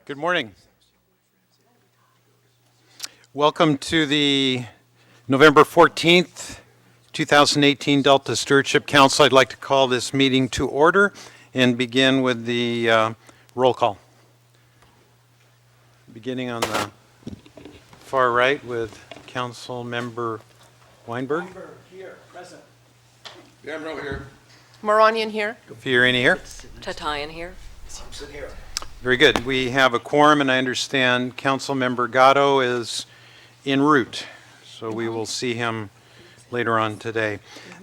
Good morning. Welcome to the November 14th, 2018 Delta Stewardship Council. I'd like to call this meeting to order and begin with the roll call. Beginning on the far right with Council Member Weinberg. Weinberg here, present. Gamro here. Moranian here. Fiorini here. Tatayan here. Simpson here. Very good. We have a quorum, and I understand Council Member Gatto is en route, so we will see him later on today.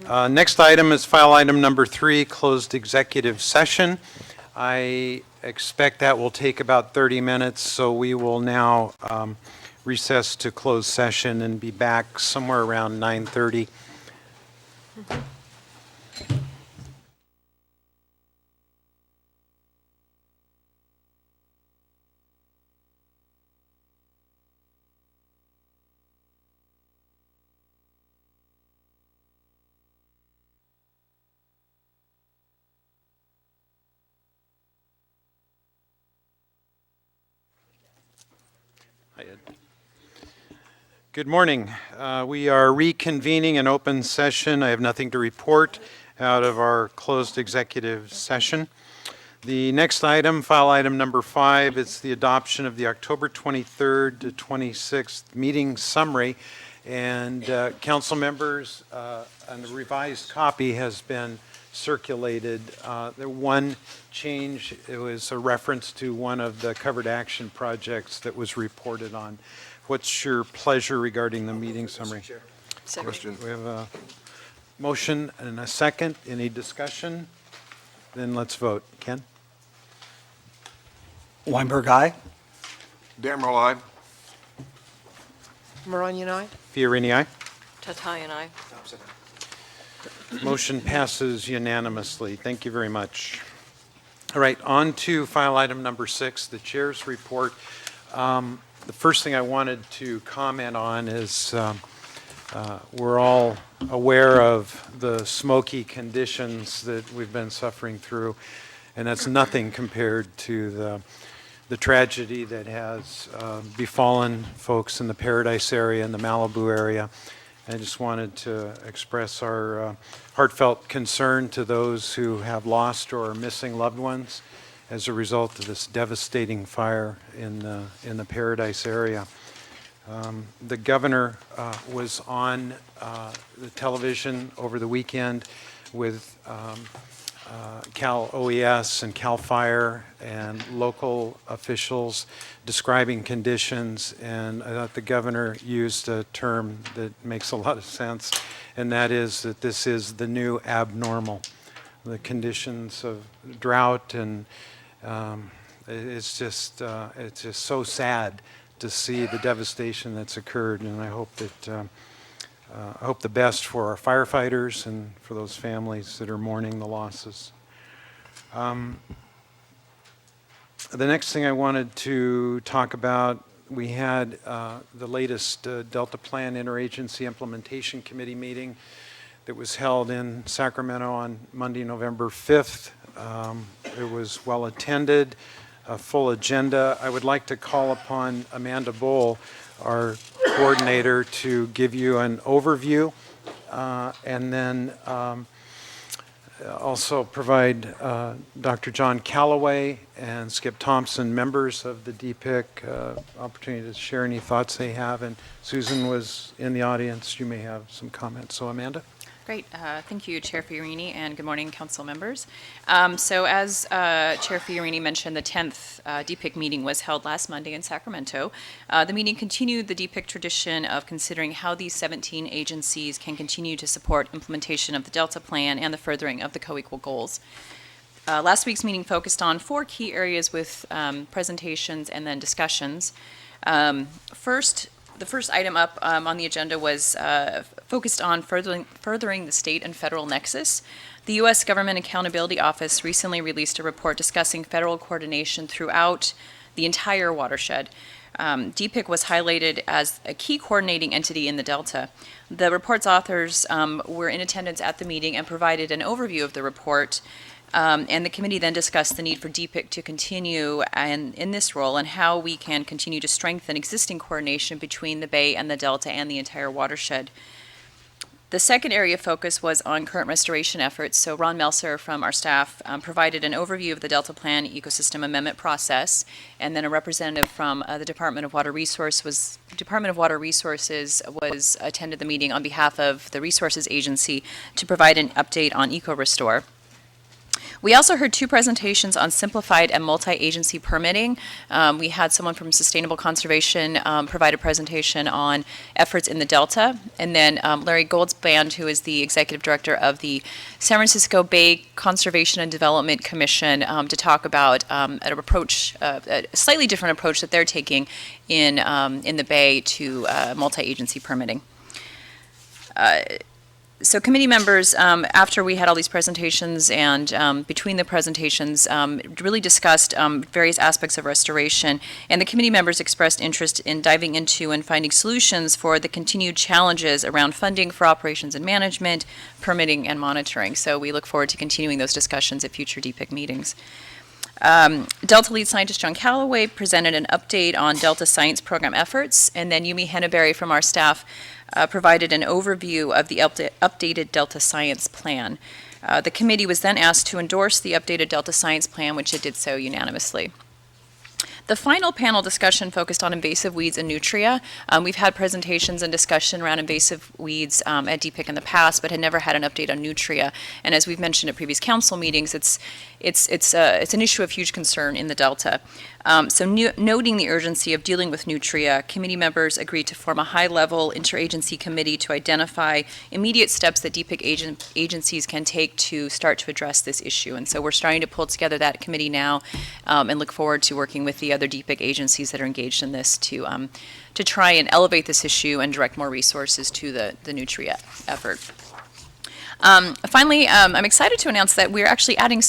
Next item is file item number 3, closed executive session. I expect that will take about 30 minutes, so we will now recess to closed session and be back somewhere around 9:30. Good morning. We are reconvening an open session. I have nothing to report out of our closed executive session. The next item, file item number 5, is the adoption of the October 23rd to 26th meeting summary. And council members, a revised copy has been circulated. The one change, it was a reference to one of the covered action projects that was reported on. What's your pleasure regarding the meeting summary? Question. We have a motion and a second. Any discussion? Then let's vote. Ken? Weinberg, aye. Gamro, aye. Moranian I. Fiorini, aye. Tatayan I. Motion passes unanimously. Thank you very much. All right, on to file item number 6, the chair's report. The first thing I wanted to comment on is we're all aware of the smoky conditions that we've been suffering through, and that's nothing compared to the tragedy that has befallen folks in the Paradise area and the Malibu area. I just wanted to express our heartfelt concern to those who have lost or are missing loved ones as a result of this devastating fire in the Paradise area. The governor was on the television over the weekend with Cal OES and Cal Fire and local officials describing conditions, and I thought the governor used a term that makes a lot of sense, and that is that this is the new abnormal. The conditions of drought and it's just so sad to see the devastation that's occurred, and I hope that I hope the best for our firefighters and for those families that are mourning the losses. The next thing I wanted to talk about, we had the latest Delta Plan Interagency Implementation Committee meeting that was held in Sacramento on Monday, November 5th. It was well attended, a full agenda. I would like to call upon Amanda Bohl, our coordinator, to give you an overview and then also provide Dr. John Calloway and Skip Thompson, members of the DPIC, opportunity to share any thoughts they have. And Susan was in the audience. You may have some comments. So Amanda? Great. Thank you, Chair Fiorini, and good morning, council members. So as Chair Fiorini mentioned, the 10th DPIC meeting was held last Monday in Sacramento. The meeting continued the DPIC tradition of considering how these 17 agencies can continue to support implementation of the Delta Plan and the furthering of the co-equal goals. Last week's meeting focused on 4 key areas with presentations and then discussions. The first item up on the agenda was focused on furthering the state and federal nexus. The U.S. Government Accountability Office recently released a report discussing federal coordination throughout the entire watershed. DPIC was highlighted as a key coordinating entity in the Delta. The report's authors were in attendance at the meeting and provided an overview of the report. And the committee then discussed the need for DPIC to continue in this role and how we can continue to strengthen existing coordination between the Bay and the Delta and the entire watershed. The second area of focus was on current restoration efforts. So Ron Melser from our staff provided an overview of the Delta Plan ecosystem amendment process, and then a representative from the Department of Water Resources was attended the meeting on behalf of the Resources Agency to provide an update on EcoRestore. We also heard two presentations on simplified and multi-agency permitting. We had someone from Sustainable Conservation provide a presentation on efforts in the Delta, and then Larry Goldsband, who is the Executive Director of the San Francisco Bay Conservation and Development Commission, to talk about a slightly different approach that they're taking in the Bay to multi-agency permitting. So committee members, after we had all these presentations and between the presentations, really discussed various aspects of restoration, and the committee members expressed interest in diving into and finding solutions for the continued challenges around funding for operations and management, permitting, and monitoring. So we look forward to continuing those discussions at future DPIC meetings. Delta lead scientist John Calloway presented an update on Delta Science Program efforts, and then Yumi Henneberry from our staff provided an overview of the updated Delta Science Plan. The committee was then asked to endorse the updated Delta Science Plan, which it did so unanimously. The final panel discussion focused on invasive weeds and nutria. We've had presentations and discussion around invasive weeds at DPIC in the past, but had never had an update on nutria. And as we've mentioned at previous council meetings, it's an issue of huge concern in the Delta. Noting the urgency of dealing with nutria, committee members agreed to form a high-level interagency committee to identify immediate steps that DPIC agencies can take to start to address this issue. And so we're starting to pull together that committee now, and look forward to working with the other DPIC agencies that are engaged in this to try and elevate this issue and direct more resources to the nutria effort. Finally, I'm excited to announce that we're actually adding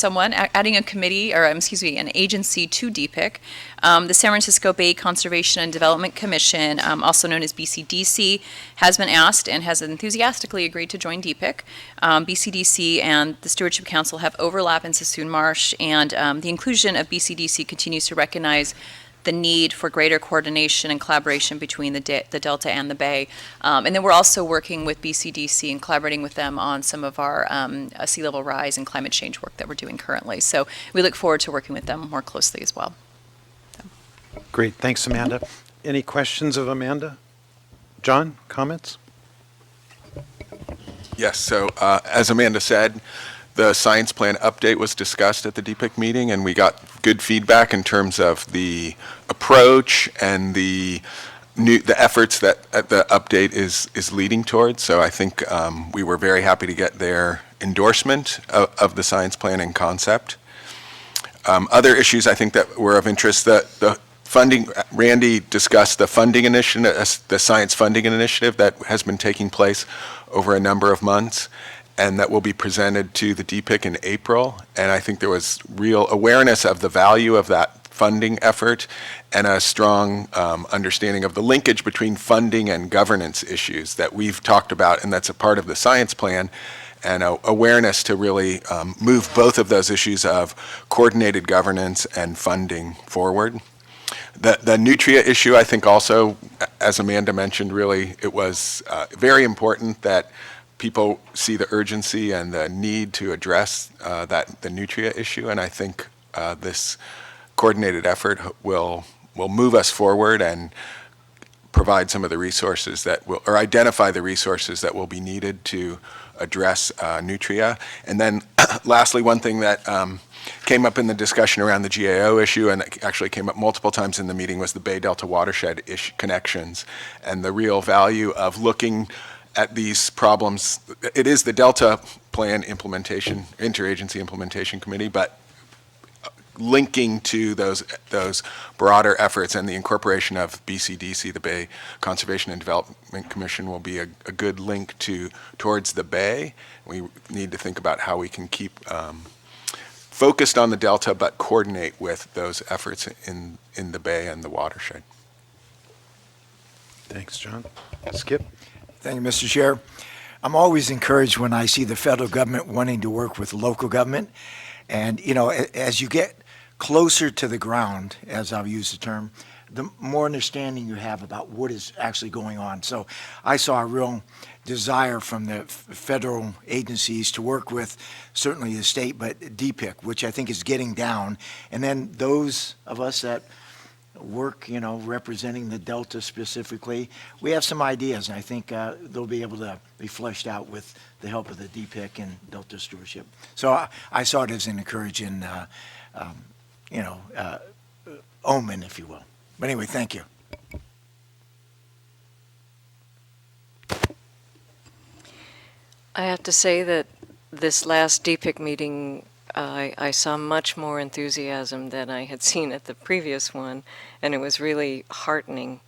a committee, or an agency to DPIC. The San Francisco Bay Conservation and Development Commission, also known as BCDC, has been asked and has enthusiastically agreed to join DPIC. BCDC and the Stewardship Council have overlap in Sassoon Marsh, and the inclusion of BCDC continues to recognize the need for greater coordination and collaboration between the Delta and the Bay. And then we're also working with BCDC and collaborating with them on some of our sea level rise and climate change work that we're doing currently. So we look forward to working with them more closely as well. Great, thanks, Amanda. Any questions of Amanda? John, comments? Yes, so as Amanda said, the science plan update was discussed at the DPIC meeting, and we got good feedback in terms of the approach and the efforts that the update is leading towards. So I think we were very happy to get their endorsement of the science plan and concept. Other issues I think that were of interest, the funding, Randy discussed the funding initiative, the science funding initiative that has been taking place over a number of months, and that will be presented to the DPIC in April. And I think there was real awareness of the value of that funding effort and a strong understanding of the linkage between funding and governance issues that we've talked about, and that's a part of the science plan, and awareness to really move both of those issues of coordinated governance and funding forward. The nutria issue, I think also, as Amanda mentioned, really it was very important that people see the urgency and the need to address the nutria issue, and I think this coordinated effort will move us forward and provide some of the resources that will, or identify the resources that will be needed to address nutria. And then lastly, one thing that came up in the discussion around the GAO issue, and it actually came up multiple times in the meeting, was the Bay Delta watershed connections and the real value of looking at these problems. It is the Delta Plan implementation, Interagency Implementation Committee, but linking to those broader efforts and the incorporation of BCDC, the Bay Conservation and Development Commission, will be a good link towards the Bay. We need to think about how we can keep focused on the Delta, but coordinate with those efforts in the Bay and the watershed. Thanks, John. Skip? Thank you, Mr. Chair. I'm always encouraged when I see the federal government wanting to work with local government. And, you know, as you get closer to the ground, as I'll use the term, the more understanding you have about what is actually going on. So I saw a real desire from the federal agencies to work with certainly the state, but DPIC, which I think is getting down. And then those of us that work, you know, representing the Delta specifically, we have some ideas, and I think they'll be able to be fleshed out with the help of the DPIC and Delta Stewardship. So I saw it as an encouraging, you know, omen, if you will. But anyway, thank you. I have to say that this last DPIC meeting, I saw much more enthusiasm than I had seen at the previous one, and it was really heartening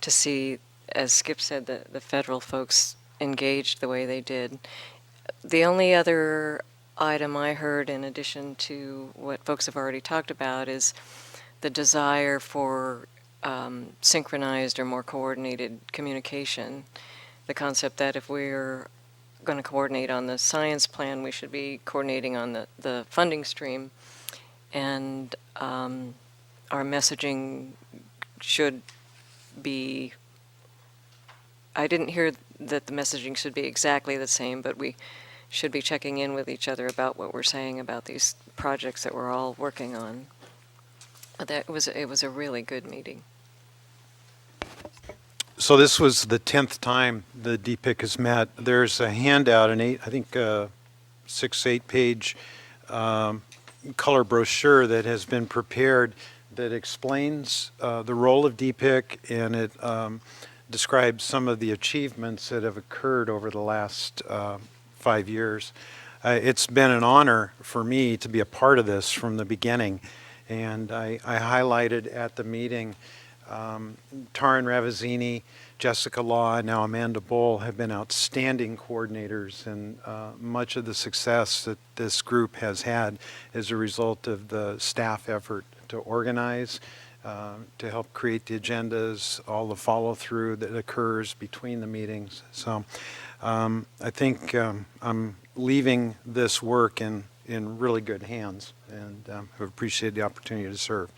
to see, as Skip said, the federal folks engaged the way they did. The only other item I heard, in addition to what folks have already talked about, is the desire for synchronized or more coordinated communication. The concept that if we're going to coordinate on the science plan, we should be coordinating on the funding stream, and our messaging should be, I didn't hear that the messaging should be exactly the same, but we should be checking in with each other about what we're saying about these projects that we're all working on. But it was a really good meeting. So this was the 10th time the DPIC has met. There's a handout, I think 6-8 page color brochure that has been prepared that explains the role of DPIC, and it describes some of the achievements that have occurred over the last 5 years. It's been an honor for me to be a part of this from the beginning, and I highlighted at the meeting Taryn Ravazzini, Jessica Law, and now Amanda Bull have been outstanding coordinators, and much of the success that this group has had is a result of the staff effort to organize, to help create the agendas, all the follow-through that occurs between the meetings. So I think I'm leaving this work in really good hands, and have appreciated the opportunity to serve.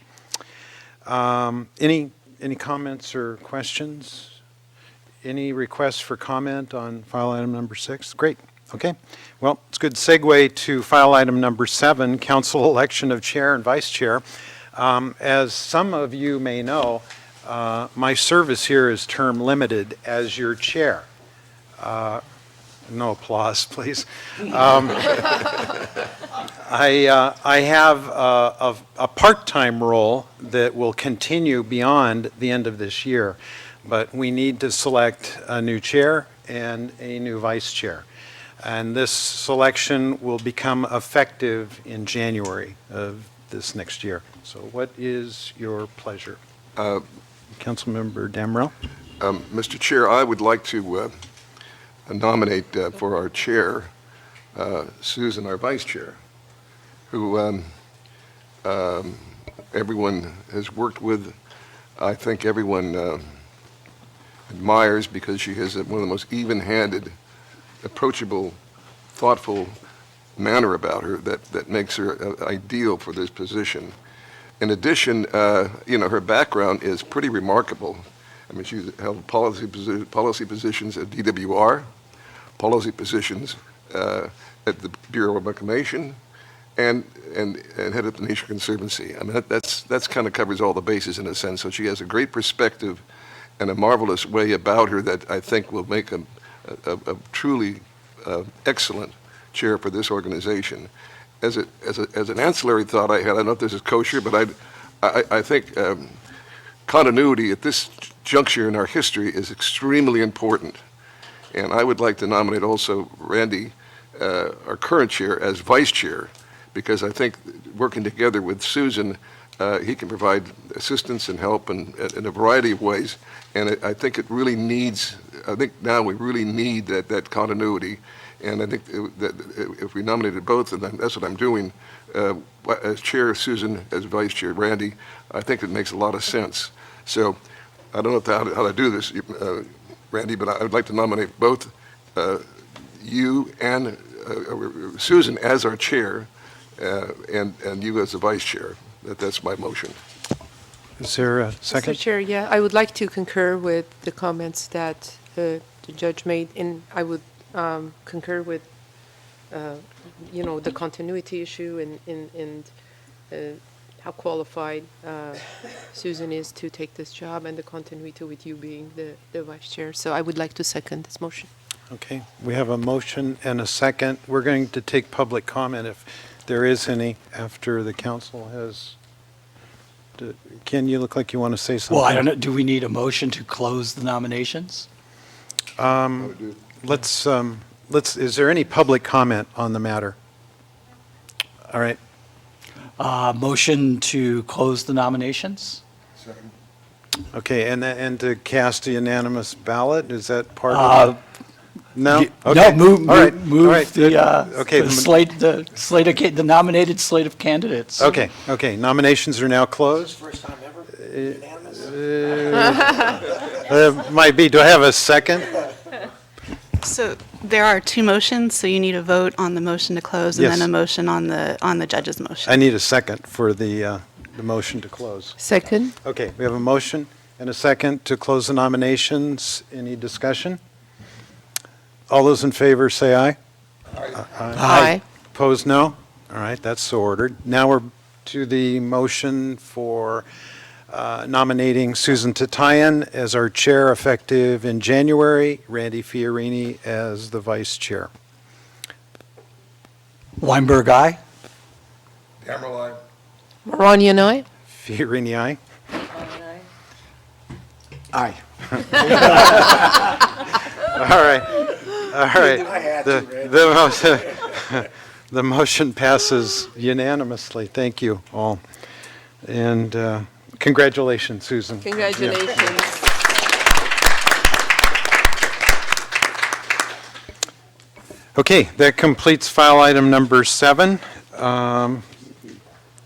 Any comments or questions? Any requests for comment on file item number 6? Great. Okay. Well, it's a good segue to file item number 7, council election of chair and vice chair. As some of you may know, my service here is term limited as your chair. No applause, please. I have a part-time role that will continue beyond the end of this year, but we need to select a new chair and a new vice chair. And this selection will become effective in January of this next year. So what is your pleasure? Councilmember Damrell? Mr. Chair, I would like to nominate for our chair Susan, our vice chair, who everyone has worked with. I think everyone admires because she has one of the most even-handed, approachable, thoughtful manner about her that makes her ideal for this position. In addition, you know, her background is pretty remarkable. I mean, she's held policy positions at DWR, policy positions at the Bureau of Reclamation, and head of the Nature Conservancy. I mean, that's kind of covers all the bases in a sense. So she has a great perspective and a marvelous way about her that I think will make a truly excellent chair for this organization. As an ancillary thought I had, I don't know if this is kosher, but I think continuity at this juncture in our history is extremely important. And I would like to nominate also Randy, our current chair, as vice chair, because I think working together with Susan, he can provide assistance and help in a variety of ways. And I think it really needs, I think now we really need that continuity. And I think that if we nominated both, and that's what I'm doing, as chair Susan, as vice chair Randy, I think it makes a lot of sense. So I don't know how to do this, Randy, but I would like to nominate both you and Susan as our chair, and you as the vice chair. That's my motion. Is there a second? Mr. Chair, yeah, I would like to concur with the comments that the judge made, and I would concur with, the continuity issue and how qualified Susan is to take this job, and the continuity with you being the vice chair. So I would like to second this motion. Okay, we have a motion and a second. We're going to take public comment if there is any after the council has. Ken, you look like you want to say something. Well, I don't know, do we need a motion to close the nominations? Let's, is there any public comment on the matter? All right, Motion to close the nominations? okay, and to cast a unanimous ballot, is that part of it? No? No, Okay. move, All right. move All right. Okay. the slate, the nominated slate of candidates. Okay, okay, nominations are now closed. First time ever, unanimous? Might be, do I have a second? So there are two motions, so you need a vote on the motion to close and Yes. then a motion on the judge's motion. I need a second for the motion to close. Second? Okay, we have a motion and a second to close the nominations. Any discussion? All those in favor say aye. Aye. Opposed, no? All right, that's so ordered. Now we're to the motion for nominating Susan Tatayan as our chair effective in January, Randy Fiorini as the vice chair. Weinberg, aye? Marani and I? Fiorini, aye? Aye. All right, all right. I had The- to, Red. the motion- The motion passes unanimously. Thank you all. And congratulations, Susan. Congratulations. Okay, that completes file item number 7.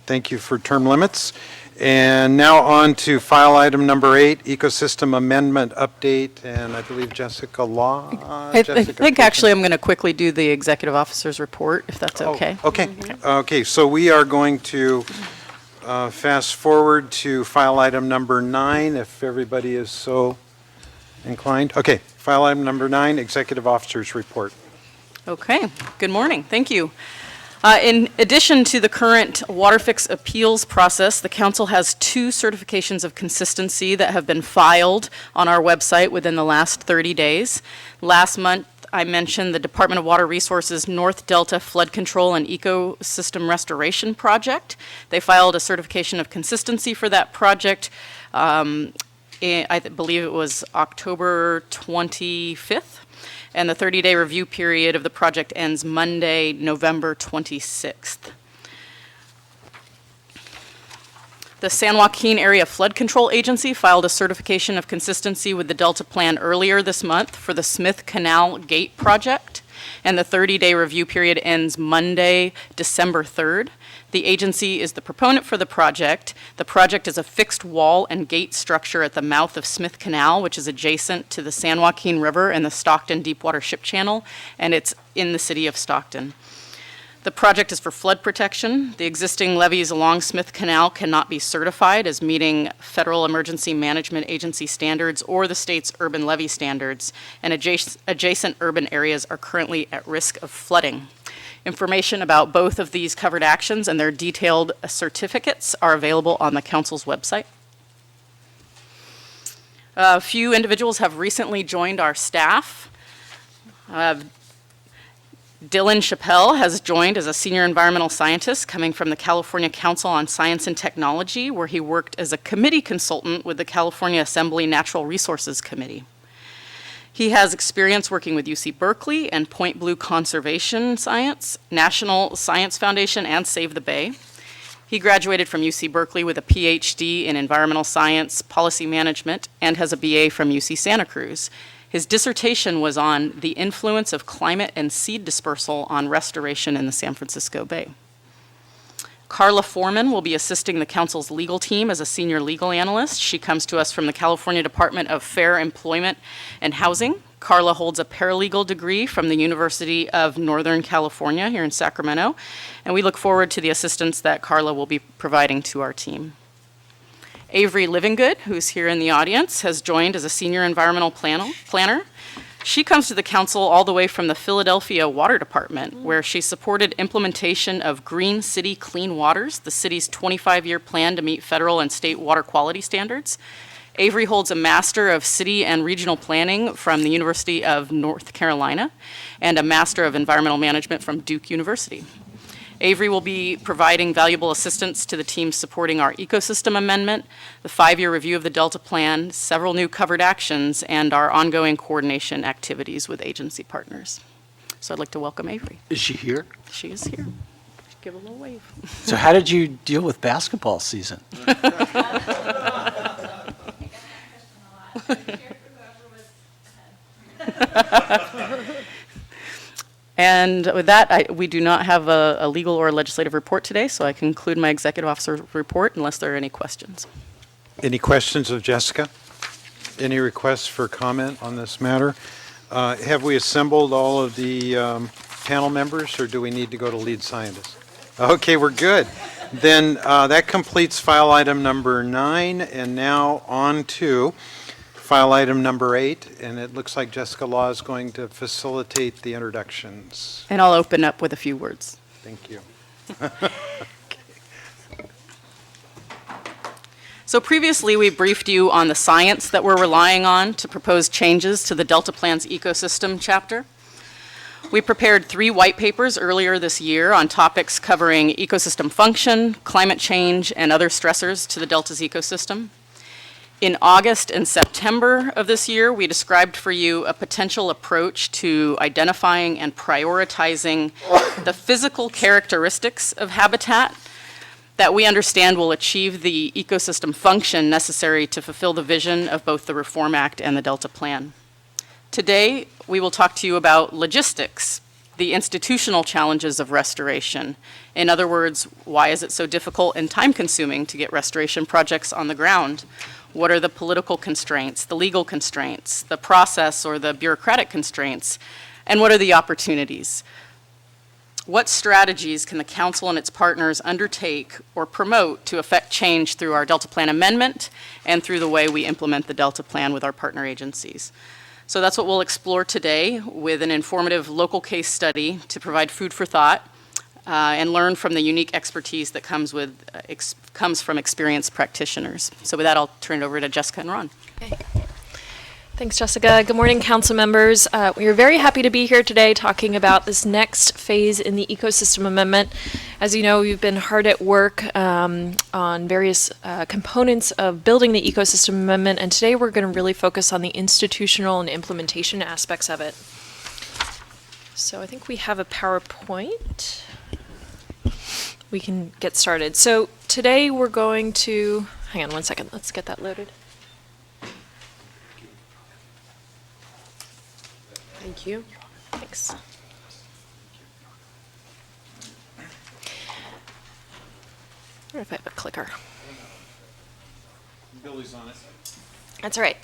Thank you for term limits. And now on to file item number 8, ecosystem amendment update, and I believe Jessica Law. I Jessica, think please. actually I'm going to quickly do the executive officer's report, if that's Oh, okay. Okay, okay, so we are going to fast forward to file item number 9, if everybody is so inclined. Okay, file item number 9, executive officer's report. Okay, good morning, thank you. In addition to the current WaterFix appeals process, the council has 2 certifications of consistency that have been filed on our website within the last 30 days. Last month, I mentioned the Department of Water Resources North Delta Flood Control and Ecosystem Restoration Project. They filed a certification of consistency for that project. I believe it was October 25th. And the 30-day review period of the project ends Monday, November 26th. The San Joaquin Area Flood Control Agency filed a certification of consistency with the Delta Plan earlier this month for the Smith Canal Gate project, and the 30-day review period ends Monday, December 3rd. The agency is the proponent for the project. The project is a fixed wall and gate structure at the mouth of Smith Canal, which is adjacent to the San Joaquin River and the Stockton Deepwater Ship Channel, and it's in the city of Stockton. The project is for flood protection. The existing levees along Smith Canal cannot be certified as meeting Federal Emergency Management Agency standards or the state's urban levee standards, and adjacent urban areas are currently at risk of flooding. Information about both of these covered actions and their detailed certificates are available on the council's website. A few individuals have recently joined our staff. Dylan Chappelle has joined as a senior environmental scientist coming from the California Council on Science and Technology, where he worked as a committee consultant with the California Assembly Natural Resources Committee. He has experience working with UC Berkeley and Point Blue Conservation Science, National Science Foundation, and Save the Bay. He graduated from UC Berkeley with a PhD in environmental science, policy management, and has a BA from UC Santa Cruz. His dissertation was on the influence of climate and seed dispersal on restoration in the San Francisco Bay. Carla Foreman will be assisting the council's legal team as a senior legal analyst. She comes to us from the California Department of Fair Employment and Housing. Carla holds a paralegal degree from the University of Northern California here in Sacramento, and we look forward to the assistance that Carla will be providing to our team. Avery Livingood, who's here in the audience, has joined as a senior environmental planner. She comes to the council all the way from the Philadelphia Water Department, where she supported implementation of Green City Clean Waters, the city's 25-year plan to meet federal and state water quality standards. Avery holds a Master of City and Regional Planning from the University of North Carolina and a Master of Environmental Management from Duke University. Avery will be providing valuable assistance to the team supporting our ecosystem amendment, the 5-year review of the Delta Plan, several new covered actions, and our ongoing coordination activities with agency partners. So I'd like to welcome Avery. Is she here? She is here. Give a little wave. So how did you deal with basketball season? And with that, we do not have a legal or legislative report today, so I conclude my executive officer report unless there are any questions. Any questions of Jessica? Any requests for comment on this matter? Have we assembled all of the panel members, or do we need to go to lead scientist? Okay, we're good. Then that completes file item number 9, and now on to file item number 8, and it looks like Jessica Law is going to facilitate the introductions. And I'll open up with a few words. Thank you. So previously, we briefed you on the science that we're relying on to propose changes to the Delta Plan's ecosystem chapter. We prepared 3 white papers earlier this year on topics covering ecosystem function, climate change, and other stressors to the Delta's ecosystem. In August and September of this year, we described for you a potential approach to identifying and prioritizing the physical characteristics of habitat that we understand will achieve the ecosystem function necessary to fulfill the vision of both the Reform Act and the Delta Plan. Today, we will talk to you about logistics, the institutional challenges of restoration. In other words, why is it so difficult and time-consuming to get restoration projects on the ground? What are the political constraints, the legal constraints, the process or the bureaucratic constraints, and what are the opportunities? What strategies can the council and its partners undertake or promote to effect change through our Delta Plan amendment and through the way we implement the Delta Plan with our partner agencies? So that's what we'll explore today with an informative local case study to provide food for thought and learn from the unique expertise that comes from experienced practitioners. So with that, I'll turn it over to Jessica and Ron. Okay. Thanks, Jessica. Good morning, council members. We are very happy to be here today talking about this next phase in the ecosystem amendment. As you know, we've been hard at work on various components of building the ecosystem amendment, and today we're going to really focus on the institutional and implementation aspects of it. So I think we have a PowerPoint. We can get started. So today we're going to, hang on one second, let's get that loaded. Thank you. Thanks. I don't know if I have a clicker. Billy's on it. That's all right.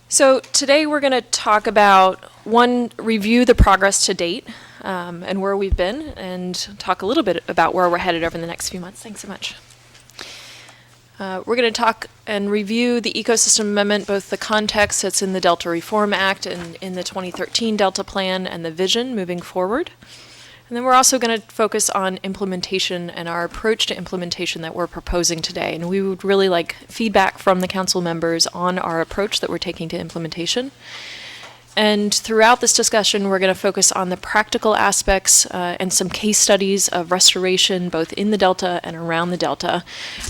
So today we're going to talk about, review the progress to date and where we've been, and talk a little bit about where we're headed over the next few months. Thanks so much. We're going to talk and review the ecosystem amendment, both the context that's in the Delta Reform Act and in the 2013 Delta Plan, and the vision moving forward. And then we're also going to focus on implementation and our approach to implementation that we're proposing today. And we would really like feedback from the council members on our approach that we're taking to implementation. And throughout this discussion, we're going to focus on the practical aspects and some case studies of restoration, both in the Delta and around the Delta,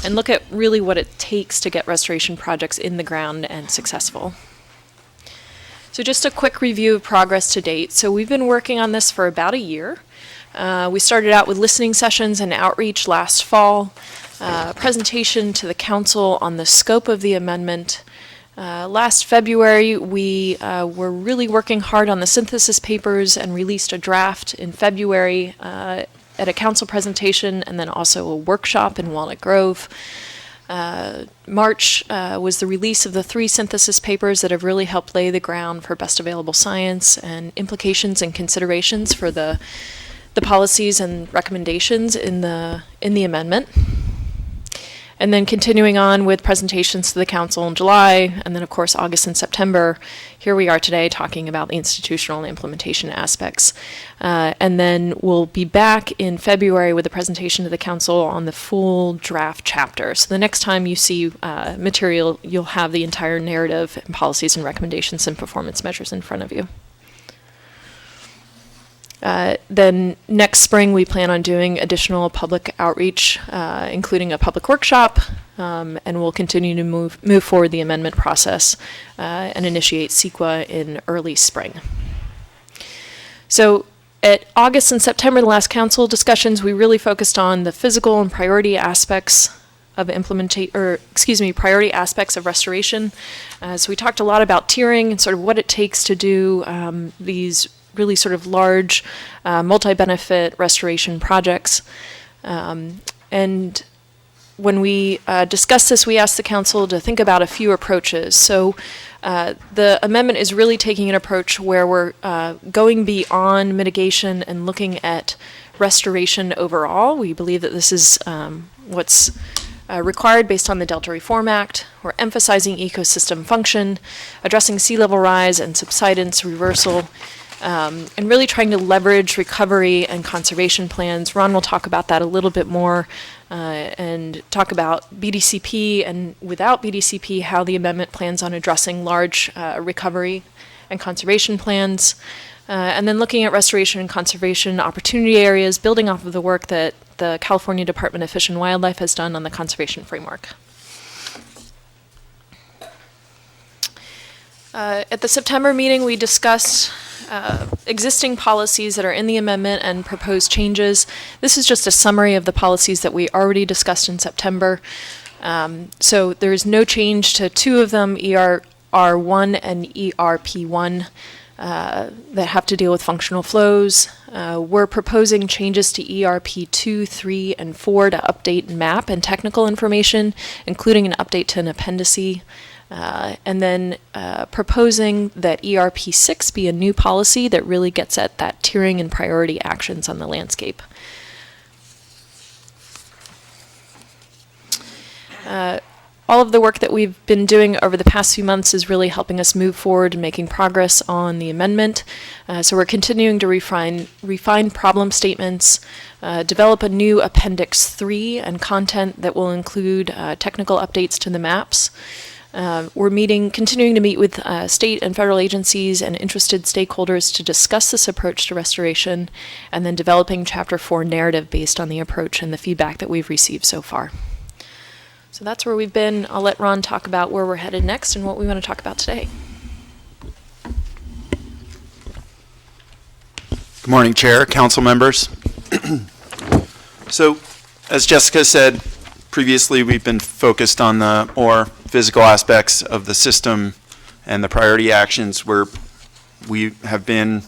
and look at really what it takes to get restoration projects in the ground and successful. So just a quick review of progress to date. So we've been working on this for about a year. We started out with listening sessions and outreach last fall, a presentation to the council on the scope of the amendment. Last February, we were really working hard on the synthesis papers and released a draft in February at a council presentation, and then also a workshop in Walnut Grove. March was the release of the 3 synthesis papers that have really helped lay the ground for best available science and implications and considerations for the policies and recommendations in the amendment. And then continuing on with presentations to the council in July, and then of course August and September, here we are today talking about the institutional and implementation aspects. And then we'll be back in February with a presentation to the council on the full draft chapter. So the next time you see material, you'll have the entire narrative and policies and recommendations and performance measures in front of you. Then next spring, we plan on doing additional public outreach, including a public workshop, and we'll continue to move forward the amendment process and initiate CEQA in early spring. So at August and September, the last council discussions, we really focused on the physical and priority aspects of priority aspects of restoration. So we talked a lot about tiering and sort of what it takes to do these really sort of large multi-benefit restoration projects. And when we discussed this, we asked the council to think about a few approaches. So the amendment is really taking an approach where we're going beyond mitigation and looking at restoration overall. We believe that this is what's required based on the Delta Reform Act. We're emphasizing ecosystem function, addressing sea level rise and subsidence reversal, and really trying to leverage recovery and conservation plans. Ron will talk about that a little bit more and talk about BDCP, and without BDCP, how the amendment plans on addressing large recovery and conservation plans. And then looking at restoration and conservation opportunity areas, building off of the work that the California Department of Fish and Wildlife has done on the conservation framework. At the September meeting, we discussed existing policies that are in the amendment and proposed changes. This is just a summary of the policies that we already discussed in September. So there is no change to 2 of them, ERR1 and ERP1, that have to deal with functional flows. We're proposing changes to ERP2, 3, and 4 to update map and technical information, including an update to an appendice. And then proposing that ERP6 be a new policy that really gets at that tiering and priority actions on the landscape. All of the work that we've been doing over the past few months is really helping us move forward and making progress on the amendment. So we're continuing to refine problem statements, develop a new Appendix 3 and content that will include technical updates to the maps. We're continuing to meet with state and federal agencies and interested stakeholders to discuss this approach to restoration, and then developing Chapter 4 narrative based on the approach and the feedback that we've received so far. So that's where we've been. I'll let Ron talk about where we're headed next and what we want to talk about today. Good morning, Chair, council members. So, as Jessica said, previously we've been focused on the more physical aspects of the system and the priority actions where we have been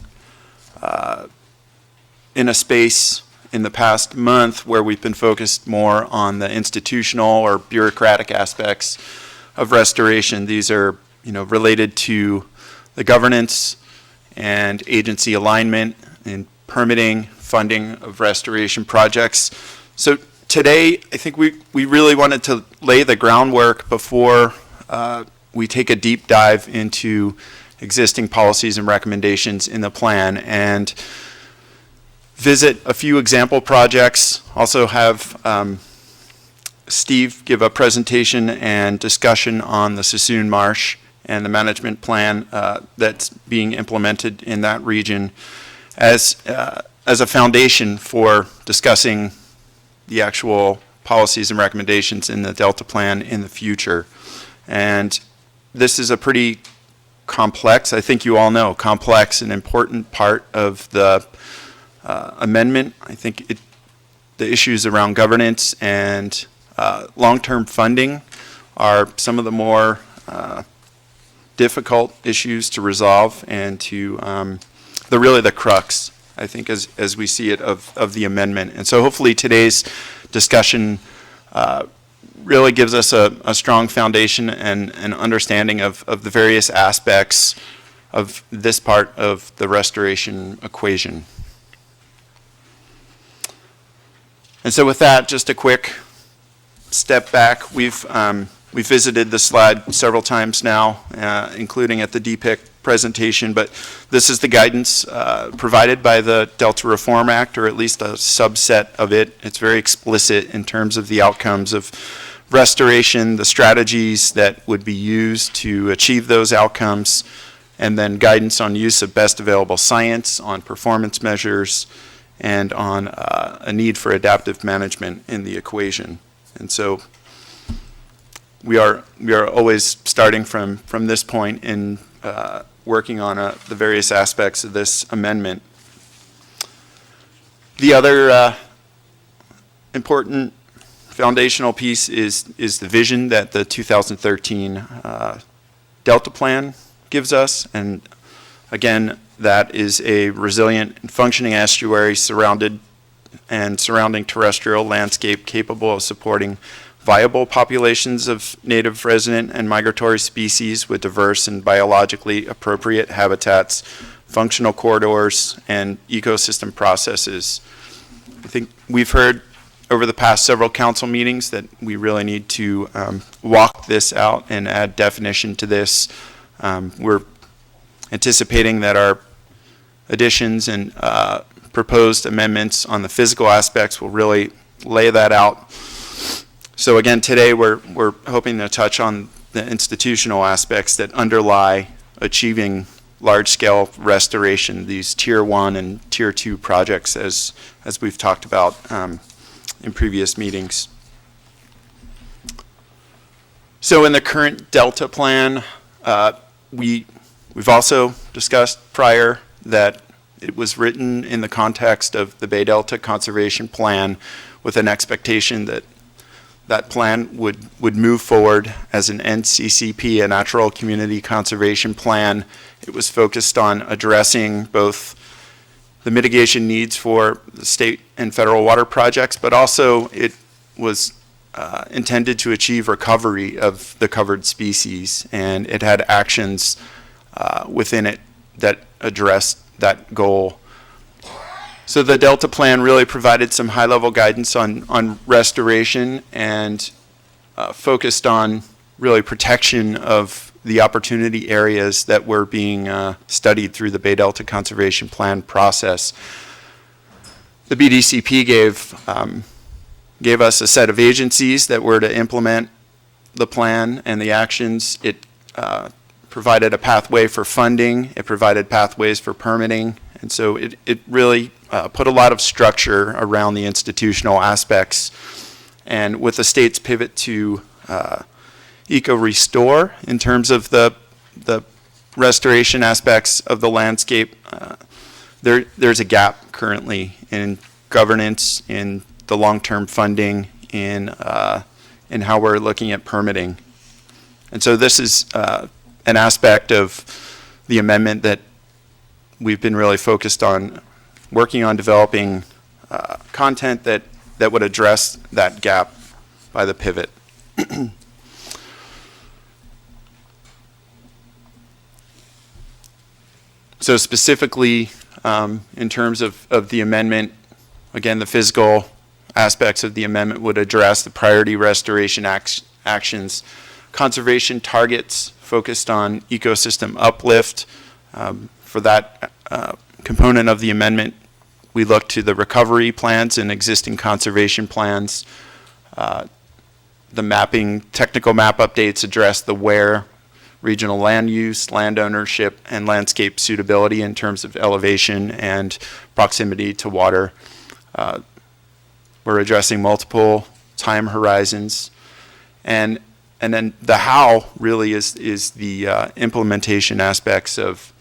in a space in the past month where we've been focused more on the institutional or bureaucratic aspects of restoration. These are, related to the governance and agency alignment and permitting, funding of restoration projects. So today, I think we really wanted to lay the groundwork before we take a deep dive into existing policies and recommendations in the plan and visit a few example projects. Also have Steve give a presentation and discussion on the Sassoon Marsh and the management plan that's being implemented in that region as a foundation for discussing the actual policies and recommendations in the Delta Plan in the future. And this is a pretty complex, I think you all know, complex and important part of the amendment. I think the issues around governance and long-term funding are some of the more difficult issues to resolve and to really the crux, I think, as we see it, of the amendment. And so hopefully today's discussion really gives us a strong foundation and an understanding of the various aspects of this part of the restoration equation. And so with that, just a quick step back. We've visited this slide several times now, including at the DPIC presentation, but this is the guidance provided by the Delta Reform Act, or at least a subset of it. It's very explicit in terms of the outcomes of restoration, the strategies that would be used to achieve those outcomes, and then guidance on use of best available science, on performance measures, and on a need for adaptive management in the equation. And so we are always starting from this point in working on the various aspects of this amendment. The other important foundational piece is the vision that the 2013 Delta Plan gives us, and again, that is a resilient and functioning estuary surrounding terrestrial landscape capable of supporting viable populations of native resident and migratory species with diverse and biologically appropriate habitats, functional corridors, and ecosystem processes. I think we've heard over the past several council meetings that we really need to walk this out and add definition to this. We're anticipating that our additions and proposed amendments on the physical aspects will really lay that out. So again, today we're hoping to touch on the institutional aspects that underlie achieving large-scale restoration, these Tier 1 and Tier 2 projects, as we've talked about in previous meetings. So in the current Delta Plan, we've also discussed prior that it was written in the context of the Bay Delta Conservation Plan with an expectation that that plan would move forward as an NCCP, a Natural Community Conservation Plan. It was focused on addressing both the mitigation needs for the state and federal water projects, but also it was intended to achieve recovery of the covered species, and it had actions within it that addressed that goal. So the Delta Plan really provided some high-level guidance on restoration and focused on really protection of the opportunity areas that were being studied through the Bay Delta Conservation Plan process. The BDCP gave us a set of agencies that were to implement the plan and the actions. It provided a pathway for funding. It provided pathways for permitting. And so it really put a lot of structure around the institutional aspects. And with the state's pivot to eco-restore in terms of the restoration aspects of the landscape, there's a gap currently in governance, in the long-term funding, in how we're looking at permitting. And so this is an aspect of the amendment that we've been really focused on working on developing content that would address that gap by the pivot. So specifically, in terms of the amendment, again, the physical aspects of the amendment would address the priority restoration actions, conservation targets focused on ecosystem uplift. For that component of the amendment, we look to the recovery plans and existing conservation plans. The mapping, technical map updates address the where, regional land use, land ownership, and landscape suitability in terms of elevation and proximity to water. We're addressing multiple time horizons. And then the how really is the implementation aspects of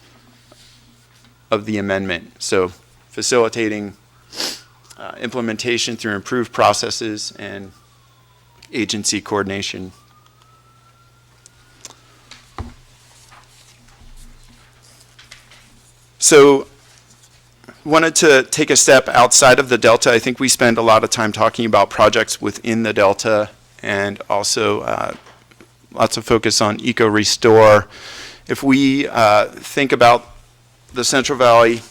the amendment. So facilitating implementation through improved processes and agency coordination. So wanted to take a step outside of the Delta. I think we spend a lot of time talking about projects within the Delta and also lots of focus on eco-restore. If we think about the Central Valley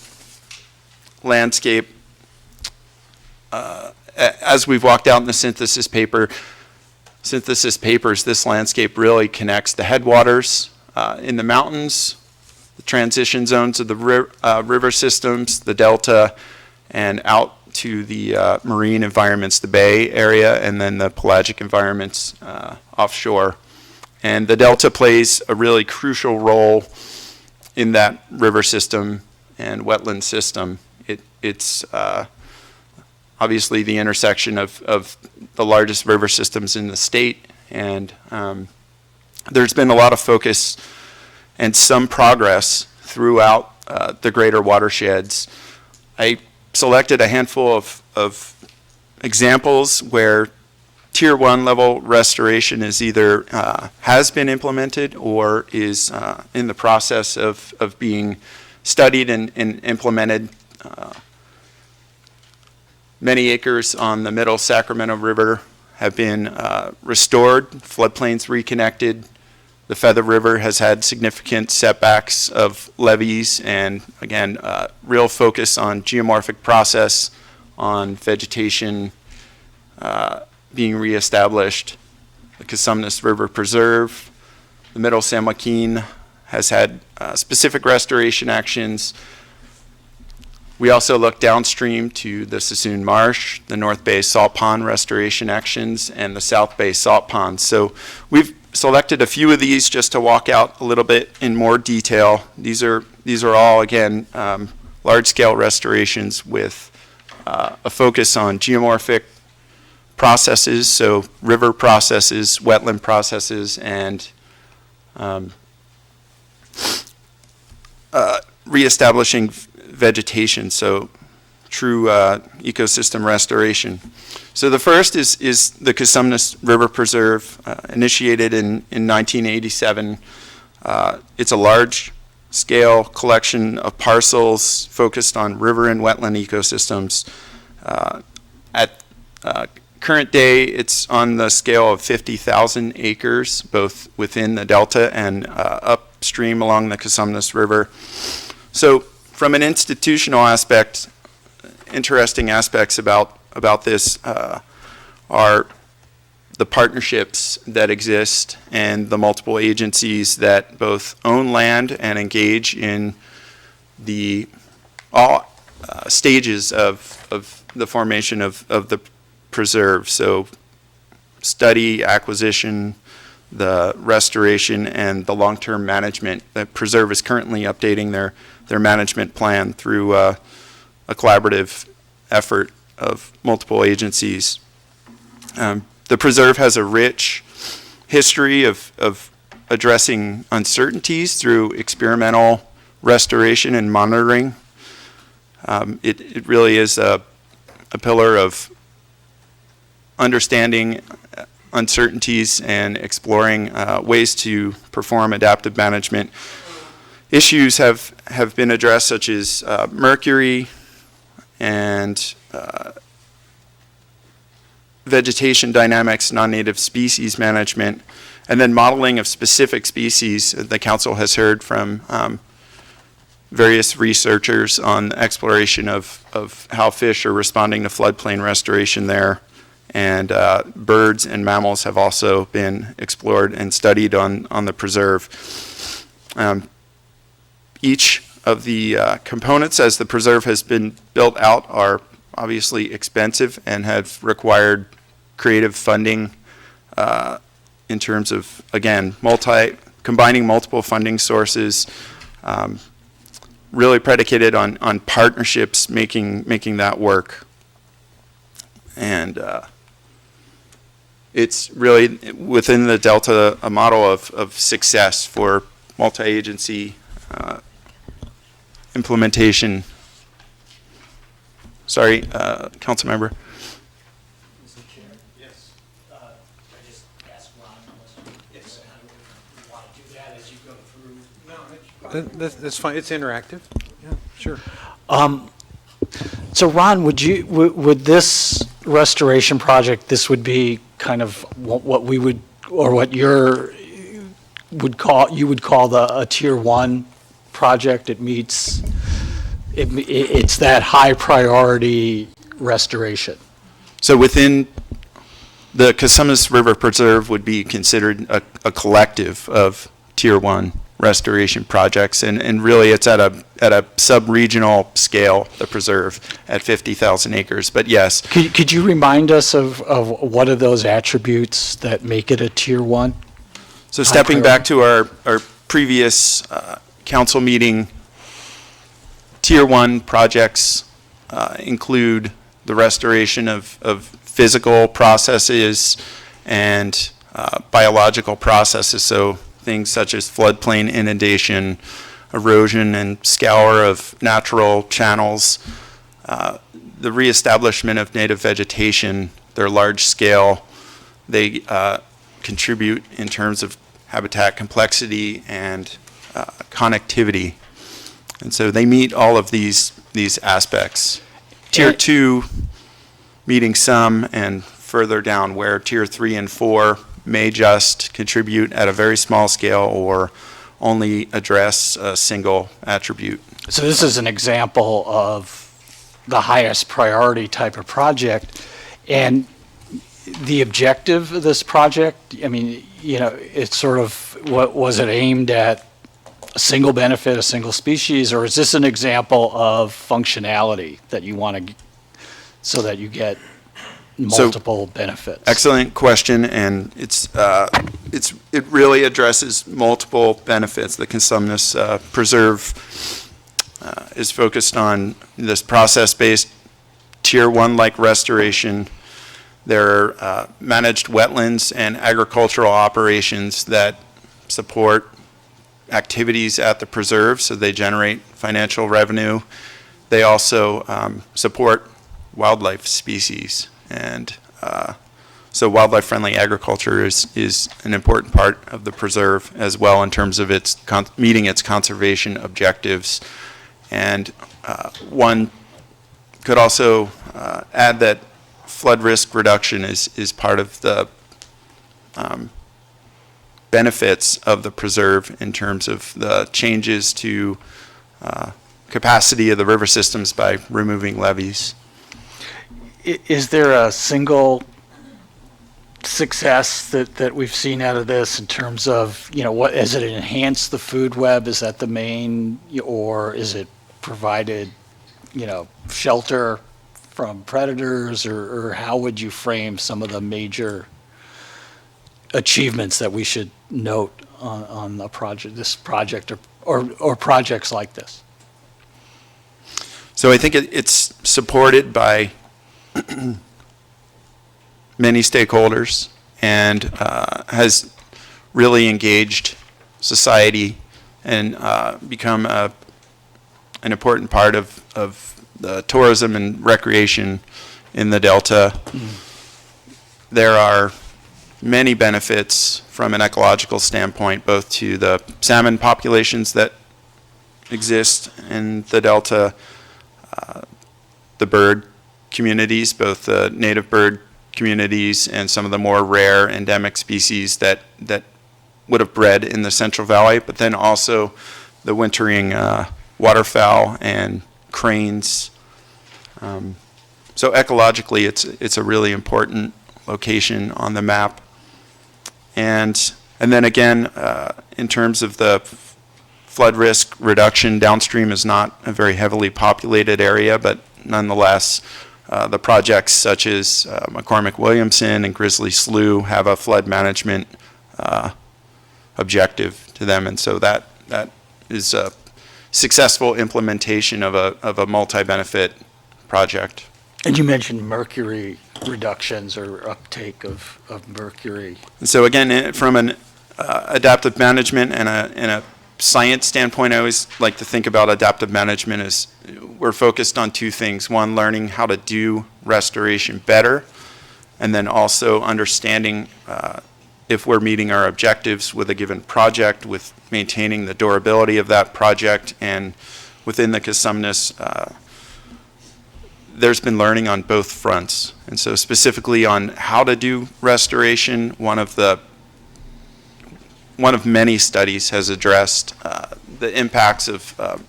landscape, as we've walked out in the synthesis papers, this landscape really connects the headwaters in the mountains, the transition zones of the river systems, the delta, and out to the marine environments, the bay area, and then the pelagic environments offshore. And the delta plays a really crucial role in that river system and wetland system. It's obviously the intersection of the largest river systems in the state, and there's been a lot of focus and some progress throughout the greater watersheds. I selected a handful of examples where Tier 1 level restoration is either has been implemented or is in the process of being studied and implemented. Many acres on the middle Sacramento River have been restored, floodplains reconnected. The Feather River has had significant setbacks of levees, and again, real focus on geomorphic process, on vegetation being reestablished. The Cosumnes River Preserve, the Middle San Joaquin has had specific restoration actions. We also look downstream to the Sassoon Marsh, the North Bay Salt Pond restoration actions, and the South Bay Salt Pond. So we've selected a few of these just to walk out a little bit in more detail. These are all, again, large-scale restorations with a focus on geomorphic processes, so river processes, wetland processes, and reestablishing vegetation, so true ecosystem restoration. So the first is the Cosumnes River Preserve, initiated in 1987. It's a large-scale collection of parcels focused on river and wetland ecosystems. At current day, it's on the scale of 50,000 acres, both within the delta and upstream along the Cosumnes River. So from an institutional aspect, interesting aspects about this are the partnerships that exist and the multiple agencies that both own land and engage in the all stages of the formation of the preserve. So study, acquisition, the restoration, and the long-term management. The preserve is currently updating their management plan through a collaborative effort of multiple agencies. The preserve has a rich history of addressing uncertainties through experimental restoration and monitoring. It really is a pillar of understanding uncertainties and exploring ways to perform adaptive management. Issues have been addressed, such as mercury and vegetation dynamics, non-native species management, and then modeling of specific species. The council has heard from various researchers on exploration of how fish are responding to floodplain restoration there. And birds and mammals have also been explored and studied on the preserve. Each of the components as the preserve has been built out are obviously expensive and have required creative funding in terms of, again, combining multiple funding sources, really predicated on partnerships making that work. And it's really within the Delta a model of success for multi-agency implementation. Sorry, council member. Mr. Chair? Yes. I just asked Ron unless you want to do that as you go through. No, that's fine. It's interactive. Yeah, sure. So Ron, would this restoration project, this would be kind of what we would, or what you would call a tier 1 project. It meets, it's that high priority restoration. So within the Cosumnes River Preserve would be considered a collective of tier 1 restoration projects, and really it's at a sub-regional scale, the preserve at 50,000 acres. But yes. Could you remind us of what are those attributes that make it a tier 1? So stepping back to our previous council meeting, tier 1 projects include the restoration of physical processes and biological processes, so things such as floodplain inundation, erosion and scour of natural channels, the reestablishment of native vegetation. They're large scale. They contribute in terms of habitat complexity and connectivity. And so they meet all of these aspects. Tier 2 meeting some, and further down where tier 3 and 4 may just contribute at a very small scale or only address a single attribute. So this is an example of the highest priority type of project. And the objective of this project, I mean, it's sort of, what was it aimed at? A single benefit, a single species, or is this an example of functionality that you want to, so that you get multiple benefits? Excellent question, and it really addresses multiple benefits. The Cosumnes Preserve is focused on this process-based tier 1 like restoration. There are managed wetlands and agricultural operations that support activities at the preserve, so they generate financial revenue. They also support wildlife species, and so wildlife-friendly agriculture is an important part of the preserve as well in terms of its meeting its conservation objectives. And one could also add that flood risk reduction is part of the benefits of the preserve in terms of the changes to capacity of the river systems by removing levees. Is there a single success that we've seen out of this in terms of, what, has it enhanced the food web? Is that the main, or is it provided, shelter from predators, or how would you frame some of the major achievements that we should note on the project, this project, or projects like this? So I think it's supported by many stakeholders and has really engaged society and become an important part of the tourism and recreation in the Delta. There are many benefits from an ecological standpoint, both to the salmon populations that exist in the Delta, the bird communities, both the native bird communities and some of the more rare endemic species that would have bred in the Central Valley, but then also the wintering waterfowl and cranes. So ecologically, it's a really important location on the map. And then again, in terms of the flood risk reduction, downstream is not a very heavily populated area, but nonetheless, the projects such as McCormick-Williamson and Grizzly Slough have a flood management objective to them, and so that is a successful implementation of a multi-benefit project. And you mentioned mercury reductions or uptake of mercury. And so again, from an adaptive management and a science standpoint, I always like to think about adaptive management as we're focused on two things. One, learning how to do restoration better, and then also understanding if we're meeting our objectives with a given project, with maintaining the durability of that project. And within the Cosumnes, there's been learning on both fronts. And so specifically on how to do restoration, one of many studies has addressed the impacts of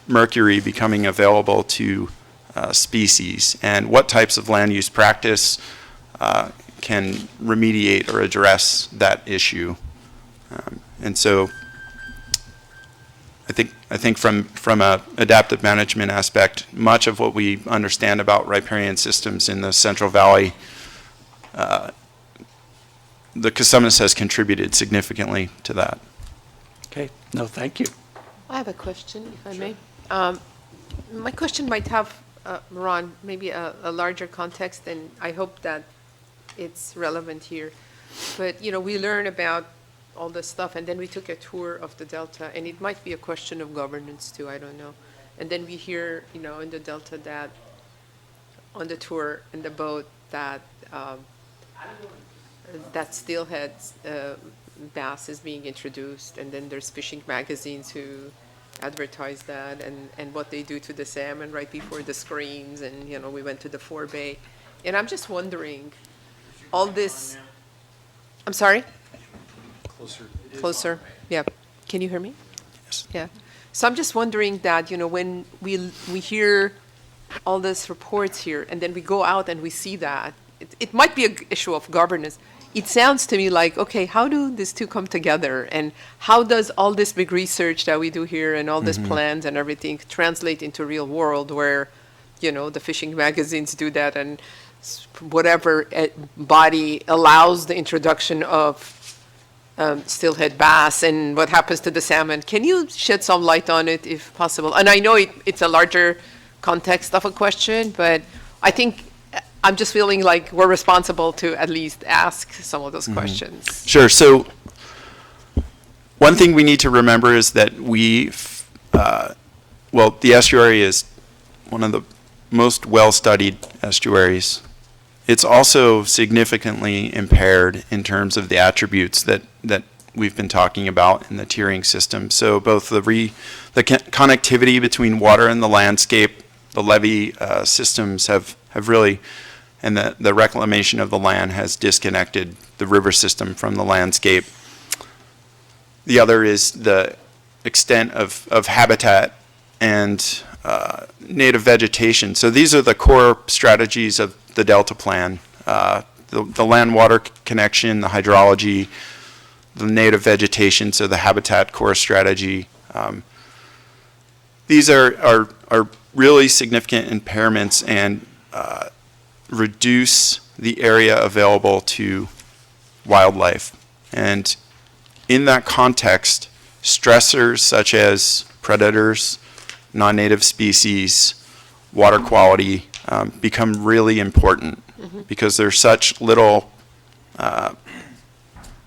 mercury becoming available to species and what types of land use practice can remediate or address that issue. And so I think from a adaptive management aspect, much of what we understand about riparian systems in the Central Valley, the Cosumnes has contributed significantly to that. Okay, no, thank you. I have a question, if I may. My question might have, Ron, maybe a larger context, and I hope that it's relevant here. But, you know, we learn about all this stuff, and then we took a tour of the Delta, and it might be a question of governance too, I don't know. And then we hear, you know, in the Delta that, on the tour, in the boat, that that steelhead bass is being introduced, and then there's fishing magazines who advertise that, and what they do to the salmon right before the screens, and, you know, we went to the forebay. And I'm just wondering, all this, I'm sorry? Closer, yeah. Can you hear me? Yes. Yeah. So I'm just wondering that, you know, when we hear all these reports here, and then we go out and we see that, it might be an issue of governance. It sounds to me like, okay, how do these two come together? And how does all this big research that we do here and all these plans and everything translate into real world where, you know, the fishing magazines do that, and whatever body allows the introduction of steelhead bass, and what happens to the salmon? Can you shed some light on it if possible? And I know it's a larger context of a question, but I think I'm just feeling like we're responsible to at least ask some of those questions. Sure. So one thing we need to remember is that the estuary is one of the most well-studied estuaries. It's also significantly impaired in terms of the attributes that we've been talking about in the tiering system. So both the connectivity between water and the landscape, the levee systems have really, and the reclamation of the land has disconnected the river system from the landscape. The other is the extent of habitat and native vegetation. So these are the core strategies of the Delta Plan, the land-water connection, the hydrology, the native vegetation, so the habitat core strategy. These are really significant impairments and reduce the area available to wildlife. And in that context, stressors such as predators, non-native species, water quality become really important because there's such little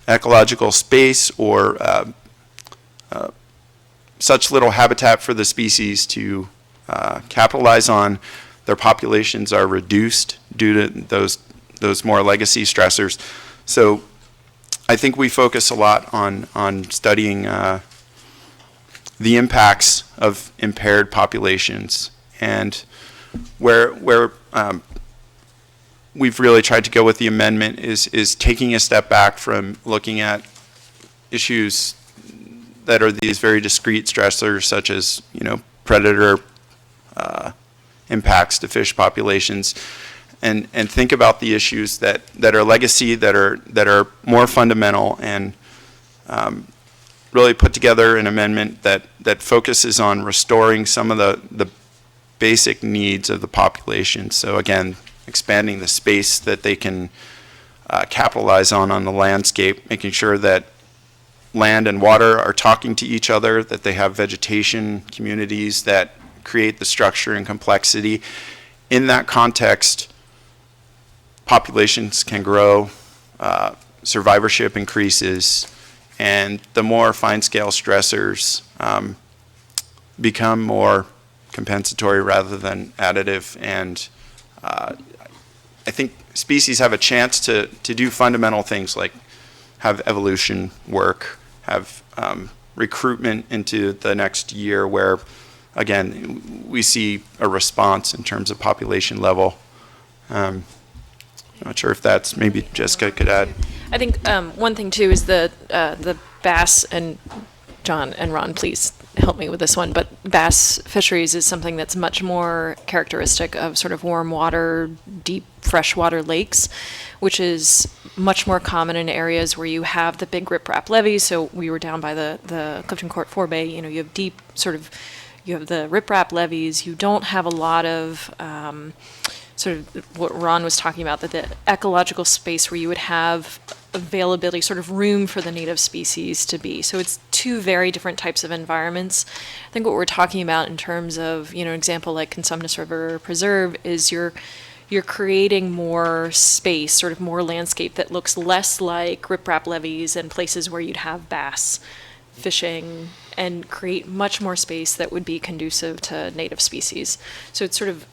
ecological space or such little habitat for the species to capitalize on. Their populations are reduced due to those more legacy stressors. So I think we focus a lot on studying the impacts of impaired populations, and where we've really tried to go with the amendment is taking a step back from looking at issues that are these very discrete stressors, such as, you know, predator impacts to fish populations, and think about the issues that are legacy, that are more fundamental, and really put together an amendment that focuses on restoring some of the basic needs of the population. So again, expanding the space that they can capitalize on the landscape, making sure that land and water are talking to each other, that they have vegetation communities that create the structure and complexity. In that context, populations can grow, survivorship increases, and the more fine-scale stressors become more compensatory rather than additive. And I think species have a chance to do fundamental things like have evolution work, have recruitment into the next year where again, we see a response in terms of population level. I'm not sure if that's, maybe Jessica could add. I think one thing too is the bass, and John and Ron, please help me with this one, but bass fisheries is something that's much more characteristic of sort of warm water, deep freshwater lakes, which is much more common in areas where you have the big riprap levees. So we were down by the Clifton Court forebay, you have deep sort of, you have the riprap levees, you don't have a lot of sort of what Ron was talking about, that the ecological space where you would have availability, sort of room for the native species to be. So it's two very different types of environments. I think what we're talking about in terms of, an example like Consumnes River Preserve is you're creating more space, sort of more landscape that looks less like riprap levees and places where you'd have bass fishing, and create much more space that would be conducive to native species. So it's sort of,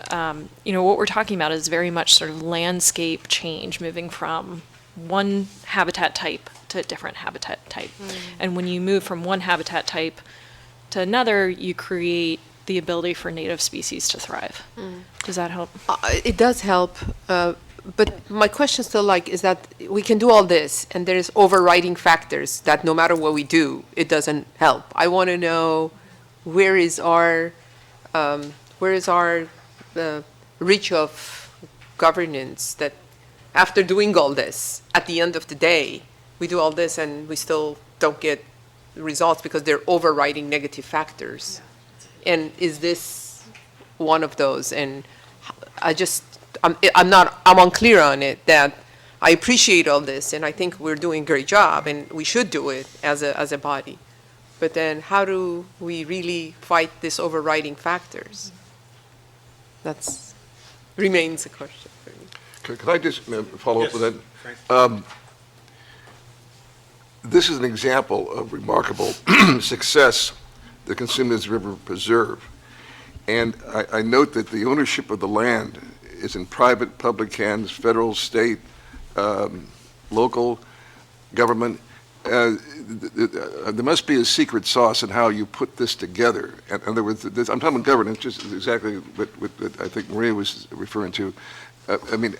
what we're talking about is very much sort of landscape change, moving from one habitat type to a different habitat type. And when you move from one habitat type to another, you create the ability for native species to thrive. Does that help? It does help, but my question still is that we can do all this, and there's overriding factors that no matter what we do, it doesn't help. I want to know where is our reach of governance, that after doing all this, at the end of the day, we do all this and we still don't get results because they're overriding negative factors. And is this one of those? And I'm unclear on it, that I appreciate all this and I think we're doing a great job and we should do it as a body. But then how do we really fight these overriding factors? That's remains a question for me. Could I just follow up with that? This is an example of remarkable success, the Consumnes River Preserve. And I note that the ownership of the land is in private, public hands, federal, state, local government. There must be a secret sauce in how you put this together. In other words, I'm talking about governance, just exactly what I think Maria was referring to. I mean,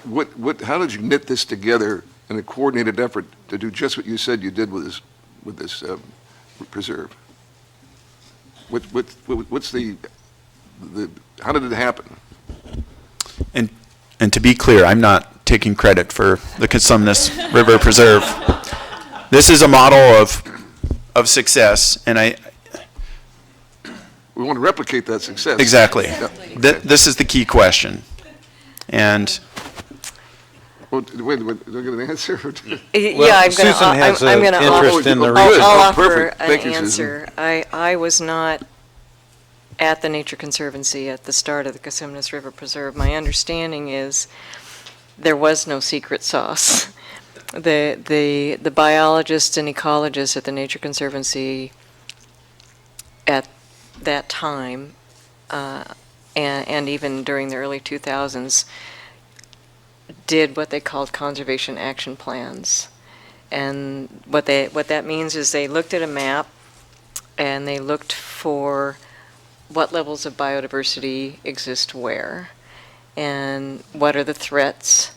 how did you knit this together in a coordinated effort to do just what you said you did with this preserve? What's how did it happen? And to be clear, I'm not taking credit for the Consumnes River Preserve. This is a model of success, and we want to replicate that success. Exactly. Yeah. This is the key question. And wait, do I get an answer? Yeah, Susan has I'm an going to interest in the I'll reason. offer perfect. an Thank you, answer. I was not at the Nature Conservancy at the start of the Consumnes River Preserve. My understanding is there was no secret sauce. The biologists and ecologists at the Nature Conservancy at that time, and even during the early 2000s, did what they called conservation action plans. And what that means is they looked at a map and they looked for what levels of biodiversity exist where, and what are the threats,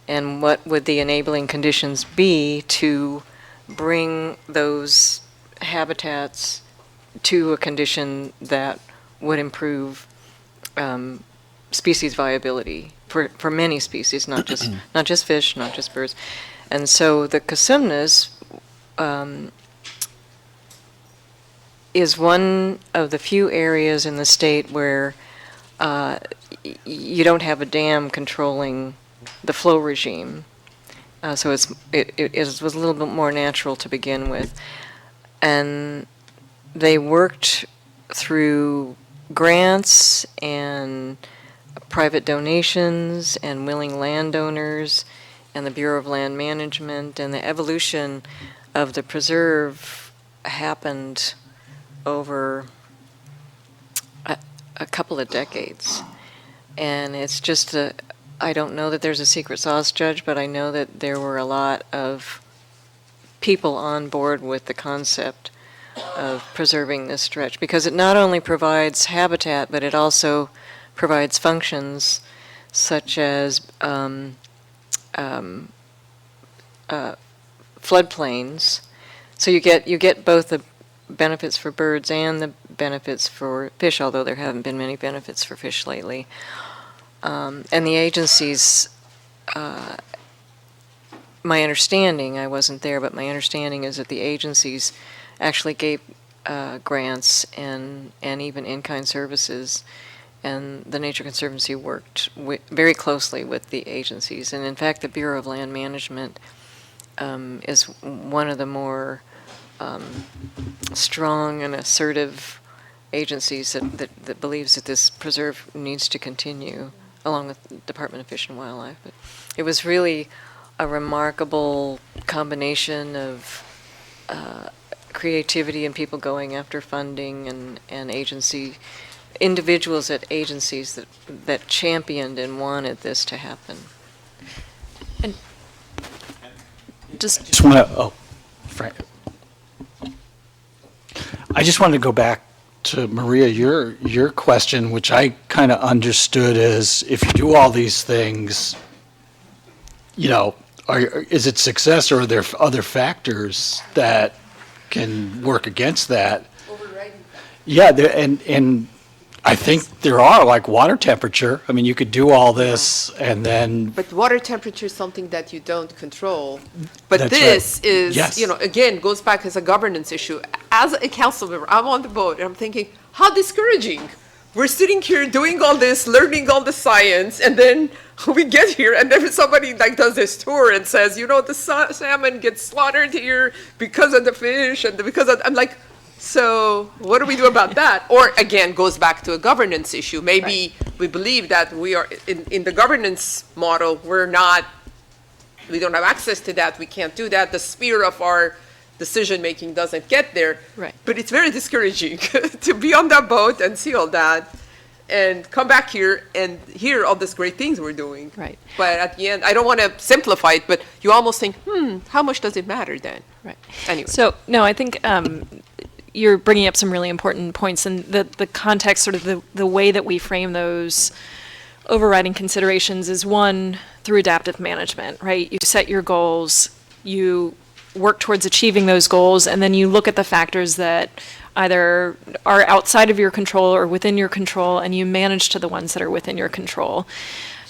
and what would the enabling conditions be to bring those habitats to a condition that would improve species viability for many species, not just fish, not just birds. And so the Consumnes is one of the few areas in the state where you don't have a dam controlling the flow regime. So it was a little bit more natural to begin with. And they worked through grants and private donations and willing landowners and the Bureau of Land Management, and the evolution of the preserve happened over a couple of decades. And it's just I don't know that there's a secret sauce, Judge, but I know that there were a lot of people on board with the concept of preserving this stretch, because it not only provides habitat, but it also provides functions such as floodplains. So you get both the benefits for birds and the benefits for fish, although there haven't been many benefits for fish lately. And the agencies, my understanding, I wasn't there, but my understanding is that the agencies actually gave grants and even in-kind services, and the Nature Conservancy worked very closely with the agencies. And in fact, the Bureau of Land Management is one of the more strong and assertive agencies that believes that this preserve needs to continue, along with the Department of Fish and Wildlife. But it was really a remarkable combination of creativity and people going after funding and individuals at agencies that championed and wanted this to happen. And Just want to, Frank. I just wanted to go back to Maria, your question, which I kind of understood as, if you do all these things, is it success, or are there other factors that can work against that? Overriding. Yeah, and I think there are, like water temperature. I mean, you could do all this and then. But water temperature is something that you don't control. But That's this right. is, Yes. Again, goes back as a governance issue. As a council member, I'm on the boat, and I'm thinking, how discouraging. We're sitting here doing all this, learning all the science, and then we get here, and then somebody does this tour and says, the salmon gets slaughtered here because of the fish, and I'm like, so what do we do about that? Or again, goes back to a governance issue. Maybe we believe that we are in the governance model, we don't have access to that, we can't do that. The sphere of our decision-making doesn't get there. Right. But it's very discouraging to be on that boat and see all that and come back here and hear all these great things we're doing. Right. But at the end, I don't want to simplify it, but you almost think, how much does it matter then? Right. Anyway. So, no, I think you're bringing up some really important points, and the context, sort of the way that we frame those overriding considerations is, one, through adaptive management, right? You set your goals, you work towards achieving those goals, and then you look at the factors that either are outside of your control or within your control, and you manage to the ones that are within your control.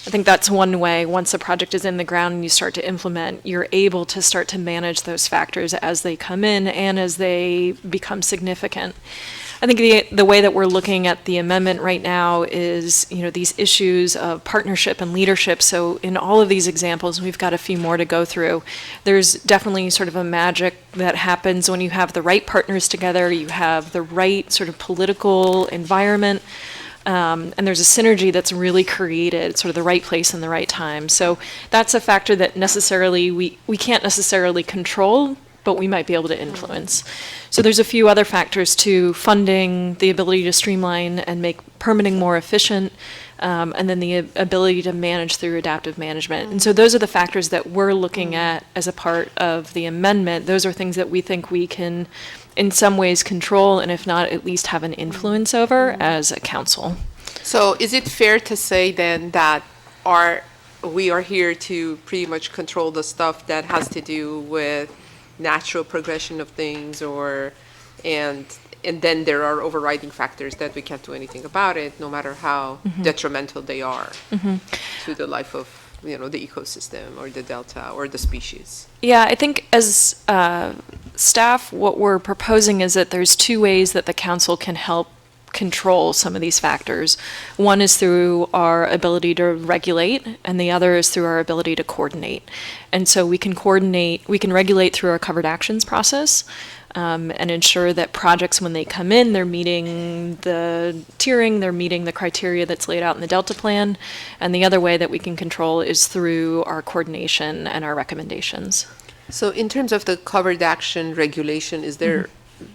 I think that's one way. Once a project is in the ground and you start to implement, you're able to start to manage those factors as they come in and as they become significant. I think the way that we're looking at the amendment right now is, these issues of partnership and leadership. So in all of these examples, we've got a few more to go through. There's definitely sort of a magic that happens when you have the right partners together, you have the right sort of political environment, and there's a synergy that's really created, sort of the right place and the right time. So that's a factor that necessarily we can't necessarily control, but we might be able to influence. So there's a few other factors too: funding, the ability to streamline and make permitting more efficient, and then the ability to manage through adaptive management. And so those are the factors that we're looking at as a part of the amendment. Those are things that we think we can, in some ways, control, and if not, at least have an influence over as a council. So is it fair to say then that we are here to pretty much control the stuff that has to do with natural progression of things, and then there are overriding factors that we can't do anything about it, no matter how detrimental they are to the life of the ecosystem or the delta or the species? Yeah, I think as staff, what we're proposing is that there's two ways that the council can help control some of these factors. One is through our ability to regulate, and the other is through our ability to coordinate. And so we can regulate through our covered actions process, and ensure that projects, when they come in, they're meeting the tiering, they're meeting the criteria that's laid out in the Delta Plan. And the other way that we can control is through our coordination and our recommendations. So in terms of the covered action regulation, is there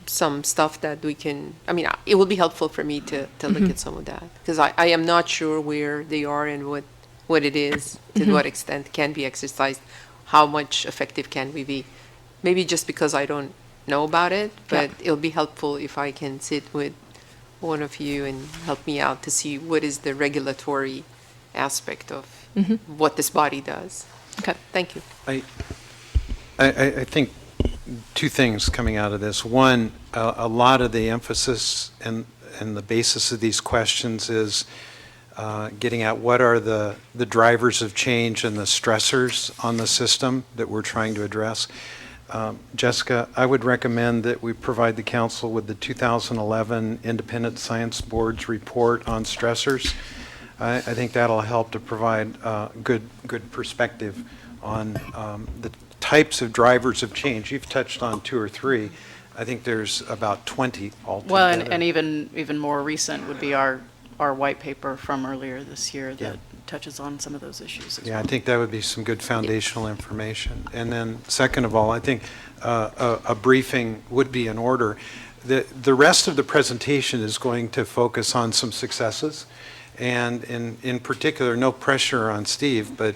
some stuff that we can, it would be helpful for me to look at some of that, because I am not sure where they are and what it is, to what extent can be exercised, how much effective can we be. Maybe just because I don't know about it, but it'll be helpful if I can sit with one of you and help me out to see what is the regulatory aspect of what this body does. Okay. Thank you. I think two things coming out of this. One, a lot of the emphasis and the basis of these questions is getting at what are the drivers of change and the stressors on the system that we're trying to address. Jessica, I would recommend that we provide the council with the 2011 Independent Science Board's report on stressors. I think that'll help to provide good perspective on the types of drivers of change. You've touched on 2 or 3. I think there's about 20 altogether. Well, and even more recent would be our white paper from earlier this year that touches on some of those issues as well. I think that would be some good foundational information. And then second of all, I think a briefing would be in order. The rest of the presentation is going to focus on some successes. And in particular, no pressure on Steve, but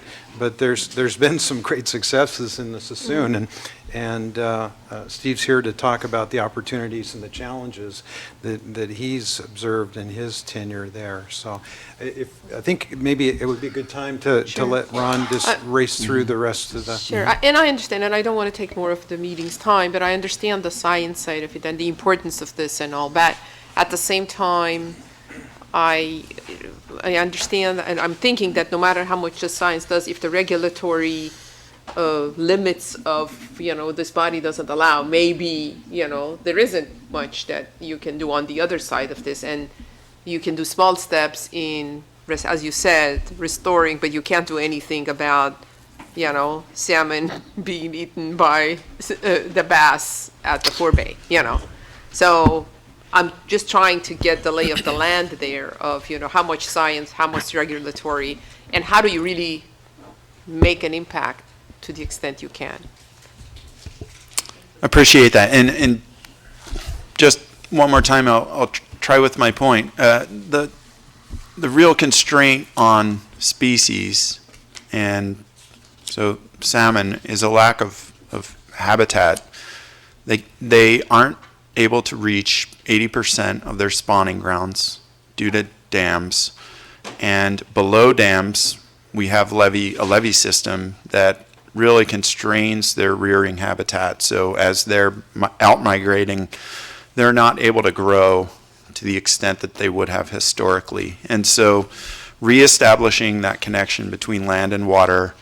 there's been some great successes in the Sassoon, and Steve's here to talk about the opportunities and the challenges that he's observed in his tenure there. So I think maybe it would be a good time to let Ron just race through the rest of the... Sure, and I understand, and I don't want to take more of the meeting's time, but I understand the science side of it and the importance of this and all that. At the same time, I understand, and I'm thinking that no matter how much the science does, if the regulatory limits of, this body doesn't allow, maybe, there isn't much that you can do on the other side of this, and you can do small steps in, as you said, restoring, but you can't do anything about, salmon being eaten by the bass at the forebay, So I'm just trying to get the lay of the land there of, how much science, how much regulatory, and how do you really make an impact to the extent you can. Appreciate that. And just one more time, I'll try with my point. The real constraint on species, and so salmon, is a lack of habitat. They aren't able to reach 80% of their spawning grounds due to dams, and below dams we have a levee system that really constrains their rearing habitat. So as they're out migrating, they're not able to grow to the extent that they would have historically. And so reestablishing that connection between land and water,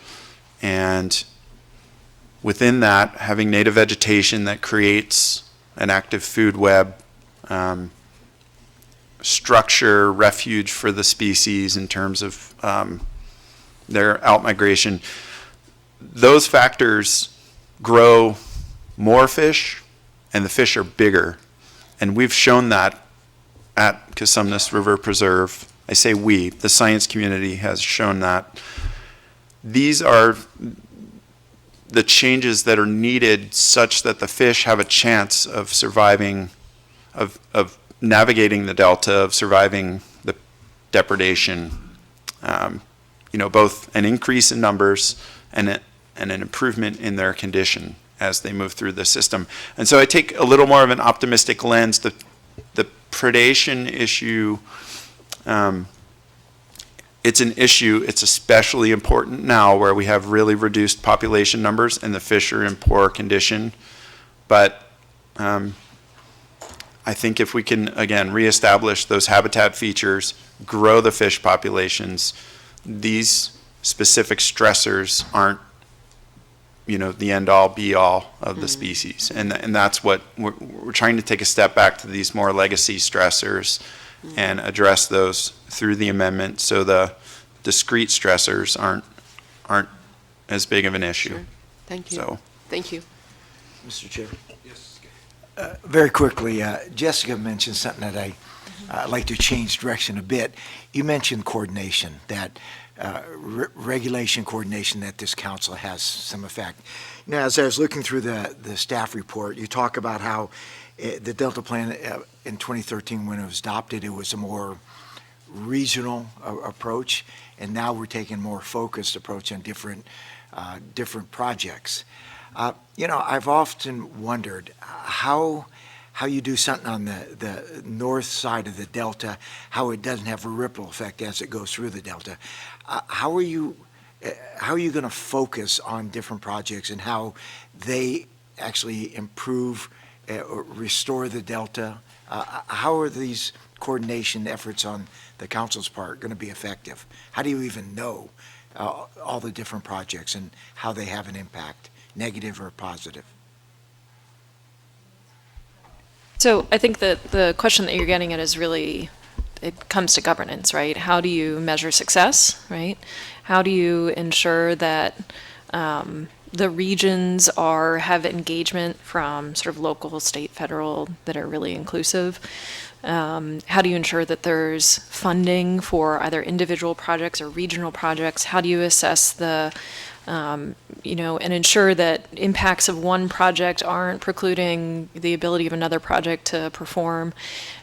and within that having native vegetation that creates an active food web, structure, refuge for the species in terms of their outmigration. Those factors grow more fish, and the fish are bigger. And we've shown that at Cosumnes River Preserve. I say we, the science community has shown that. These are the changes that are needed such that the fish have a chance of surviving, of navigating the delta, of surviving the depredation. Both an increase in numbers and an improvement in their condition as they move through the system. And so I take a little more of an optimistic lens. The predation issue, it's an issue. It's especially important now where we have really reduced population numbers and the fish are in poor condition. But I think if we can, again, reestablish those habitat features, grow the fish populations, these specific stressors aren't, the end-all, be-all of the species. And that's what we're trying to take a step back to these more legacy stressors and address those through the amendment so the discrete stressors aren't as big of an issue. Sure. Thank you. So. Thank you. Mr. Chair. Yes. Very quickly, Jessica mentioned something that I'd like to change direction a bit. You mentioned coordination, that regulation coordination that this council has some effect. Now, as I was looking through the staff report, you talk about how the Delta Plan in 2013, when it was adopted, it was a more regional approach, and now we're taking a more focused approach on different projects. I've often wondered how you do something on the north side of the delta, how it doesn't have a ripple effect as it goes through the delta. How are you going to focus on different projects and how they actually improve or restore the delta? How are these coordination efforts on the council's part going to be effective? How do you even know all the different projects and how they have an impact, negative or positive? So I think that the question that you're getting at is really, it comes to governance, right? How do you measure success, right? How do you ensure that the regions have engagement from sort of local, state, federal that are really inclusive? How do you ensure that there's funding for either individual projects or regional projects? How do you assess the and ensure that impacts of one project aren't precluding the ability of another project to perform?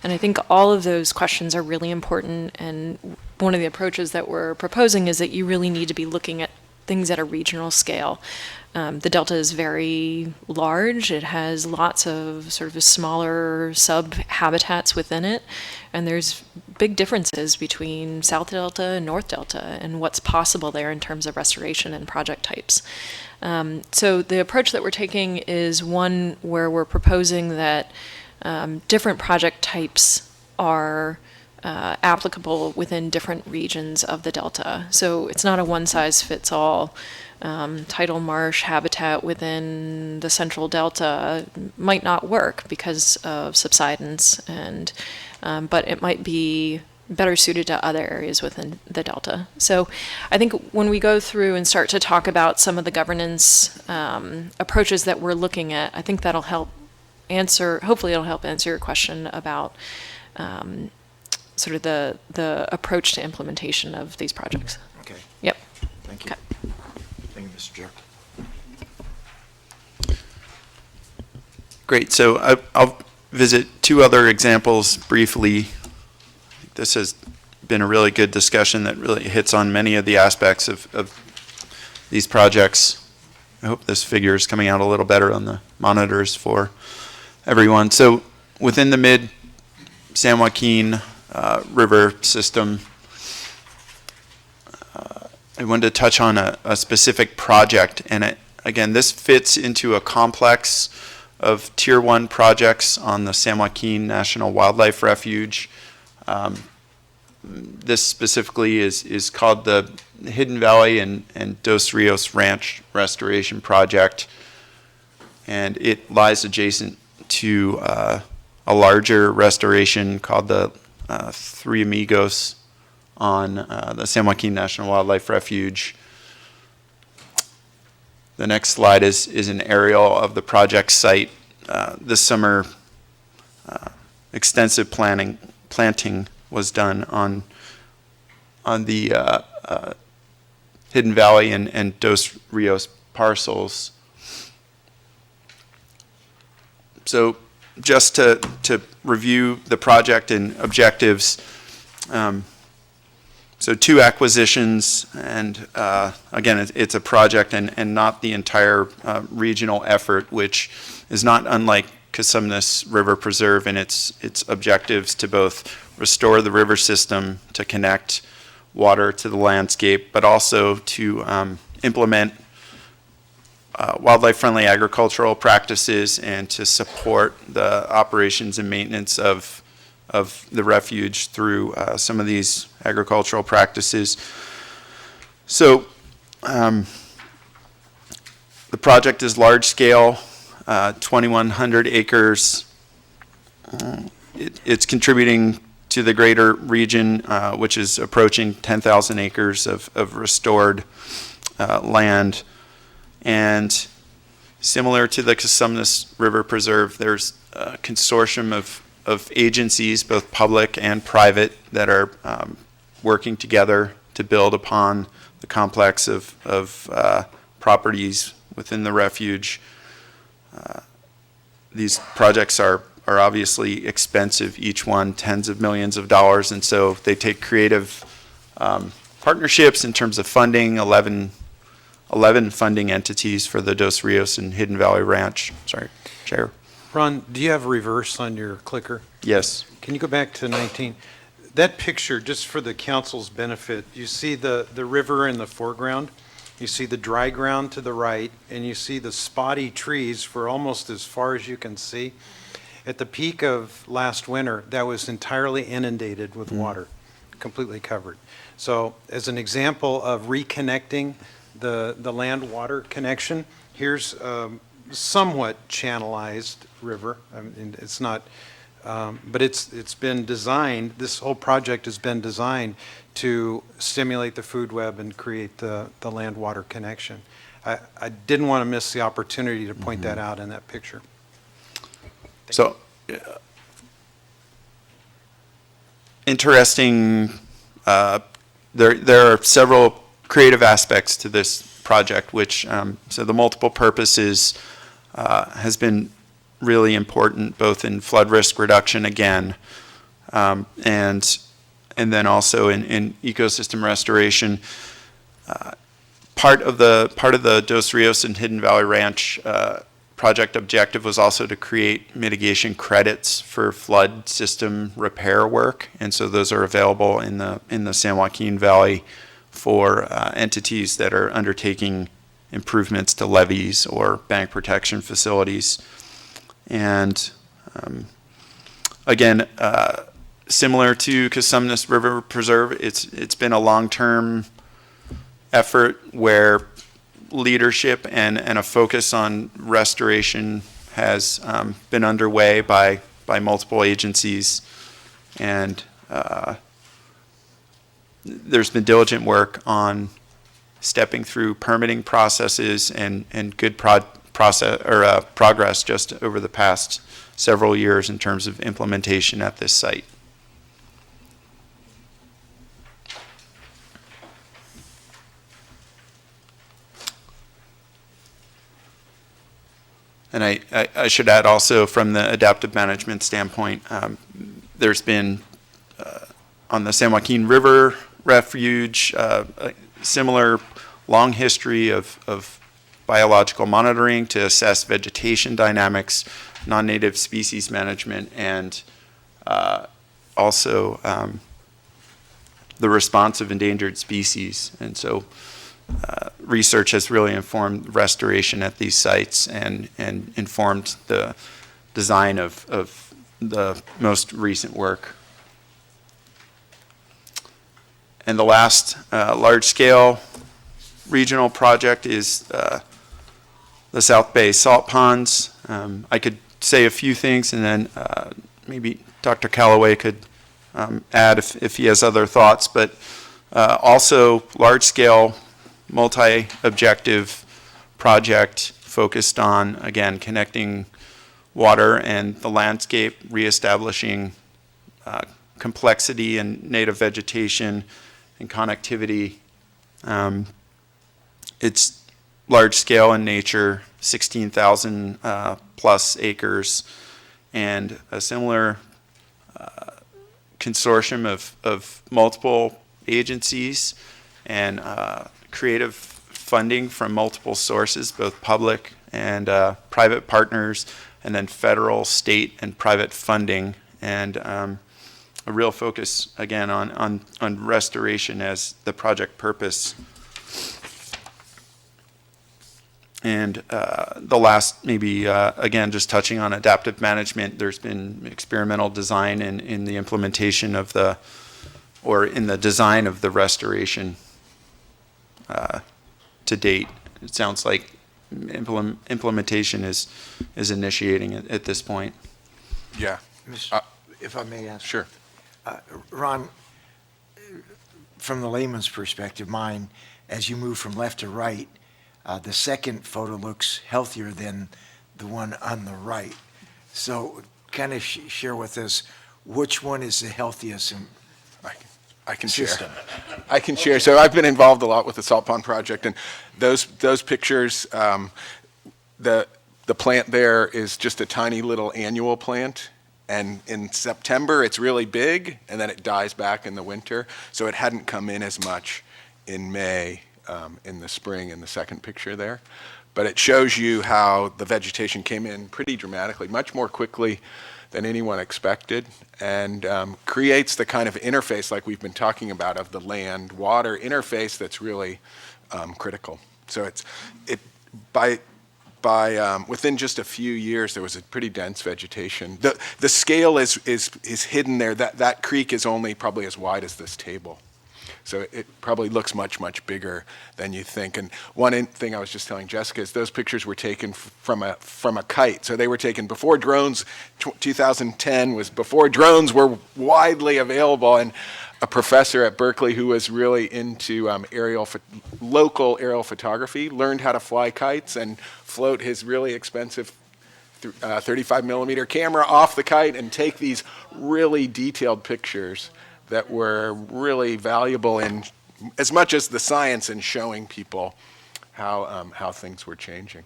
And I think all of those questions are really important, and one of the approaches that we're proposing is that you really need to be looking at things at a regional scale. The delta is very large. It has lots of sort of smaller sub-habitats within it, and there's big differences between South Delta and North Delta and what's possible there in terms of restoration and project types. So the approach that we're taking is one where we're proposing that different project types are applicable within different regions of the delta. So it's not a one-size-fits-all. Tidal marsh habitat within the central delta might not work because of subsidence, and but it might be better suited to other areas within the delta. So I think when we go through and start to talk about some of the governance approaches that we're looking at, I think that'll help answer, hopefully it'll help answer your question about sort of the approach to implementation of these projects. Okay. Yep. Thank you. Okay. Thank you, Mr. Chair. Great. So I'll visit two other examples briefly. This has been a really good discussion that really hits on many of the aspects of these projects. I hope this figure is coming out a little better on the monitors for everyone. So within the mid-San Joaquin river system, I wanted to touch on a specific project, and again, this fits into a complex of Tier 1 projects on the San Joaquin National Wildlife Refuge. This specifically is called the Hidden Valley and Dos Rios Ranch Restoration Project, and it lies adjacent to a larger restoration called the Three Amigos on the San Joaquin National Wildlife Refuge. The next slide is an aerial of the project site. This summer, extensive planting was done on the Hidden Valley and Dos Rios parcels. So just to review the project and objectives, so 2 acquisitions, and again, it's a project and not the entire regional effort, which is not unlike Cosumnes River Preserve in its objectives to both restore the river system, to connect water to the landscape, but also to implement wildlife-friendly agricultural practices and to support the operations and maintenance of the refuge through some of these agricultural practices. So the project is large scale, 2,100 acres. It's contributing to the greater region, which is approaching 10,000 acres of restored land. And similar to the Cosumnes River Preserve, there's a consortium of agencies, both public and private, that are working together to build upon the complex of properties within the refuge. These projects are obviously expensive, each one tens of millions of dollars, and so they take creative partnerships in terms of funding. 11 11 funding entities for the Dos Rios and Hidden Valley Ranch. Sorry, Chair. Ron, do you have reverse on your clicker? Yes. Can you go back to 19? That picture, just for the council's benefit, you see the river in the foreground, you see the dry ground to the right, and you see the spotty trees for almost as far as you can see. At the peak of last winter, that was entirely inundated with water, completely covered. So as an example of reconnecting the land-water connection, here's somewhat channelized river. I mean, it's not, but it's been designed, this whole project has been designed to stimulate the food web and create the land-water connection. I didn't want to miss the opportunity to point that out in that picture. So, interesting, there are several creative aspects to this project, which, so the multiple purposes has been really important, both in flood risk reduction again, and then also in ecosystem restoration. Part of the Dos Rios and Hidden Valley Ranch project objective was also to create mitigation credits for flood system repair work, and so those are available in the San Joaquin Valley for entities that are undertaking improvements to levees or bank protection facilities. And again, similar to Cosumnes River Preserve, it's been a long-term effort where leadership and a focus on restoration has been underway by multiple agencies, and there's been diligent work on stepping through permitting processes and good progress just over the past several years in terms of implementation at this site. And I should add also, from the adaptive management standpoint, there's been, on the San Joaquin River Refuge, a similar long history of biological monitoring to assess vegetation dynamics, non-native species management, and also the response of endangered species. And so research has really informed restoration at these sites and informed the design of the most recent work. And the last large-scale regional project is the South Bay Salt Ponds. I could say a few things, and then maybe Dr. Callaway could add if he has other thoughts, but also large-scale multi-objective project focused on, again, connecting water and the landscape, reestablishing complexity and native vegetation and connectivity. It's large scale in nature, 16,000 plus acres, and a similar consortium of multiple agencies and creative funding from multiple sources, both public and private partners, and then federal, state, and private funding, and a real focus, again, on restoration as the project purpose. And the last, maybe, again, just touching on adaptive management, there's been experimental design in the implementation of in the design of the restoration to date. It sounds like implementation is initiating at this point. Yeah. If I may ask. Sure. Ron, from the layman's perspective, mine, as you move from left to right, the second photo looks healthier than the one on the right. So kind of share with us which one is the healthiest I can system. share. I can share. So I've been involved a lot with the Salt Pond Project, and those pictures, the plant there is just a tiny little annual plant, and in September it's really big, and then it dies back in the winter. So it hadn't come in as much in May. in the spring in the second picture there. But it shows you how the vegetation came in pretty dramatically, much more quickly than anyone expected, and creates the kind of interface like we've been talking about of the land-water interface that's really critical. So within just a few years, there was a pretty dense vegetation. The scale is hidden there. That creek is only probably as wide as this table. So it probably looks much, much bigger than you think. And one thing I was just telling Jessica is those pictures were taken from a kite. So they were taken before drones. 2010 was before drones were widely available. And a professor at Berkeley who was really into local aerial photography learned how to fly kites and float his really expensive 35 millimeter camera off the kite and take these really detailed pictures that were really valuable in as much as the science in showing people how things were changing.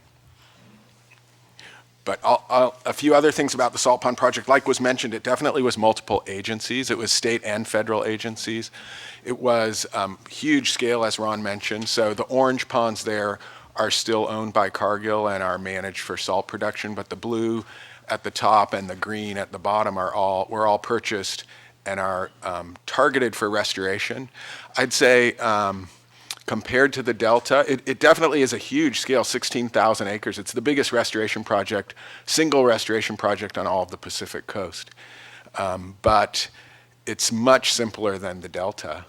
But a few other things about the Salt Pond Project, like was mentioned, it definitely was multiple agencies. It was state and federal agencies. It was huge scale, as Ron mentioned. So the orange ponds there are still owned by Cargill and are managed for salt production, but the blue at the top and the green at the bottom were all purchased and are targeted for restoration. I'd say compared to the Delta, it definitely is a huge scale, 16,000 acres. It's the biggest restoration project, single restoration project on all of the Pacific coast. But it's much simpler than the Delta.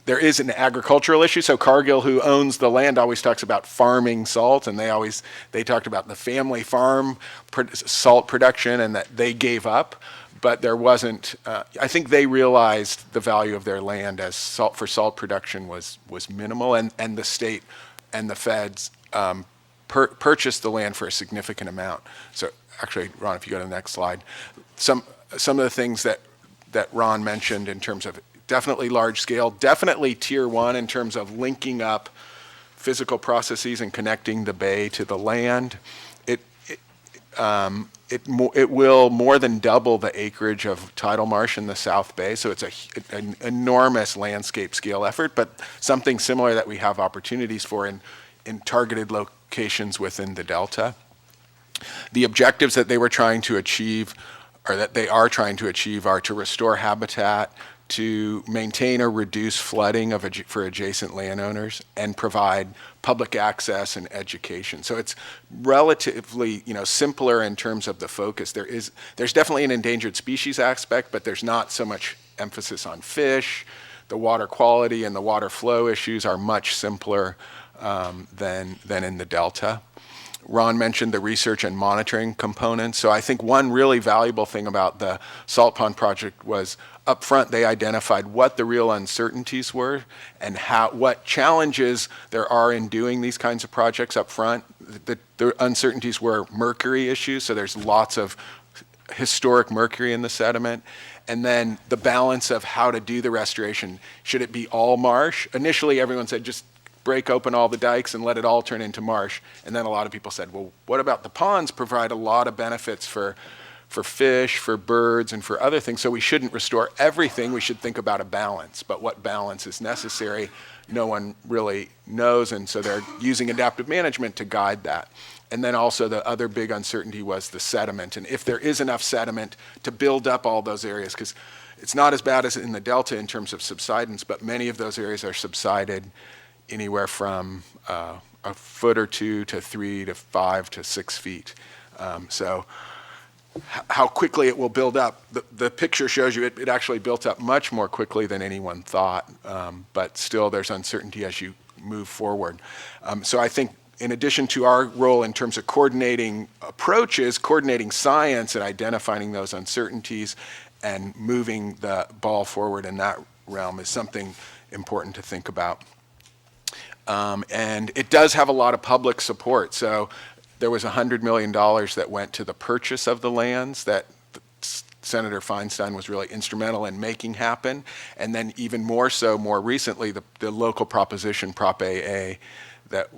There is an agricultural issue, so Cargill, who owns the land, always talks about farming salt, and they talked about the family farm salt production and that they gave up. But there wasn't, I think they realized the value of their land as salt production was minimal, and the state and the feds purchased the land for a significant amount. So actually, Ron, if you go to the next slide, some of the things that Ron mentioned in terms of definitely large scale, definitely tier one in terms of linking up physical processes and connecting the bay to the land. It will more than double the acreage of tidal marsh in the South Bay, so it's an enormous landscape scale effort, but something similar that we have opportunities for in targeted locations within the Delta. The objectives that they were trying to achieve, or that they are trying to achieve, are to restore habitat, to maintain or reduce flooding for adjacent landowners, and provide public access and education. So it's relatively, simpler in terms of the focus. There's definitely an endangered species aspect, but there's not so much emphasis on fish. The water quality and the water flow issues are much simpler than in the Delta. Ron mentioned the research and monitoring components. So I think one really valuable thing about the Salt Pond Project was up front they identified what the real uncertainties were and what challenges there are in doing these kinds of projects up front. The uncertainties were mercury issues, so there's lots of historic mercury in the sediment. And then the balance of how to do the restoration. Should it be all marsh? Initially everyone said just break open all the dikes and let it all turn into marsh. And then a lot of people said, well, what about the ponds provide a lot of benefits for fish, for birds, and for other things, so we shouldn't restore everything. We should think about a balance. But what balance is necessary, no one really knows, and so they're using adaptive management to guide that. And then also the other big uncertainty was the sediment, and if there is enough sediment to build up all those areas, because it's not as bad as in the Delta in terms of subsidence, but many of those areas are subsided anywhere from a foot or two to 3 to 5 to 6 feet. So how quickly it will build up, the picture shows you it actually built up much more quickly than anyone thought, but still there's uncertainty as you move forward. So I think in addition to our role in terms of coordinating approaches, coordinating science and identifying those uncertainties and moving the ball forward in that realm is something important to think about. And it does have a lot of public support. So there was $100 million that went to the purchase of the lands that Senator Feinstein was really instrumental in making happen. And then even more so, more recently, the local proposition, Prop AA, that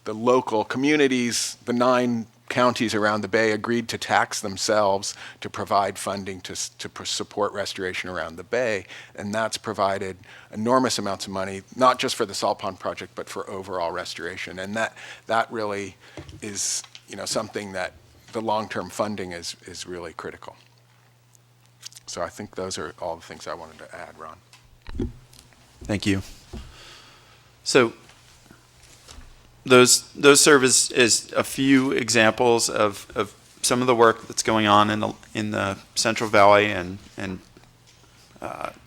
the local communities, the 9 counties around the bay agreed to tax themselves to provide funding to support restoration around the bay, and that's provided enormous amounts of money, not just for the Salt Pond project, but for overall restoration. And that really is, something that the long-term funding is really critical. So I think those are all the things I wanted to add, Ron. Thank you. So those serve as a few examples of some of the work that's going on in the Central Valley and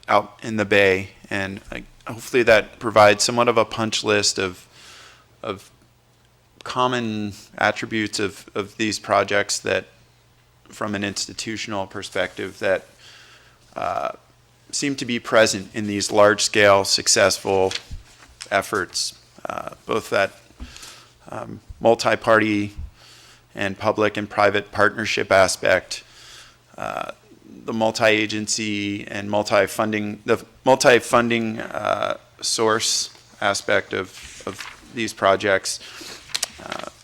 out in the Bay, and hopefully that provides somewhat of a punch list of common attributes of these projects that, from an institutional perspective, that seem to be present in these large-scale, successful efforts, both that multi-party and public and private partnership aspect, the multi-agency and multi-funding source aspect of these projects,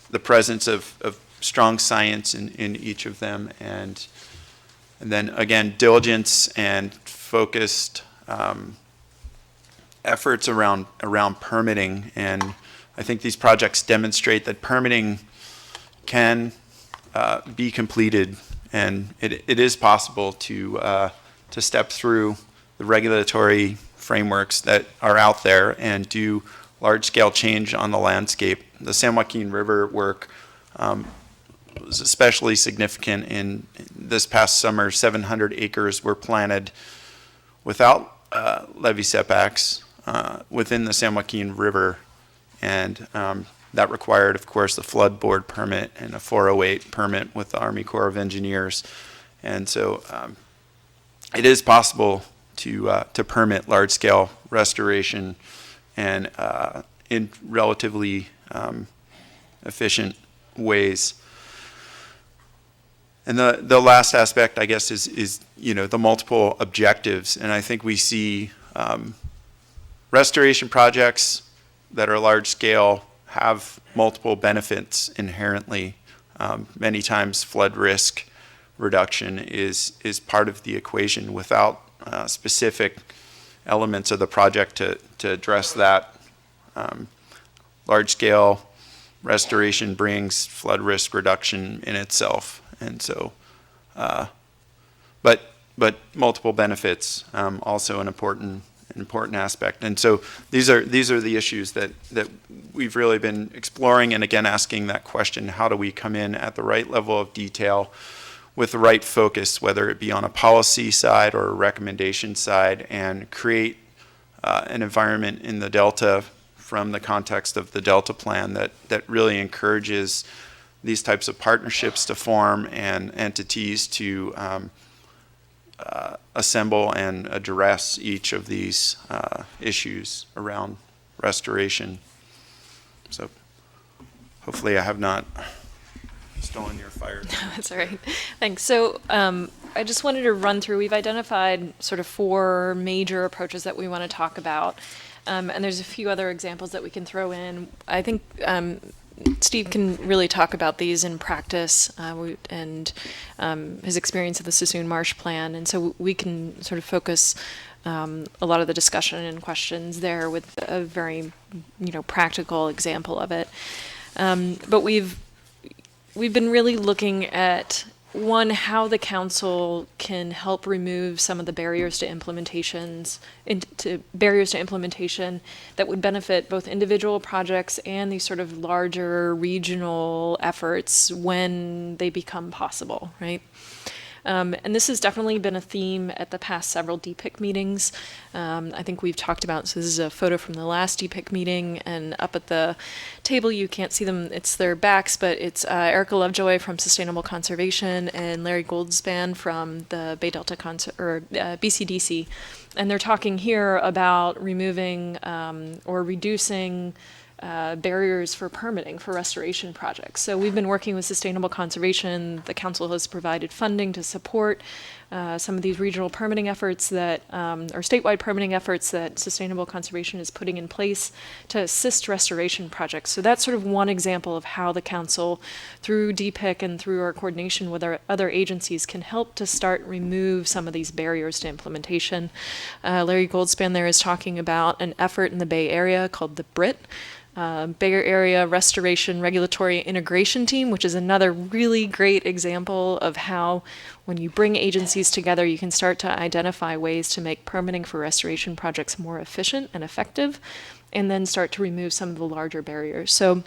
the presence of strong science in each of them, and then again, diligence and focused efforts around permitting. And I think these projects demonstrate that permitting can be completed, and it is possible to step through the regulatory frameworks that are out there and do large-scale change on the landscape. The San Joaquin River work was especially significant in this past summer. 700 acres were planted without levee setbacks within the San Joaquin River, and that required, of course, the flood board permit and a 408 permit with the Army Corps of Engineers. And so it is possible to permit large-scale restoration and in relatively efficient ways. And the last aspect, I guess, is the multiple objectives. And I think we see restoration projects that are large scale have multiple benefits inherently. Many times flood risk reduction is part of the equation. Without specific elements of the project to address that, large scale restoration brings flood risk reduction in itself. And so, but multiple benefits, also an important aspect. And so these are the issues that we've really been exploring, and again asking that question: how do we come in at the right level of detail with the right focus, whether it be on a policy side or a recommendation side, and create an environment in the Delta from the context of the Delta Plan that really encourages these types of partnerships to form and entities to assemble and address each of these issues around restoration. So hopefully I have not stolen your fire. That's all right. Thanks. So I just wanted to run through, we've identified sort of 4 major approaches that we want to talk about. And there's a few other examples that we can throw in. I think Steve can really talk about these in practice and his experience of the Sassoon Marsh Plan. And so we can sort of focus a lot of the discussion and questions there with a very, practical example of it. But we've been really looking at, one, how the council can help remove some of the barriers to implementation that would benefit both individual projects and these sort of larger regional efforts when they become possible, right? And this has definitely been a theme at the past several DPIC meetings. I think we've talked about, so this is a photo from the last DPIC meeting, and up at the table, you can't see them, it's their backs, but it's Erica Lovejoy from Sustainable Conservation and Larry Goldspan from the Bay Delta BCDC. And they're talking here about removing or reducing barriers for permitting for restoration projects. So we've been working with Sustainable Conservation. The council has provided funding to support some of these regional permitting efforts that, or statewide permitting efforts that Sustainable Conservation is putting in place to assist restoration projects. So that's sort of one example of how the council, through DPIC and through our coordination with our other agencies, can help to start remove some of these barriers to implementation. Larry Goldspan there is talking about an effort in the Bay Area called the BRIT, Bay Area Restoration Regulatory Integration Team, which is another really great example of how when you bring agencies together, you can start to identify ways to make permitting for restoration projects more efficient and effective, and then start to remove some of the larger barriers. So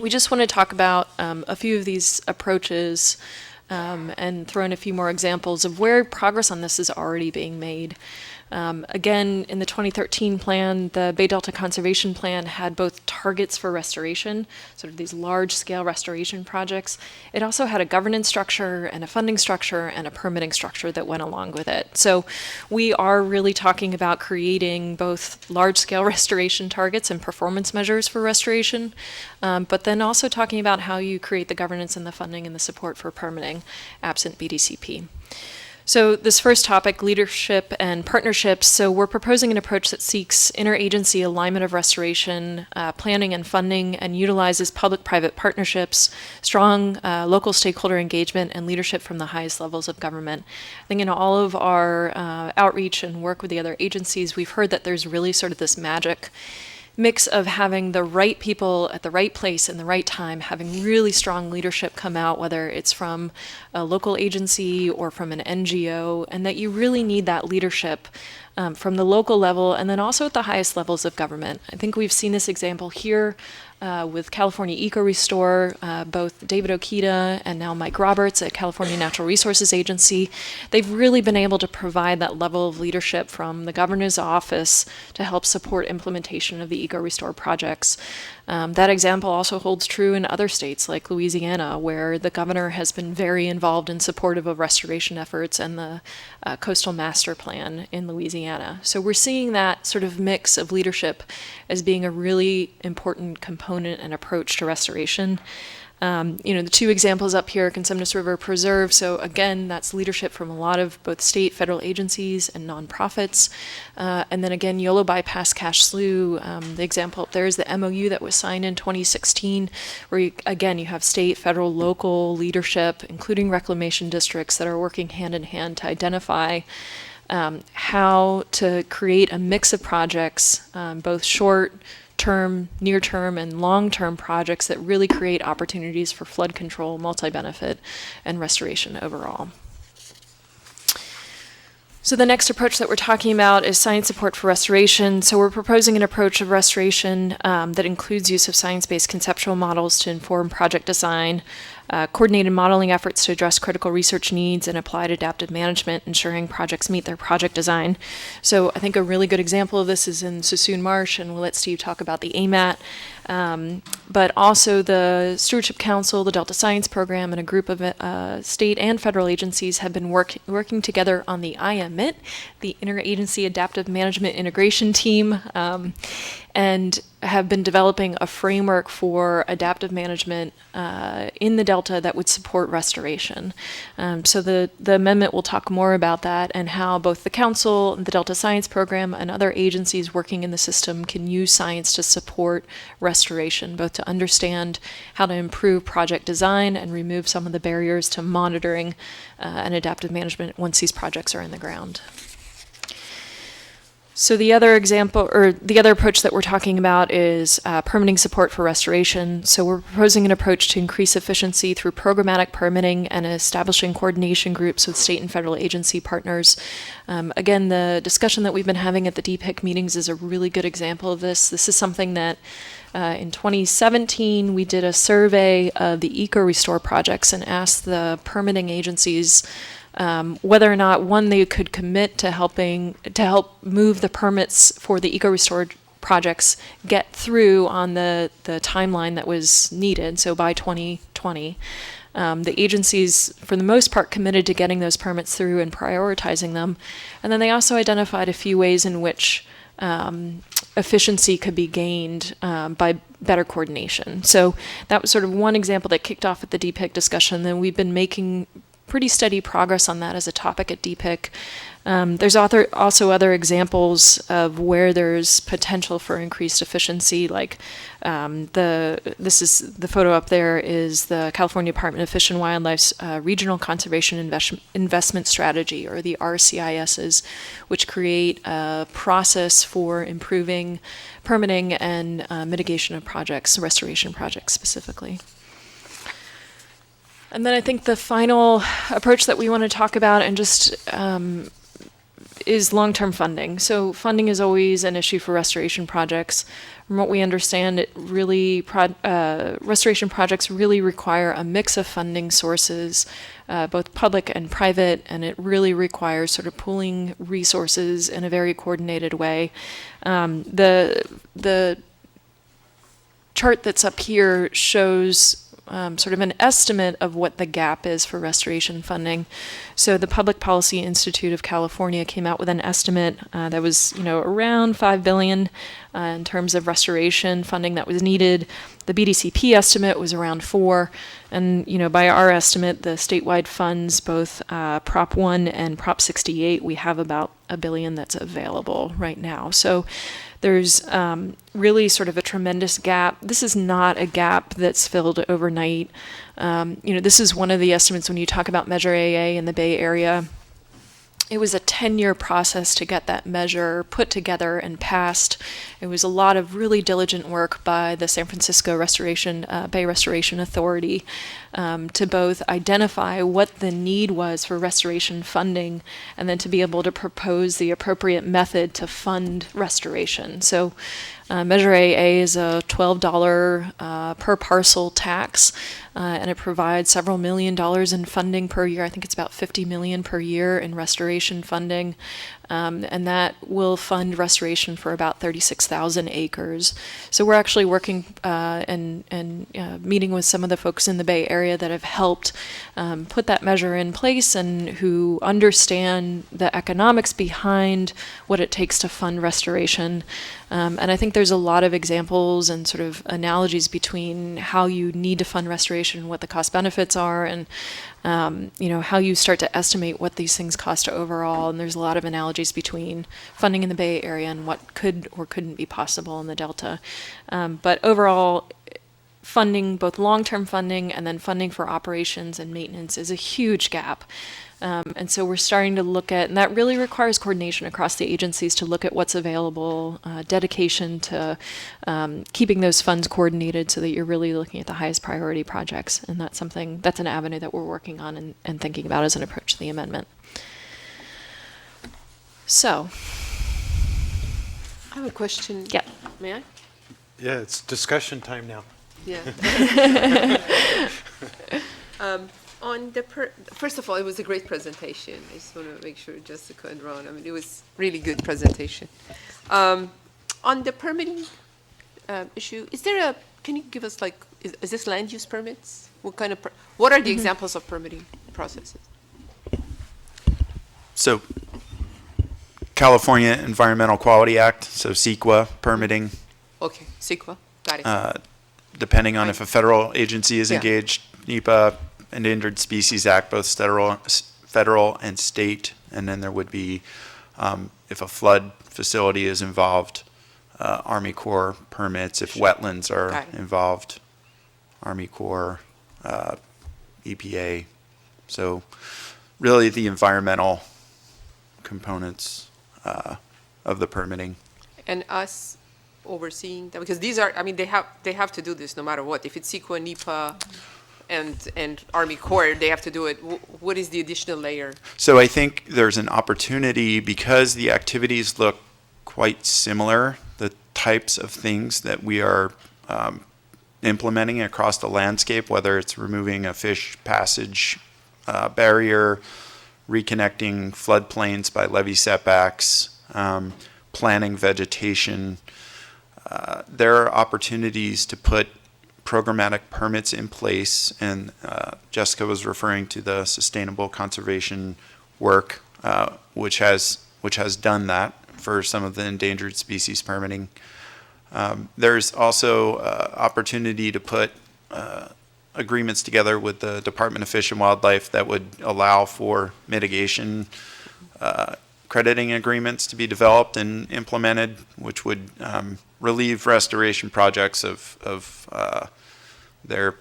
we just want to talk about a few of these approaches and throw in a few more examples of where progress on this is already being made. Again, in the 2013 plan, the Bay Delta Conservation Plan had both targets for restoration, sort of these large-scale restoration projects. It also had a governance structure and a funding structure and a permitting structure that went along with it. So we are really talking about creating both large-scale restoration targets and performance measures for restoration, but then also talking about how you create the governance and the funding and the support for permitting absent BDCP. So this first topic, leadership and partnerships, so we're proposing an approach that seeks interagency alignment of restoration, planning and funding, and utilizes public-private partnerships, strong local stakeholder engagement, and leadership from the highest levels of government. I think in all of our outreach and work with the other agencies, we've heard that there's really sort of this magic mix of having the right people at the right place in the right time, having really strong leadership come out, whether it's from a local agency or from an NGO, and that you really need that leadership from the local level and then also at the highest levels of government. I think we've seen this example here with California Eco Restore, both David Okita and now Mike Roberts at California Natural Resources Agency. They've really been able to provide that level of leadership from the governor's office to help support implementation of the Eco Restore projects. That example also holds true in other states like Louisiana, where the governor has been very involved in supportive of restoration efforts and the Coastal Master Plan in Louisiana. So we're seeing that sort of mix of leadership as being a really important component and approach to restoration. The two examples up here, Consumnes River Preserve, so again, that's leadership from a lot of both state, federal agencies, and nonprofits. And then again, Yolo Bypass Cache Slough, the example up there is the MOU that was signed in 2016, where you have state, federal, local leadership, including reclamation districts that are working hand in hand to identify how to create a mix of projects, both short-term, near-term, and long-term projects that really create opportunities for flood control, multi-benefit, and restoration overall. So the next approach that we're talking about is science support for restoration. So we're proposing an approach of restoration that includes use of science-based conceptual models to inform project design, coordinated modeling efforts to address critical research needs, and applied adaptive management, ensuring projects meet their project design. So I think a really good example of this is in Suisun Marsh, and we'll let Steve talk about the AMAT. But also the Stewardship Council, the Delta Science Program, and a group of state and federal agencies have been working together on the IMIT, the Interagency Adaptive Management Integration Team, and have been developing a framework for adaptive management in the Delta that would support restoration. So the amendment will talk more about that and how both the Council, the Delta Science Program, and other agencies working in the system can use science to support restoration, both to understand how to improve project design and remove some of the barriers to monitoring and adaptive management once these projects are in the ground. So the other example, or the other approach that we're talking about is permitting support for restoration. So we're proposing an approach to increase efficiency through programmatic permitting and establishing coordination groups with state and federal agency partners. Again, the discussion that we've been having at the DPIC meetings is a really good example of this. This is something that in 2017, we did a survey of the Eco Restore projects and asked the permitting agencies whether or not, one, they could commit to help move the permits for the Eco Restore projects get through on the timeline that was needed, so by 2020. The agencies, for the most part, committed to getting those permits through and prioritizing them. And then they also identified a few ways in which efficiency could be gained by better coordination. So that was sort of one example that kicked off at the DPIC discussion. Then we've been making pretty steady progress on that as a topic at DPIC. There's also other examples of where there's potential for increased efficiency, like this is the photo up there is the California Department of Fish and Wildlife's Regional Conservation Investment Strategy, or the RCISs, which create a process for improving permitting and mitigation of projects, restoration projects specifically. And then I think the final approach that we want to talk about and just is long-term funding. So funding is always an issue for restoration projects. From what we understand, it really restoration projects really require a mix of funding sources, both public and private, and it really requires sort of pooling resources in a very coordinated way. The chart that's up here shows sort of an estimate of what the gap is for restoration funding. So the Public Policy Institute of California came out with an estimate that was, around $5 billion in terms of restoration funding that was needed. The BDCP estimate was around $4 billion, and by our estimate, the statewide funds, both Prop 1 and Prop 68, we have about $1 billion that's available right now. So there's really sort of a tremendous gap. This is not a gap that's filled overnight. This is one of the estimates when you talk about Measure AA in the Bay Area. It was a 10-year process to get that measure put together and passed. It was a lot of really diligent work by the San Francisco Bay Restoration Authority to both identify what the need was for restoration funding and then to be able to propose the appropriate method to fund restoration. So Measure AA is a $12 per parcel tax, and it provides several $1 million in funding per year. I think it's about $50 million per year in restoration funding, and that will fund restoration for about 36,000 acres. So we're actually working and meeting with some of the folks in the Bay Area that have helped put that measure in place and who understand the economics behind what it takes to fund restoration. And I think there's a lot of examples and sort of analogies between how you need to fund restoration and what the cost benefits are, and how you start to estimate what these things cost overall. And there's a lot of analogies between funding in the Bay Area and what could or couldn't be possible in the Delta. But overall, funding, both long-term funding and then funding for operations and maintenance, is a huge gap. And so we're starting to look at, and that really requires coordination across the agencies to look at what's available, dedication to keeping those funds coordinated so that you're really looking at the highest priority projects. And that's an avenue that we're working on and thinking about as an approach to the amendment. So. I have a question. Yeah. May I? Yeah, it's discussion time now. Yeah. First of all, it was a great presentation. I just want to make sure Jessica and Ron, it was really good presentation. On the permitting issue, can you give us is this land use permits? What are the examples of permitting processes? So California Environmental Quality Act, so CEQA permitting. Okay, CEQA, got it. Depending on if a federal agency is Yeah. engaged, NEPA, Endangered Species Act, both federal and state, and then there would be, if a flood facility is involved, Army Corps permits. If wetlands are Got it. involved, Army Corps, EPA. So really the environmental components of the permitting. And us overseeing that, because these are, they have to do this no matter what. If it's CEQA, NEPA, and Army Corps, they have to do it. What is the additional layer? So I think there's an opportunity, because the activities look quite similar, the types of things that we are implementing across the landscape, whether it's removing a fish passage barrier, reconnecting floodplains by levee setbacks, planting vegetation. There are opportunities to put programmatic permits in place, and Jessica was referring to the sustainable conservation work, which has done that for some of the endangered species permitting. There's also opportunity to put agreements together with the Department of Fish and Wildlife that would allow for mitigation crediting agreements to be developed and implemented, which would relieve restoration projects of their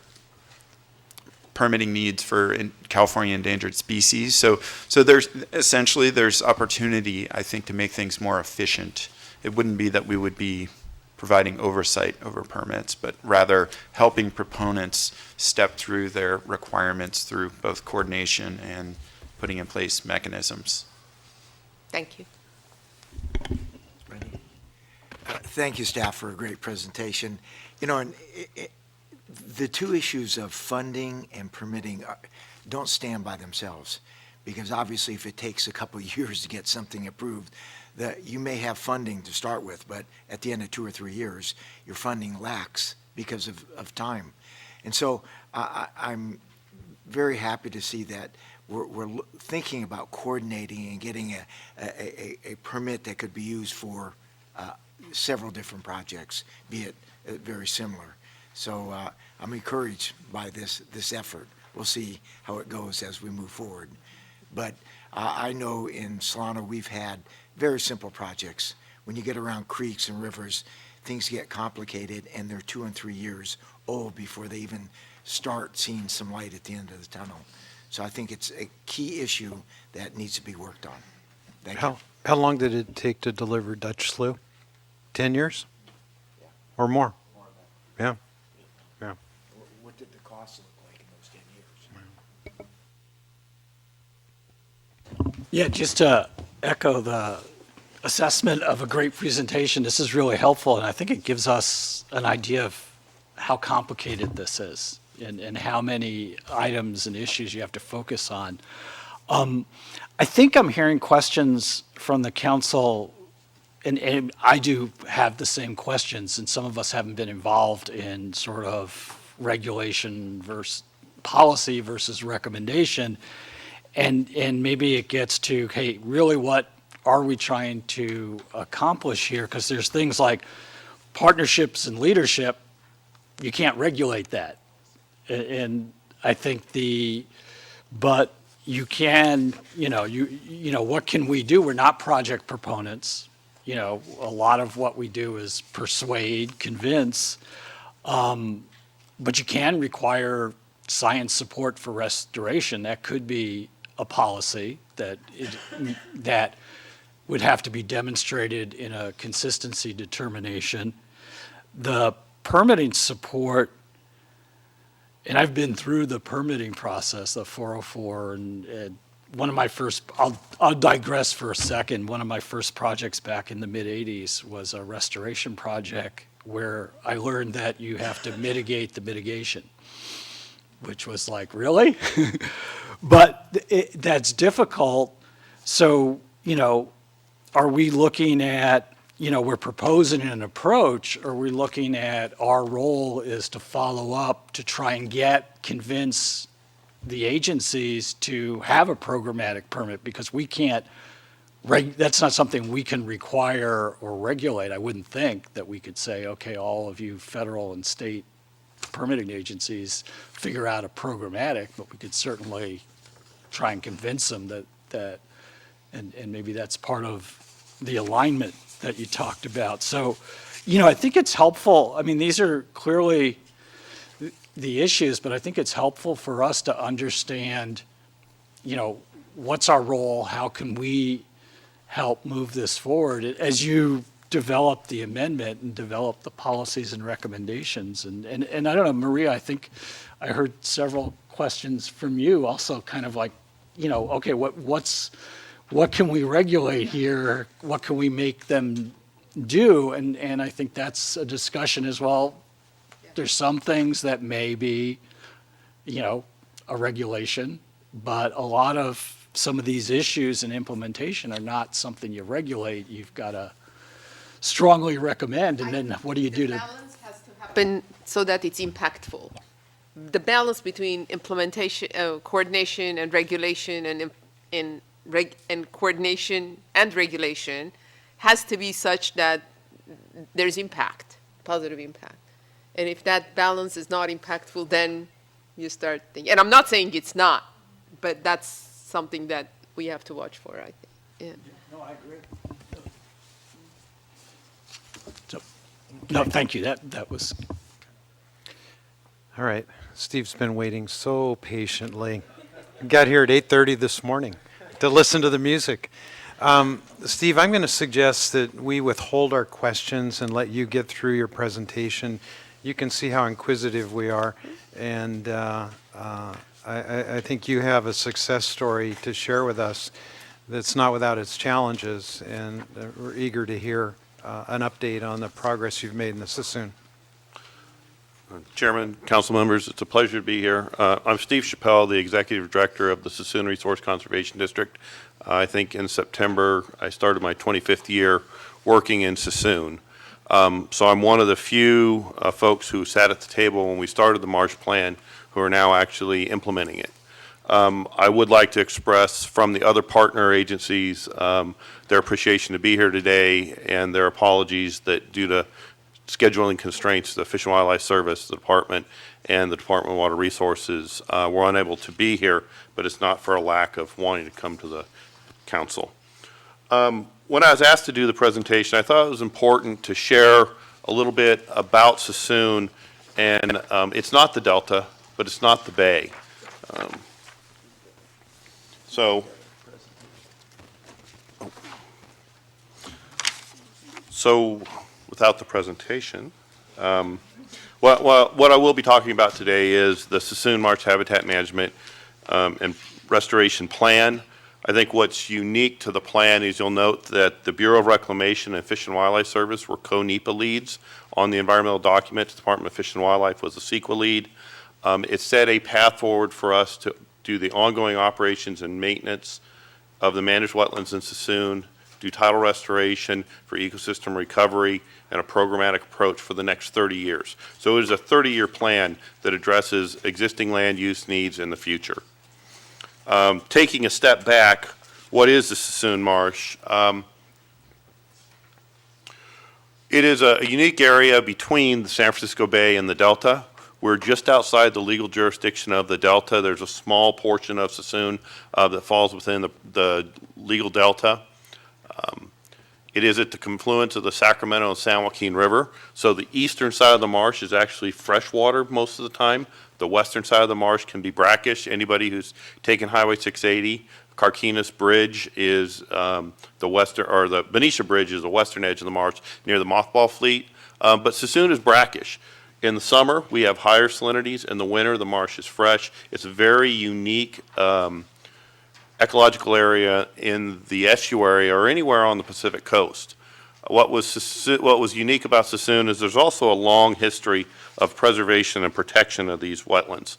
permitting needs for California endangered species. So there's opportunity, I think, to make things more efficient. It wouldn't be that we would be providing oversight over permits, but rather helping proponents step through their requirements through both coordination and putting in place mechanisms. Thank you. Thank you, staff, for a great presentation. You know, and the two issues of funding and permitting don't stand by themselves, because obviously if it takes a couple of years to get something approved, that you may have funding to start with, but at the end of 2 or 3 years, your funding lacks because of time. And so I'm very happy to see that we're thinking about coordinating and getting a permit that could be used for several different projects, be it very similar. So I'm encouraged by this effort. We'll see how it goes as we move forward. But I know in Solano we've had very simple projects. When you get around creeks and rivers, things get complicated, and they're 2 and 3 years old before they even start seeing some light at the end of the tunnel. So I think it's a key issue that needs to be worked on. Thank you. How long did it take to deliver Dutch Slough? 10 years? Or more? Yeah. Yeah. What did the cost look like in those 10 years? Yeah, just to echo the assessment of a great presentation, this is really helpful, and I think it gives us an idea of how complicated this is and how many items and issues you have to focus on. I think I'm hearing questions from the council, and I do have the same questions, and some of us haven't been involved in sort of regulation versus policy versus recommendation. And maybe it gets to, hey, really what are we trying to accomplish here? Because there's things like partnerships and leadership, you can't regulate that. And I think but you can, what can we do? We're not project proponents. A lot of what we do is persuade, convince, but you can require science support for restoration. That could be a policy that would have to be demonstrated in a consistency determination. The permitting support, and I've been through the permitting process, the 404, and one of my first, I'll digress for a second. One of my first projects back in the mid-'80s was a restoration project where I learned that you have to mitigate the mitigation, which was like, really? But that's difficult. So, are we looking at, we're proposing an approach, or are we looking at our role is to follow up to try and convince the agencies to have a programmatic permit, because we can't, that's not something we can require or regulate. I wouldn't think that we could say, okay, all of you federal and state permitting agencies figure out a programmatic, but we could certainly try and convince them that and maybe that's part of the alignment that you talked about. So, I think it's helpful. I mean, these are clearly the issues, but I think it's helpful for us to understand, what's our role? How can we help move this forward as you develop the amendment and develop the policies and recommendations? And I don't know, Maria, I think I heard several questions from you also, kind of like, okay, what can we regulate here? What can we make them do? And I think that's a discussion as well. There's some things that may be, a regulation, but a lot of some of these issues and implementation are not something you regulate. You've got to strongly recommend, and then what do you do to? The balance has to happen so that it's impactful. The balance between implementation, coordination and regulation and coordination and regulation has to be such that there's impact, positive impact. And if that balance is not impactful, then you start thinking, and I'm not saying it's not, but that's something that we have to watch for, I think. Yeah. No, I agree. So, no, thank you. That was. All right. Steve's been waiting so patiently. Got here at 8:30 this morning to listen to the music. Steve, I'm going to suggest that we withhold our questions and let you get through your presentation. You can see how inquisitive we are, and I think you have a success story to share with us that's not without its challenges, and we're eager to hear an update on the progress you've made in the Sassoon. Chairman, council members, it's a pleasure to be here. I'm Steve Chappelle, the Executive Director of the Sassoon Resource Conservation District. I think in September, I started my 25th year working in Sassoon. So I'm one of the few folks who sat at the table when we started the marsh plan who are now actually implementing it. I would like to express from the other partner agencies their appreciation to be here today and their apologies that due to scheduling constraints, the Fish and Wildlife Service, the department, and the Department of Water Resources were unable to be here, but it's not for a lack of wanting to come to the council. When I was asked to do the presentation, I thought it was important to share a little bit about Sassoon, and it's not the Delta, but it's not the Bay. So without the presentation, what I will be talking about today is the Sassoon Marsh Habitat Management and Restoration Plan. I think what's unique to the plan is you'll note that the Bureau of Reclamation and Fish and Wildlife Service were co-NEPA leads on the environmental document. The Department of Fish and Wildlife was the CEQA lead. It set a path forward for us to do the ongoing operations and maintenance of the managed wetlands in Sassoon, do tidal restoration for ecosystem recovery, and a programmatic approach for the next 30 years. So it is a 30-year plan that addresses existing land use needs in the future. Taking a step back, what is the Sassoon Marsh? It is a unique area between the San Francisco Bay and the Delta. We're just outside the legal jurisdiction of the Delta. There's a small portion of Sassoon that falls within the legal Delta. It is at the confluence of the Sacramento and San Joaquin River. So the eastern side of the marsh is actually freshwater most of the time. The western side of the marsh can be brackish. Anybody who's taken Highway 680, Carquinez Bridge is the western, or the Benicia Bridge is the western edge of the marsh near the mothball fleet. But Sassoon is brackish. In the summer, we have higher salinities. In the winter, the marsh is fresh. It's a very unique ecological area in the estuary or anywhere on the Pacific coast. What was unique about Sassoon is there's also a long history of preservation and protection of these wetlands.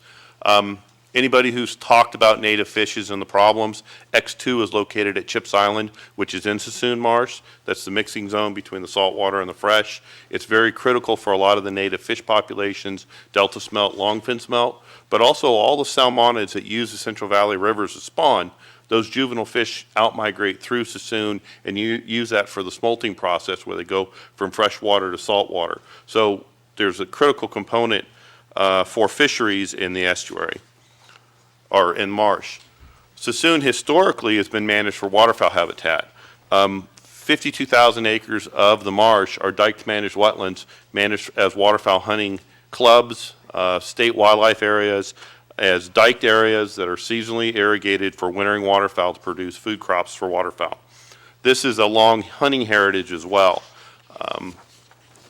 Anybody who's talked about native fishes and the problems, X2 is located at Chips Island, which is in Sassoon Marsh. That's the mixing zone between the saltwater and the fresh. It's very critical for a lot of the native fish populations, delta smelt, longfin smelt, but also all the salmonids that use the Central Valley rivers to spawn. Those juvenile fish outmigrate through Sassoon and use that for the smolting process where they go from freshwater to saltwater. So there's a critical component for fisheries in the estuary or in marsh. Sassoon historically has been managed for waterfowl habitat. 52,000 acres of the marsh are diked managed wetlands managed as waterfowl hunting clubs, state wildlife areas, as diked areas that are seasonally irrigated for wintering waterfowl to produce food crops for waterfowl. This is a long hunting heritage as well.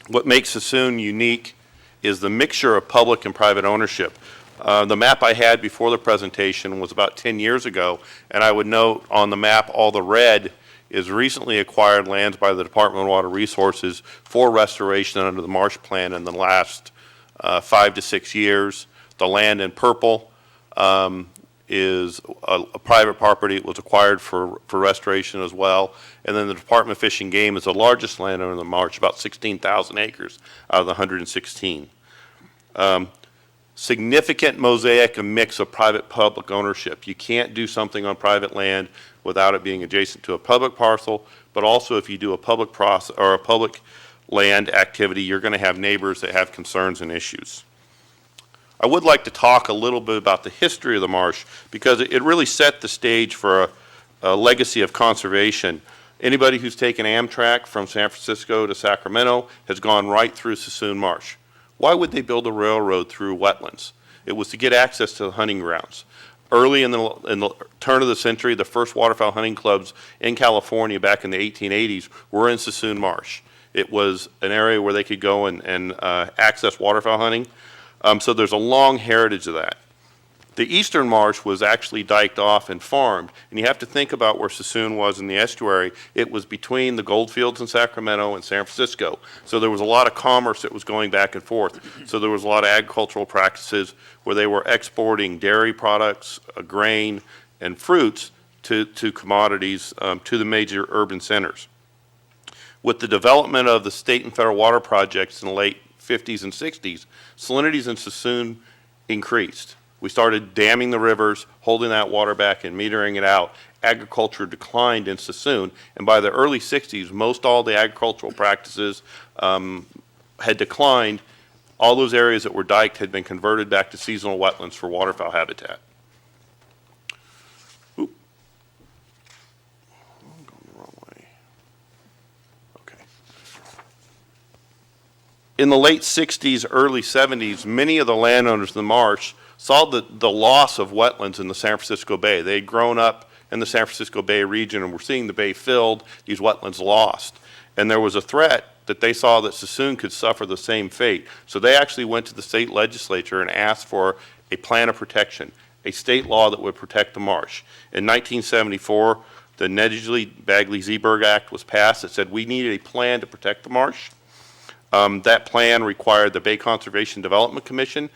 What makes Sassoon unique is the mixture of public and private ownership. The map I had before the presentation was about 10 years ago, and I would note on the map all the red is recently acquired lands by the Department of Water Resources for restoration under the marsh plan in the last 5 to 6 years. The land in purple is a private property. It was acquired for restoration as well. And then the Department of Fish and Game is the largest landowner in the marsh, about 16,000 acres out of the 116. Significant mosaic and mix of private-public ownership. You can't do something on private land without it being adjacent to a public parcel, but also if you do a public process or a public land activity, you're going to have neighbors that have concerns and issues. I would like to talk a little bit about the history of the marsh because it really set the stage for a legacy of conservation. Anybody who's taken Amtrak from San Francisco to Sacramento has gone right through Sassoon Marsh. Why would they build a railroad through wetlands? It was to get access to the hunting grounds. Early in the turn of the century, the first waterfowl hunting clubs in California back in the 1880s were in Sassoon Marsh. It was an area where they could go and access waterfowl hunting. So there's a long heritage of that. The eastern marsh was actually diked off and farmed, and you have to think about where Sassoon was in the estuary. It was between the goldfields in Sacramento and San Francisco. So there was a lot of commerce that was going back and forth. So there was a lot of agricultural practices where they were exporting dairy products, grain, and fruits to commodities to the major urban centers. With the development of the state and federal water projects in the late 50s and 60s, salinities in Sassoon increased. We started damming the rivers, holding that water back and metering it out. Agriculture declined in Sassoon, and by the early 60s, most all the agricultural practices had declined. All those areas that were diked had been converted back to seasonal wetlands for waterfowl habitat. Oop. I'm going the wrong way. Okay. In the late 60s, early 70s, many of the landowners in the marsh saw the loss of wetlands in the San Francisco Bay. They had grown up in the San Francisco Bay region and were seeing the bay filled, these wetlands lost. And there was a threat that they saw that Sassoon could suffer the same fate. So they actually went to the state legislature and asked for a plan of protection, a state law that would protect the marsh. In 1974, the Nedgley-Bagley-Zeeberg Act was passed that said we needed a plan to protect the marsh. That plan required the Bay Conservation Development Commission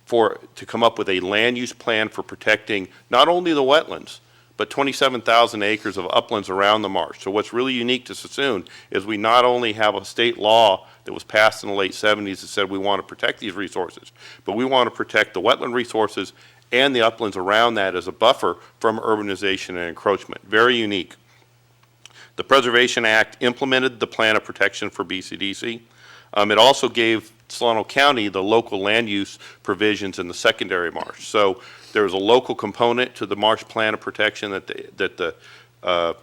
to come up with a land use plan for protecting not only the wetlands, but 27,000 acres of uplands around the marsh. So what's really unique to Sassoon is we not only have a state law that was passed in the late 70s that said we want to protect these resources, but we want to protect the wetland resources and the uplands around that as a buffer from urbanization and encroachment. Very unique. The Preservation Act implemented the plan of protection for BCDC. It also gave Solano County the local land use provisions in the secondary marsh. So there's a local component to the marsh plan of protection that the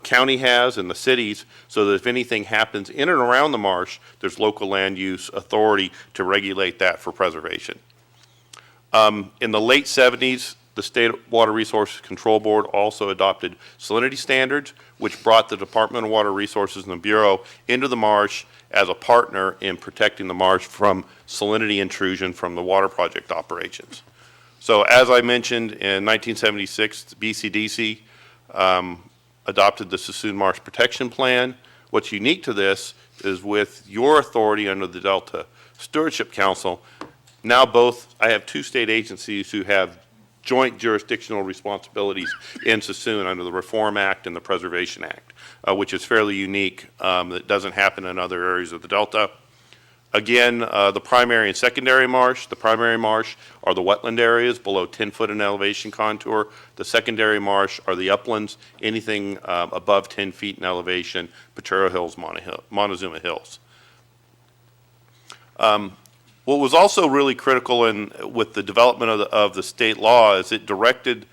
county has and the cities, so that if anything happens in and around the marsh, there's local land use authority to regulate that for preservation. In the late 70s, the State Water Resources Control Board also adopted salinity standards, which brought the Department of Water Resources and the Bureau into the marsh as a partner in protecting the marsh from salinity intrusion from the water project operations. So as I mentioned, in 1976, BCDC adopted the Sassoon Marsh Protection Plan. What's unique to this is with your authority under the Delta Stewardship Council, now I have two state agencies who have joint jurisdictional responsibilities in Sassoon under the Reform Act and the Preservation Act, which is fairly unique. That doesn't happen in other areas of the Delta. Again, the primary and secondary marsh. The primary marsh are the wetland areas below 10 foot in elevation contour. The secondary marsh are the uplands, anything above 10 feet in elevation, Potrero Hills, Montezuma Hills. What was also really critical with the development of the state law is it directed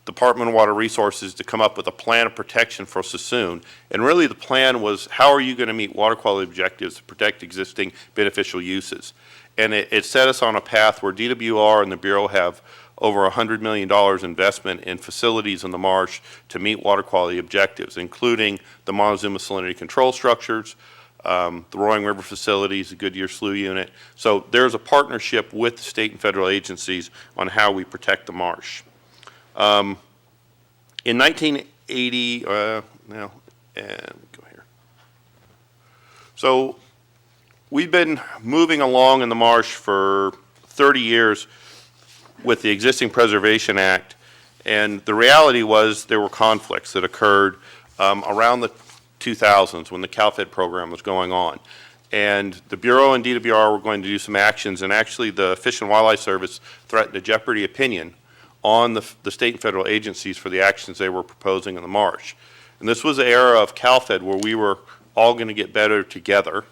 Department of Water Resources to come up with a plan of protection for Sassoon. And really the plan was, how are you going to meet water quality objectives to protect existing beneficial uses? And it set us on a path where DWR and the Bureau have over $100 million investment in facilities in the marsh to meet water quality objectives, including the Montezuma salinity control structures, the Roaring River facilities, the Goodyear Slough unit. So there's a partnership with the state and federal agencies on how we protect the marsh. In 1980, go here. So we've been moving along in the marsh for 30 years with the existing Preservation Act, and the reality was there were conflicts that occurred around the 2000s when the CalFed program was going on. And the Bureau and DWR were going to do some actions, and actually the Fish and Wildlife Service threatened a jeopardy opinion on the state and federal agencies for the actions they were proposing in the marsh. And this was the era of CalFed where we were all going to get better together.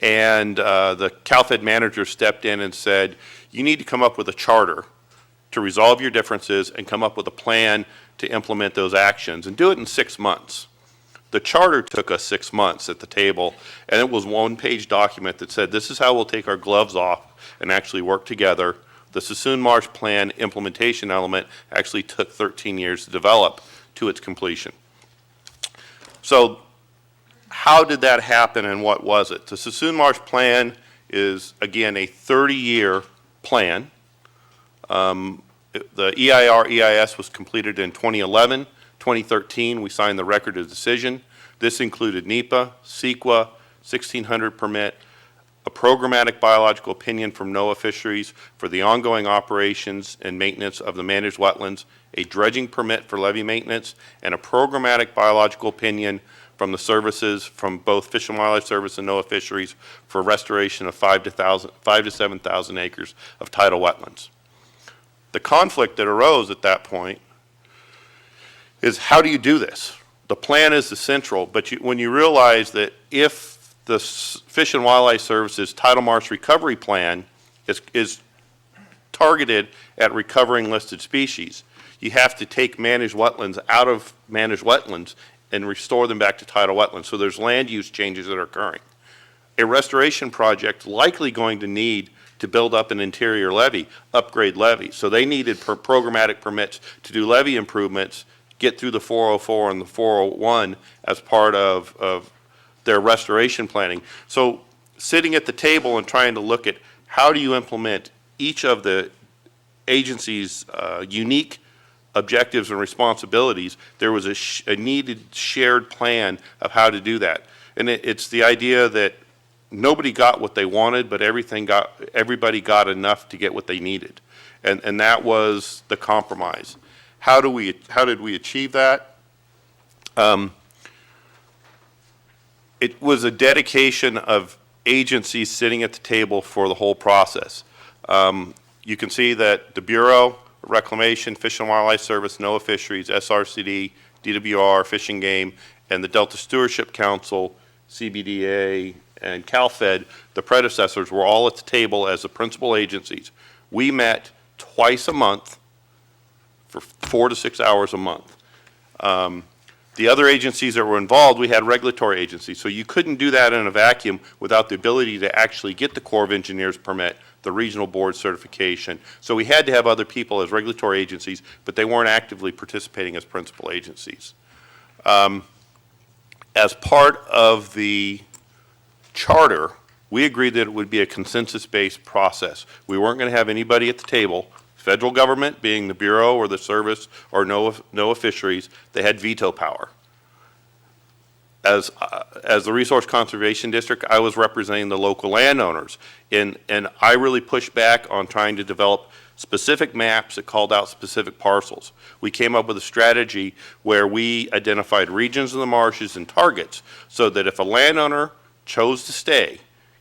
And the CalFed manager stepped in and said, You need to come up with a charter to resolve your differences and come up with a plan to implement those actions, and do it in 6 months. The charter took us 6 months at the table, and it was a one-page document that said, this is how we'll take our gloves off and actually work together. The Sassoon Marsh Plan implementation element actually took 13 years to develop to its completion. So how did that happen, and what was it? The Sassoon Marsh Plan is, again, a 30-year plan. The EIR-EIS was completed in 2011. 2013, we signed the record of decision. This included NEPA, CEQA, 1600 permit, a programmatic biological opinion from NOAA Fisheries for the ongoing operations and maintenance of the managed wetlands, a dredging permit for levee maintenance, and a programmatic biological opinion from the services from both Fish and Wildlife Service and NOAA Fisheries for restoration of 5 to 7,000 acres of tidal wetlands. The conflict that arose at that point is, how do you do this? The plan is the central, but when you realize that if the Fish and Wildlife Service's tidal marsh recovery plan is targeted at recovering listed species, you have to take managed wetlands out of managed wetlands and restore them back to tidal wetlands. So there's land use changes that are occurring. A restoration project likely going to need to build up an interior levee, upgrade levee. So they needed programmatic permits to do levee improvements, get through the 404 and the 401 as part of their restoration planning. So sitting at the table and trying to look at how do you implement each of the agency's unique objectives and responsibilities, there was a needed shared plan of how to do that. And it's the idea that nobody got what they wanted, but everybody got enough to get what they needed. And that was the compromise. How did we achieve that? It was a dedication of agencies sitting at the table for the whole process. You can see that the Bureau, Reclamation, Fish and Wildlife Service, NOAA Fisheries, SRCD, DWR, Fish and Game, and the Delta Stewardship Council, CBDA, and CalFed, the predecessors, were all at the table as the principal agencies. We met twice a month for 4 to 6 hours a month. The other agencies that were involved, we had regulatory agencies, so you couldn't do that in a vacuum without the ability to actually get the Corps of Engineers permit, the regional board certification. So we had to have other people as regulatory agencies, but they weren't actively participating as principal agencies. As part of the charter, we agreed that it would be a consensus-based process. We weren't going to have anybody at the table. Federal government, being the Bureau or the Service or NOAA Fisheries, they had veto power. As the Resource Conservation District, I was representing the local landowners, and I really pushed back on trying to develop specific maps that called out specific parcels. We came up with a strategy where we identified regions of the marshes and targets so that if a landowner chose to stay,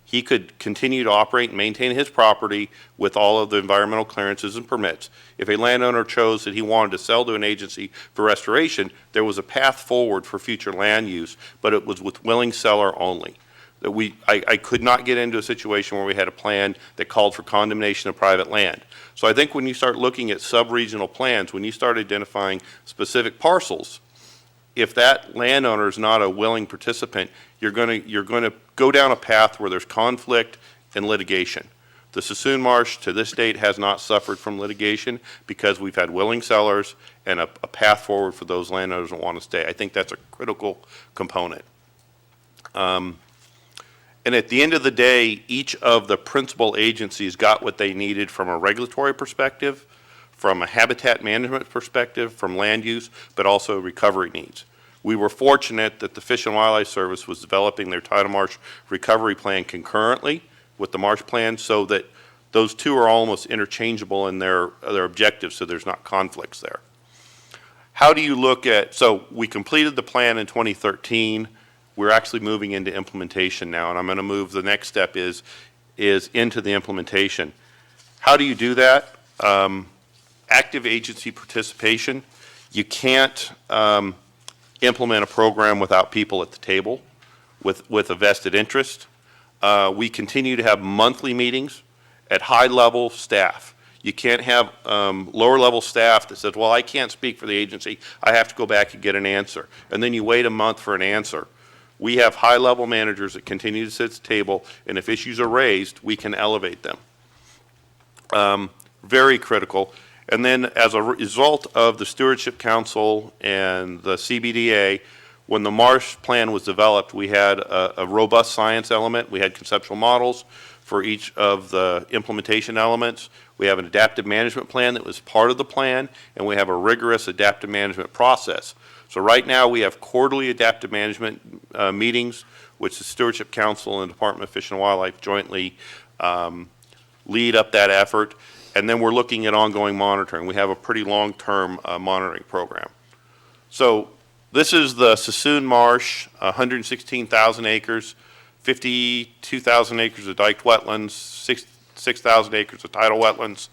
he could continue to operate and maintain his property with all of the environmental clearances and permits. If a landowner chose that he wanted to sell to an agency for restoration, there was a path forward for future land use, but it was with willing seller only. That I could not get into a situation where we had a plan that called for condemnation of private land. So I think when you start looking at sub-regional plans, when you start identifying specific parcels, if that landowner is not a willing participant, you're going to go down a path where there's conflict and litigation. The Sassoon Marsh to this date has not suffered from litigation because we've had willing sellers and a path forward for those landowners that want to stay. I think that's a critical component. And at the end of the day, each of the principal agencies got what they needed from a regulatory perspective, from a habitat management perspective, from land use, but also recovery needs. We were fortunate that the Fish and Wildlife Service was developing their tidal marsh recovery plan concurrently with the marsh plan, so that those two are almost interchangeable in their objectives, so there's not conflicts there. How do you look at, so we completed the plan in 2013. We're actually moving into implementation now, and I'm going to move, the next step is into the implementation. How do you do that? Active agency participation. You can't implement a program without people at the table with a vested interest. We continue to have monthly meetings, at high-level staff. You can't have lower-level staff that says, well, I can't speak for the agency. I have to go back and get an answer. And then you wait a month for an answer. We have high-level managers that continue to sit at the table, and if issues are raised, we can elevate them. Very critical. And then as a result of the Stewardship Council and the CBDA, when the Marsh Plan was developed, we had a robust science element. We had conceptual models for each of the implementation elements. We have an adaptive management plan that was part of the plan, and we have a rigorous adaptive management process. So right now, we have quarterly adaptive management meetings, which the Stewardship Council and Department of Fish and Wildlife jointly lead up that effort. And then we're looking at ongoing monitoring. We have a pretty long-term monitoring program. So this is the Sassoon Marsh, 116,000 acres, 52,000 acres of diked wetlands, 6,000 acres of tidal wetlands,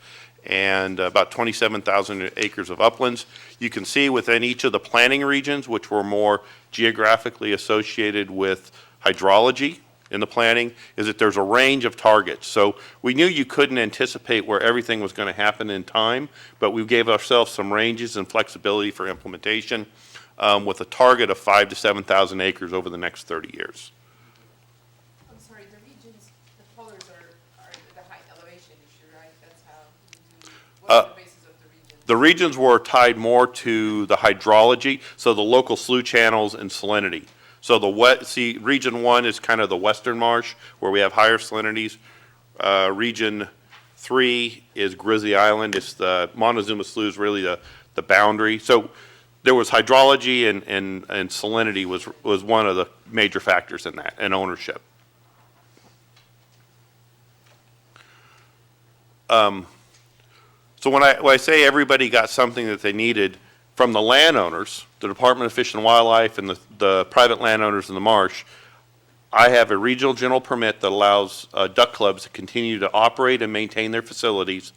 and about 27,000 acres of uplands. You can see within each of the planning regions, which were more geographically associated with hydrology in the planning, is that there's a range of targets. So we knew you couldn't anticipate where everything was going to happen in time, but we gave ourselves some ranges and flexibility for implementation with a target of 5,000 to 7,000 acres over the next 30 years. I'm sorry, the regions, the colors are the high elevation issue, right? That's how you do, what's the basis of the regions? The regions were tied more to the hydrology, so the local slough channels and salinity. So region 1 is kind of the western marsh where we have higher salinities. Region 3 is Grizzly Island. It's the Montezuma Slough is really the boundary. So there was hydrology and salinity was one of the major factors in that, and ownership. So when I say everybody got something that they needed from the landowners, the Department of Fish and Wildlife and the private landowners in the marsh, I have a regional general permit that allows duck clubs to continue to operate and maintain their facilities,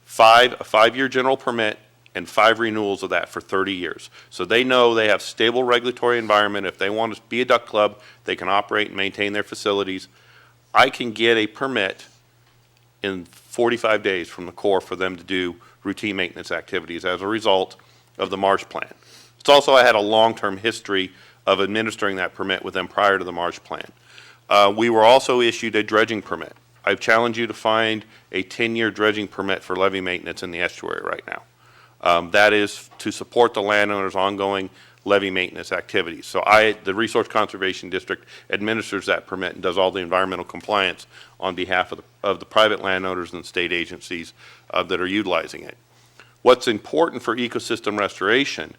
a 5-year general permit, and 5 renewals of that for 30 years. So they know they have stable regulatory environment. If they want to be a duck club, they can operate and maintain their facilities. I can get a permit in 45 days from the Corps for them to do routine maintenance activities as a result of the Marsh Plan. It's also, I had a long-term history of administering that permit with them prior to the Marsh Plan. We were also issued a dredging permit. I've challenged you to find a 10-year dredging permit for levee maintenance in the estuary right now. That is to support the landowner's ongoing levee maintenance activities. So the Resource Conservation District administers that permit and does all the environmental compliance on behalf of the private landowners and state agencies that are utilizing it. What's important for ecosystem restoration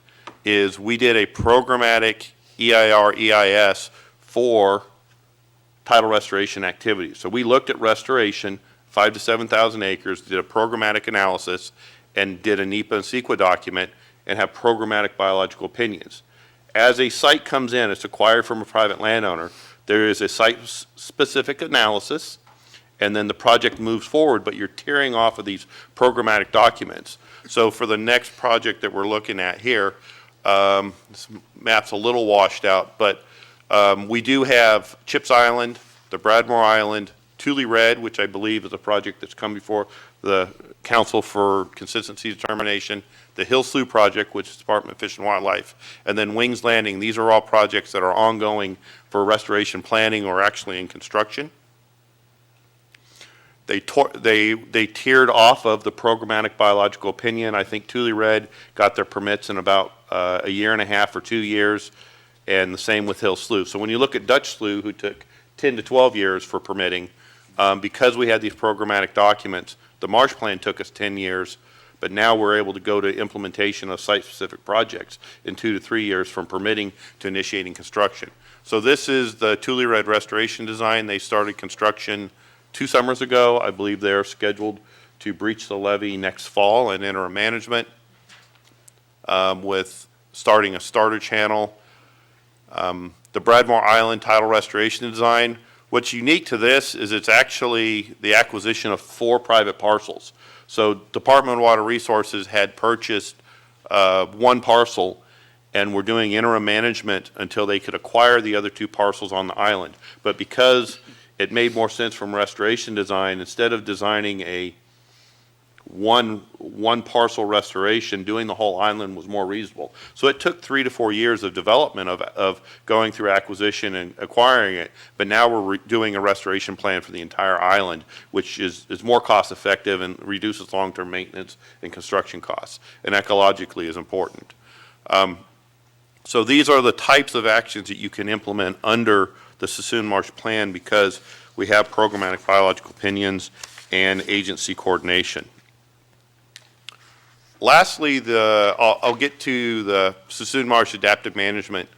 is we did a programmatic EIR, EIS for tidal restoration activities. So we looked at restoration, 5,000 to 7,000 acres, did a programmatic analysis, and did a NEPA and CEQA document, and have programmatic biological opinions. As a site comes in, it's acquired from a private landowner, there is a site-specific analysis, and then the project moves forward, but you're tearing off of these programmatic documents. So for the next project that we're looking at here, this map's a little washed out, but we do have Chips Island, the Bradmore Island, Tule Red, which I believe is a project that's come before the Council for Consistency Determination, the Hill Slough project, which is Department of Fish and Wildlife, and then Wings Landing. These are all projects that are ongoing for restoration planning or actually in construction. They tiered off of the programmatic biological opinion. I think Tule Red got their permits in about a year and a half or 2 years, and the same with Hill Slough. So when you look at Dutch Slough, who took 10 to 12 years for permitting, because we had these programmatic documents, the Marsh Plan took us 10 years, but now we're able to go to implementation of site-specific projects in 2 to 3 years from permitting to initiating construction. So this is the Tule Red restoration design. They started construction 2 summers ago. I believe they're scheduled to breach the levee next fall and enter a management with starting a starter channel. The Bradmore Island tidal restoration design, what's unique to this is it's actually the acquisition of 4 private parcels. So Department of Water Resources had purchased 1 parcel and were doing interim management until they could acquire the other 2 parcels on the island. But because it made more sense from restoration design, instead of designing a one parcel restoration, doing the whole island was more reasonable. So it took 3 to 4 years of development of going through acquisition and acquiring it, but now we're doing a restoration plan for the entire island, which is more cost effective and reduces long-term maintenance and construction costs, and ecologically is important. So these are the types of actions that you can implement under the Sassoon Marsh Plan, because we have programmatic biological opinions and agency coordination. Lastly, I'll get to the Sassoon Marsh Adaptive Management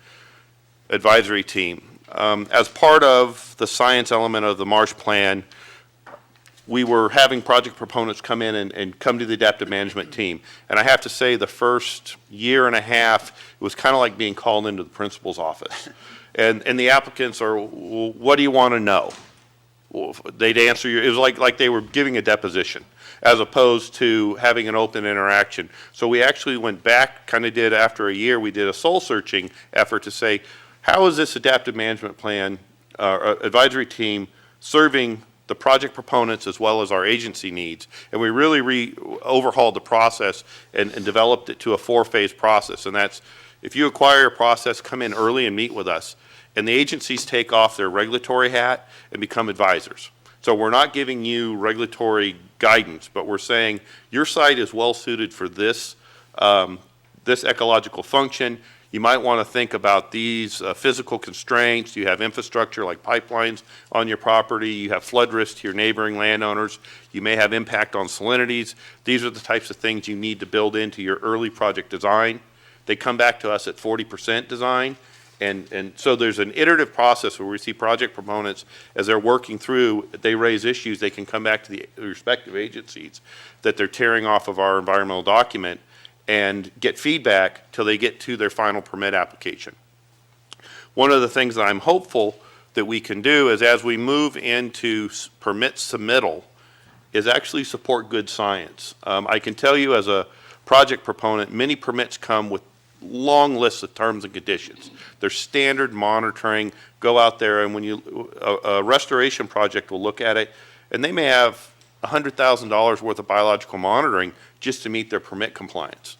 Advisory Team. As part of the science element of the Marsh Plan, we were having project proponents come in and come to the adaptive management team. And I have to say, the first year and a half, it was kind of like being called into the principal's office. And the applicants are, well, what do you want to know? Well, they'd answer you, it was like they were giving a deposition, as opposed to having an open interaction. So we actually went back, kind of did after a year, we did a soul searching effort to say, how is this adaptive management plan, advisory team serving the project proponents as well as our agency needs? And we really overhauled the process and developed it to a 4-phase process. And that's, if you acquire a process, come in early and meet with us. And the agencies take off their regulatory hat and become advisors. So we're not giving you regulatory guidance, but we're saying your site is well suited for this, this ecological function. You might want to think about these physical constraints. You have infrastructure like pipelines on your property. You have flood risk to your neighboring landowners. You may have impact on salinities. These are the types of things you need to build into your early project design. They come back to us at 40% design. And so there's an iterative process where we see project proponents, as they're working through, they raise issues, they can come back to the respective agencies that they're tearing off of our environmental document and get feedback till they get to their final permit application. One of the things that I'm hopeful that we can do is, as we move into permit submittal, is actually support good science. I can tell you, as a project proponent, many permits come with long lists of terms and conditions. There's standard monitoring. Go out there, and when a restoration project will look at it, and they may have $100,000 worth of biological monitoring just to meet their permit compliance.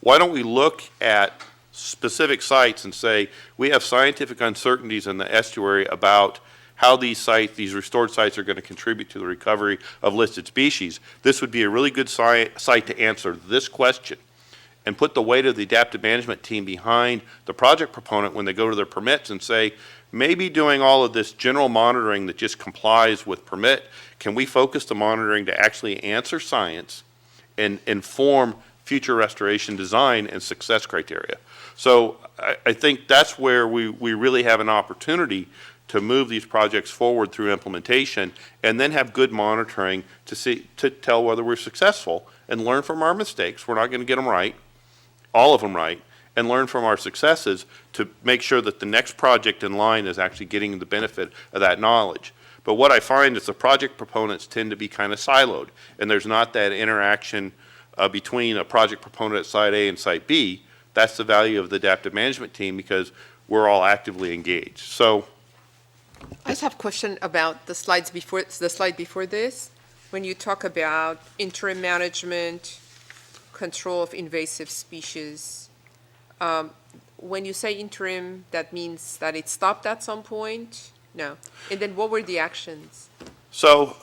Why don't we look at specific sites and say, we have scientific uncertainties in the estuary about how these sites, these restored sites, are going to contribute to the recovery of listed species. This would be a really good site to answer this question, and put the weight of the adaptive management team behind the project proponent when they go to their permits and say, maybe doing all of this general monitoring that just complies with permit, can we focus the monitoring to actually answer science and inform future restoration design and success criteria? So I think that's where we really have an opportunity to move these projects forward through implementation, and then have good monitoring to tell whether we're successful and learn from our mistakes. We're not going to get them right, all of them right, and learn from our successes to make sure that the next project in line is actually getting the benefit of that knowledge. But what I find is the project proponents tend to be kind of siloed, and there's not that interaction between a project proponent at Site A and Site B. That's the value of the adaptive management team, because we're all actively engaged. So I just have a question about the slide before this. When you talk about interim management, control of invasive species, when you say interim, that means that it stopped at some point? No. And then what were the actions? So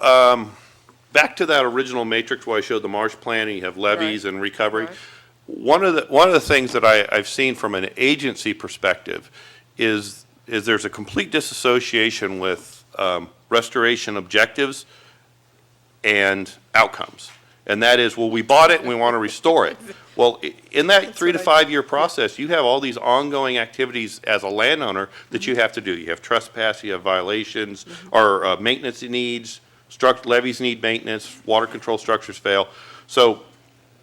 back to that original matrix where I showed the marsh plan, and you have levees and recovery. Right. One of the things that I've seen from an agency perspective is there's a complete disassociation with restoration objectives and outcomes. And that is, well, we bought it and we want to restore it. Well, in that 3 to 5 year process, you have all these ongoing activities as a landowner that you have to do. You have trespass, you have violations, or maintenance needs, levees need maintenance, water control structures fail. So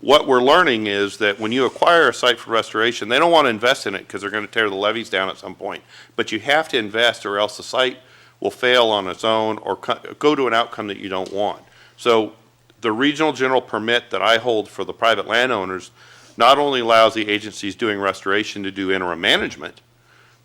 what we're learning is that when you acquire a site for restoration, they don't want to invest in it because they're going to tear the levees down at some point. But you have to invest, or else the site will fail on its own or go to an outcome that you don't want. So the regional general permit that I hold for the private landowners not only allows the agencies doing restoration to do interim management,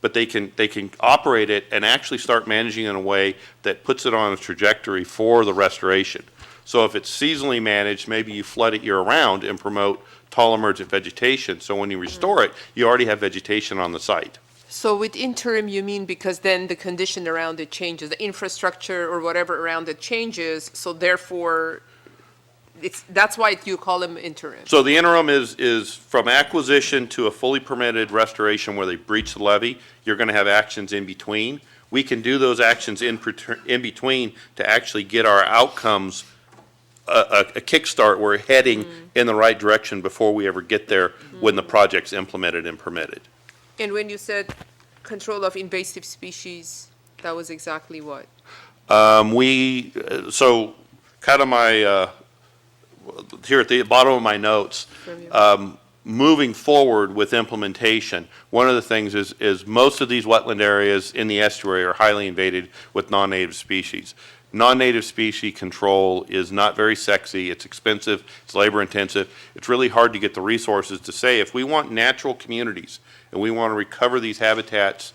but they can operate it and actually start managing it in a way that puts it on a trajectory for the restoration. So if it's seasonally managed, maybe you flood it year-round and promote tall emergent vegetation. So when you restore it, you already have vegetation on the site. So with interim, you mean because then the condition around it changes, the infrastructure or whatever around it changes, so therefore, that's why you call them interim? So the interim is from acquisition to a fully permitted restoration where they breach the levee. You're going to have actions in between. We can do those actions in between to actually get our outcomes a kickstart. We're heading in the right direction before we ever get there when the project's implemented and permitted. And when you said control of invasive species, that was exactly what? So kind of my, here at the bottom of my notes, moving forward with implementation, one of the things is most of these wetland areas in the estuary are highly invaded with non-native species. Non-native species control is not very sexy, it's expensive, it's labor intensive. It's really hard to get the resources to say if we want natural communities and we want to recover these habitats,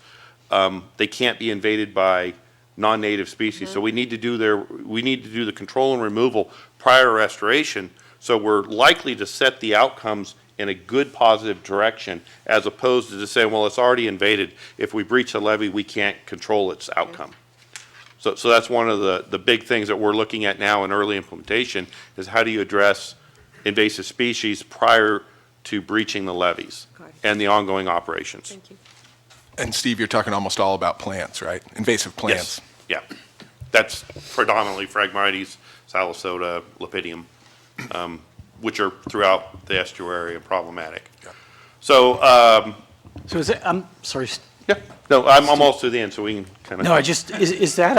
they can't be invaded by non-native species. So we need to do the control and removal prior to restoration. So we're likely to set the outcomes in a good positive direction as opposed to just saying, well, it's already invaded. If we breach a levee, we can't control its outcome. So that's one of the big things that we're looking at now in early implementation is how do you address invasive species prior to breaching the levees and the ongoing operations. Thank you. And Steve, you're talking almost all about plants, right? Invasive plants. Yes, yeah. That's predominantly Phragmites, Salisota, Lepidium, which are throughout the estuary and problematic. Yeah. So, So is it, I'm sorry. yeah, no, I'm almost to the end, so we can kind of. No, is that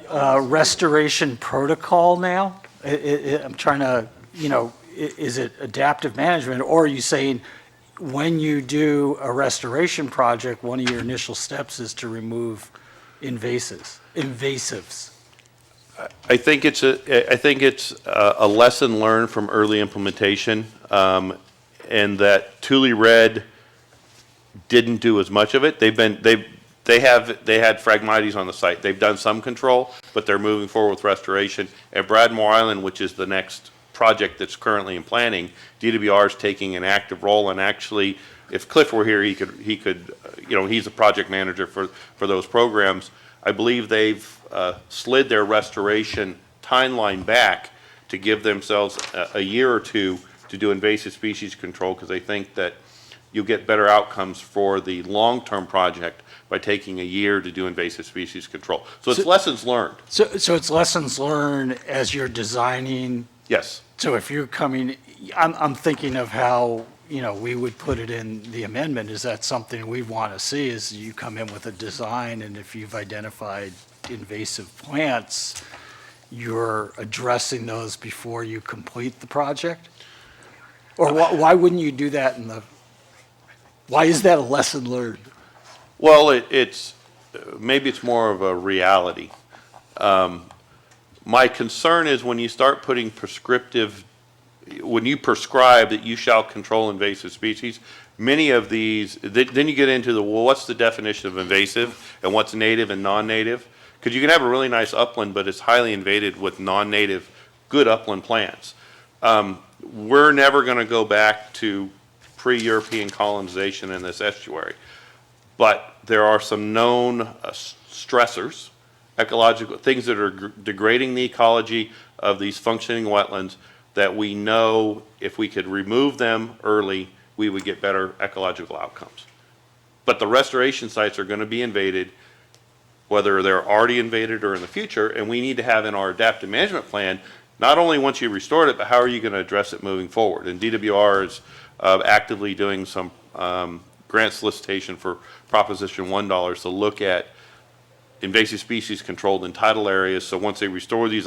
a restoration protocol now? I'm trying to, is it adaptive management, or are you saying when you do a restoration project, one of your initial steps is to remove invasives? I think it's a lesson learned from early implementation, and that Thule Red didn't do as much of it. They had Phragmites on the site. They've done some control, but they're moving forward with restoration. At Bradmore Island, which is the next project that's currently in planning, DWR is taking an active role, and actually, if Cliff were here, he could, he's a project manager for those programs. I believe they've slid their restoration timeline back to give themselves a year or two to do invasive species control, because they think that you'll get better outcomes for the long-term project by taking a year to do invasive species control. So it's lessons learned. So it's lessons learned as you're designing. Yes. So if you're coming, I'm thinking of how, we would put it in the amendment. Is that something we want to see, is you come in with a design, and if you've identified invasive plants, you're addressing those before you complete the project? Or why wouldn't you do that why is that a lesson learned? Well, maybe it's more of a reality. My concern is when you start putting when you prescribe that you shall control invasive species, many of these, then you get into what's the definition of invasive and what's native and non-native? Because you can have a really nice upland, but it's highly invaded with non-native, good upland plants. We're never going to go back to pre-European colonization in this estuary. But there are some known stressors, ecological things that are degrading the ecology of these functioning wetlands that we know if we could remove them early, we would get better ecological outcomes. But the restoration sites are going to be invaded, whether they're already invaded or in the future, and we need to have in our adaptive management plan, not only once you restored it, but how are you going to address it moving forward? And DWR is actively doing some grant solicitation for Proposition $1 to look at invasive species controlled in tidal areas. So once they restore these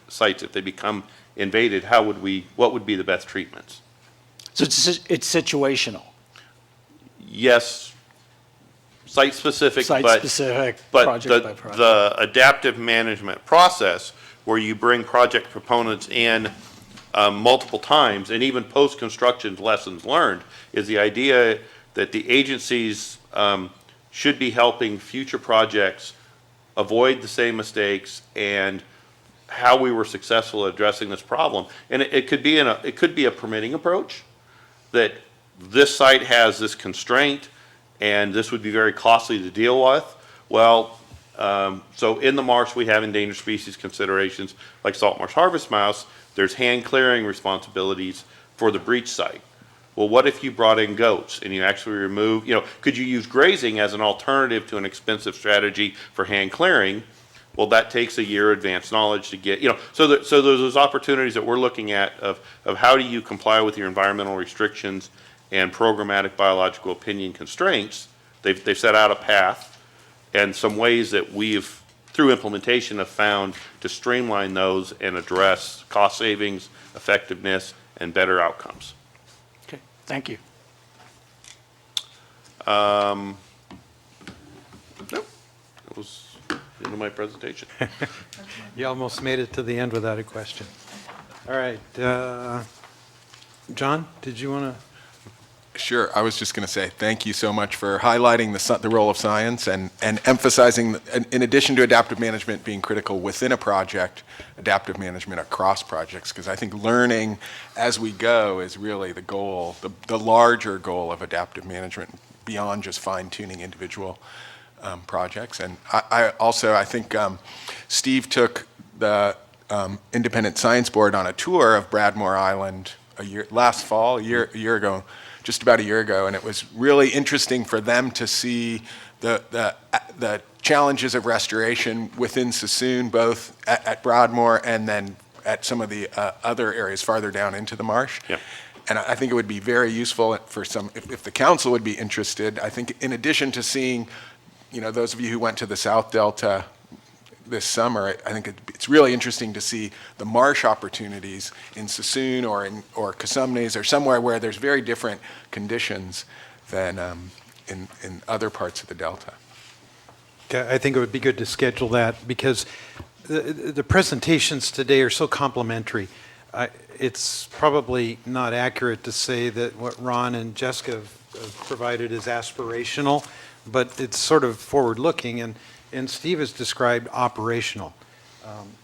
sites, if they become invaded, what would be the best treatments? So it's situational. Yes, site-specific, Site-specific, but project by project. the adaptive management process where you bring project proponents in multiple times, and even post-construction lessons learned, is the idea that the agencies should be helping future projects avoid the same mistakes and how we were successful at addressing this problem. And it could be it could be a permitting approach, that this site has this constraint and this would be very costly to deal with. Well, so in the marsh we have endangered species considerations like salt marsh harvest mouse. There's hand clearing responsibilities for the breach site. Well, what if you brought in goats and you actually remove, could you use grazing as an alternative to an expensive strategy for hand clearing? Well, that takes a year advanced knowledge to get, so there's those opportunities that we're looking at of how do you comply with your environmental restrictions and programmatic biological opinion constraints. They've set out a path and some ways that we've, through implementation, have found to streamline those and address cost savings, effectiveness, and better outcomes. Okay, thank you. Nope, that was the end of my presentation. You almost made it to the end without a question. All right, John, did you want to? Sure. I was just going to say thank you so much for highlighting the role of science and emphasizing, in addition to adaptive management being critical within a project, adaptive management across projects, because I think learning as we go is really the goal, the larger goal of adaptive management beyond just fine-tuning individual projects. And I think Steve took the Independent Science Board on a tour of Bradmore Island last fall, a year ago, just about a year ago, and it was really interesting for them to see the challenges of restoration within Sassoon, both at Broadmoor and then at some of the other areas farther down into the marsh. Yeah. And I think it would be very useful for if the council would be interested. I think in addition to seeing, those of you who went to the South Delta this summer, I think it's really interesting to see the marsh opportunities in Sassoon or Casumnes or somewhere where there's very different conditions than in other parts of the Delta. I think it would be good to schedule that because the presentations today are so complementary. It's probably not accurate to say that what Ron and Jessica have provided is aspirational, but it's sort of forward-looking, and Steve has described operational.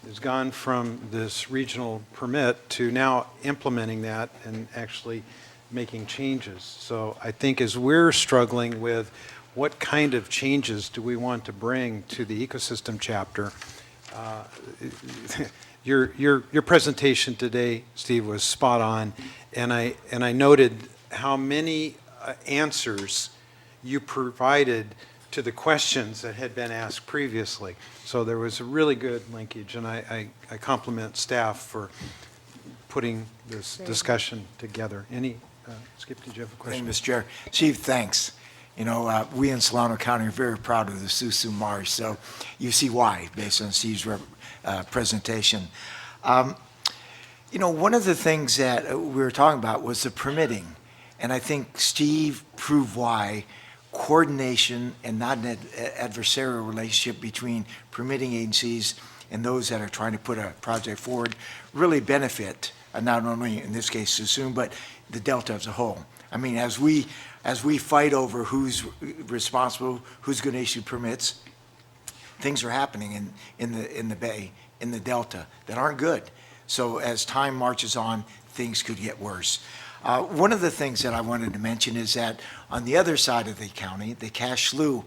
It's gone from this regional permit to now implementing that and actually making changes. So I think as we're struggling with what kind of changes do we want to bring to the ecosystem chapter, your presentation today, Steve, was spot on, and I noted how many answers you provided to the questions that had been asked previously. So there was a really good linkage, and I compliment staff for putting this discussion together. Skip, did you have a question? Thank you, Mr. Chair. Chief, thanks. We in Solano County are very proud of the Susu Marsh, so you see why, based on Steve's presentation. One of the things that we were talking about was the permitting, and I think Steve proved why coordination and not an adversarial relationship between permitting agencies and those that are trying to put a project forward really benefit, not only in this case Sassoon, but the Delta as a whole. I mean, as we fight over who's responsible, who's going to issue permits, things are happening in the Bay, in the Delta, that aren't good. So as time marches on, things could get worse. One of the things that I wanted to mention is that on the other side of the county, the cash slough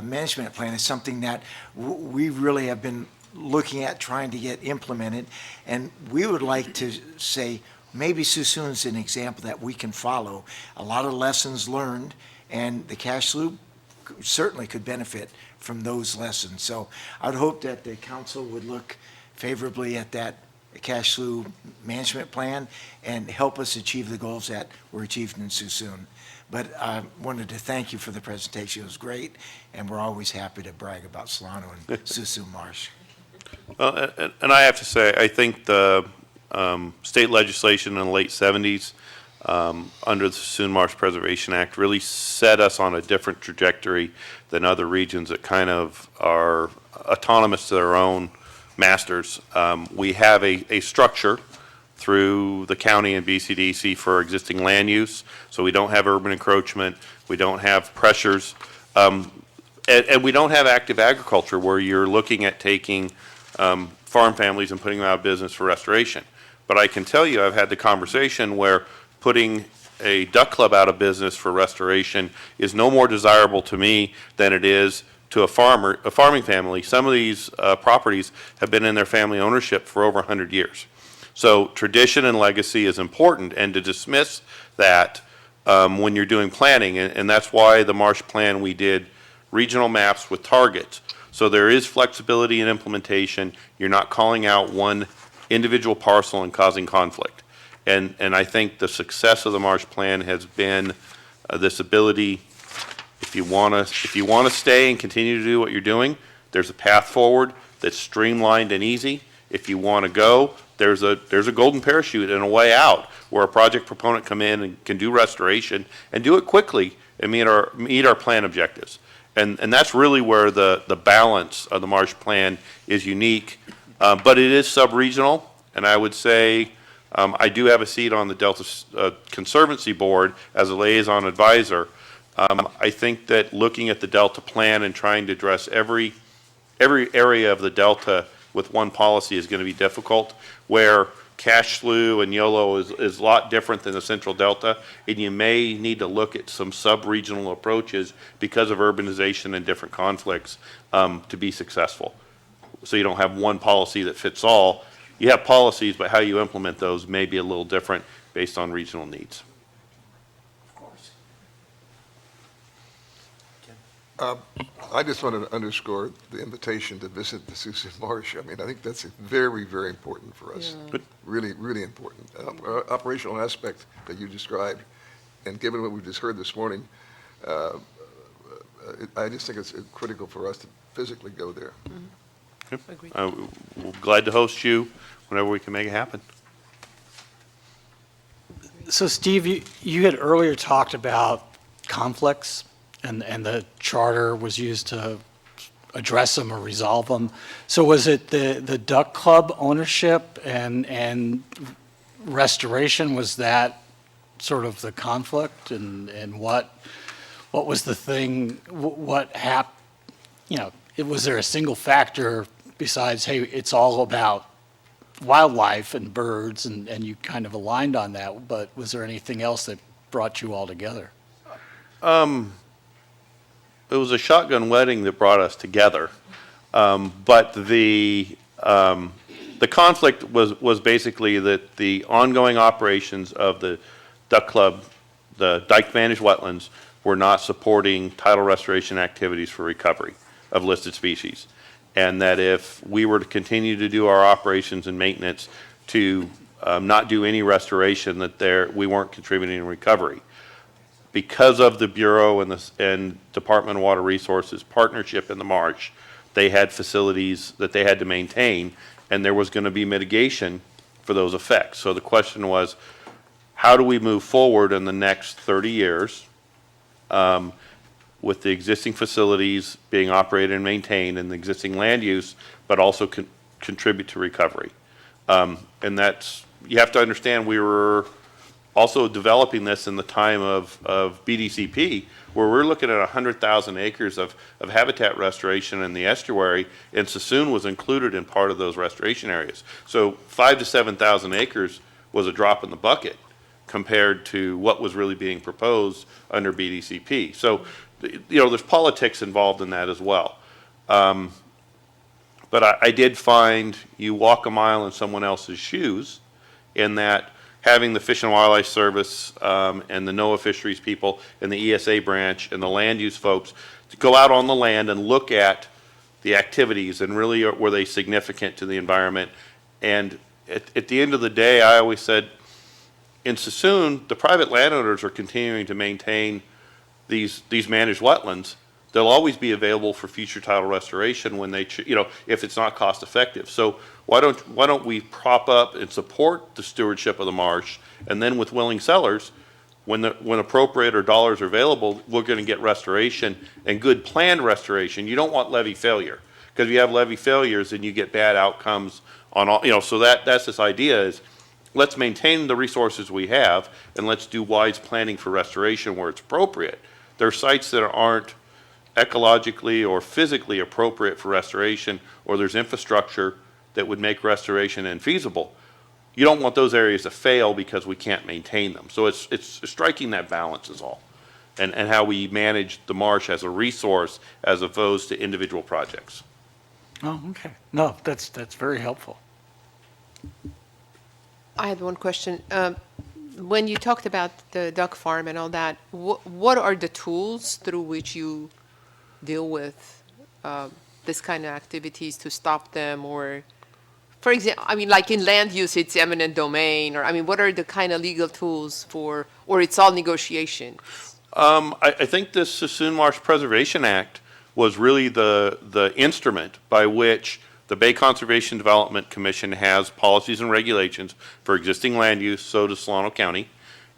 management plan is something that we really have been looking at trying to get implemented, and we would like to say maybe Sassoon's an example that we can follow. A lot of lessons learned, and the cash slough certainly could benefit from those lessons. So I'd hope that the council would look favorably at that cash slough management plan and help us achieve the goals that were achieved in Sassoon. But I wanted to thank you for the presentation. It was great, and we're always happy to brag about Solano and Sassoon Marsh. Well, and I have to say, I think the state legislation in the late 70s under the Sassoon Marsh Preservation Act really set us on a different trajectory than other regions that kind of are autonomous to their own masters. We have a structure through the county and BCDC for existing land use, so we don't have urban encroachment, we don't have pressures. And we don't have active agriculture where you're looking at taking farm families and putting them out of business for restoration. But I can tell you, I've had the conversation where putting a duck club out of business for restoration is no more desirable to me than it is to a farming family. Some of these properties have been in their family ownership for over 100 years. So tradition and legacy is important, and to dismiss that when you're doing planning, and that's why the Marsh Plan, we did regional maps with targets. So there is flexibility in implementation. You're not calling out one individual parcel and causing conflict. And I think the success of the Marsh Plan has been this ability, if you want to stay and continue to do what you're doing, there's a path forward that's streamlined and easy. If you want to go, there's a golden parachute and a way out where a project proponent come in and can do restoration and do it quickly and meet our plan objectives. And that's really where the balance of the Marsh Plan is unique, but it is sub-regional, and I would say I do have a seat on the Delta Conservancy Board as a liaison advisor. I think that looking at the Delta Plan and trying to address every area of the Delta with one policy is going to be difficult, where cash slew and YOLO is a lot different than the Central Delta, and you may need to look at some sub-regional approaches because of urbanization and different conflicts to be successful. So you don't have one policy that fits all. You have policies, but how you implement those may be a little different based on regional needs. I just want to underscore the invitation to visit the Susan Marsh. I mean, I think that's very, very important for us. Yeah. Really, really important. Operational aspect that you described, and given what we just heard this morning, I just think it's critical for us to physically go there. Mm-hmm. Agreed. We're glad to host you whenever we can make it happen. So Steve, you had earlier talked about conflicts, and the charter was used to address them or resolve them. So was it the duck club ownership and restoration, was that sort of the conflict, and what was the thing, what happened, was there a single factor besides, hey, it's all about wildlife and birds, and you kind of aligned on that, but was there anything else that brought you all together? It was a shotgun wedding that brought us together, but the conflict was basically that the ongoing operations of the duck club, the dike managed wetlands, were not supporting tidal restoration activities for recovery of listed species, and that if we were to continue to do our operations and maintenance to not do any restoration, that we weren't contributing to recovery. Because of the Bureau and Department of Water Resources partnership in the marsh, they had facilities that they had to maintain, and there was going to be mitigation for those effects. So the question was, how do we move forward in the next 30 years with the existing facilities being operated and maintained and the existing land use, but also contribute to recovery? And that's, you have to understand, we were also developing this in the time of BDCP, where we're looking at 100,000 acres of habitat restoration in the estuary, and Sassoon was included in part of those restoration areas. So 5,000 to 7,000 acres was a drop in the bucket compared to what was really being proposed under BDCP. So, there's politics involved in that as well. But I did find you walk a mile in someone else's shoes, in that having the Fish and Wildlife Service and the NOAA fisheries people and the ESA branch and the land use folks to go out on the land and look at the activities and really were they significant to the environment. And at the end of the day, I always said, in Sassoon, the private landowners are continuing to maintain these managed wetlands. They'll always be available for future tidal restoration when they, if it's not cost effective. So why don't we prop up and support the stewardship of the marsh, and then with willing sellers, when appropriate or dollars are available, we're going to get restoration and good planned restoration. You don't want levee failure, because if you have levee failures, then you get bad outcomes on all. So that's this idea is, let's maintain the resources we have, and let's do wise planning for restoration where it's appropriate. There are sites that aren't ecologically or physically appropriate for restoration, or there's infrastructure that would make restoration infeasible, you don't want those areas to fail because we can't maintain them. So it's striking that balance is all, and how we manage the marsh as a resource as opposed to individual projects. Oh, okay. No, that's very helpful. I had one question. When you talked about the duck farm and all that, what are the tools through which you deal with this kind of activities to stop them? Or, for example, I mean, like in land use, it's eminent domain, or, I mean, what are the kind of legal tools for, or it's all negotiation? I think the Sassoon Marsh Preservation Act was really the instrument by which the Bay Conservation Development Commission has policies and regulations for existing land use, so does Solano County.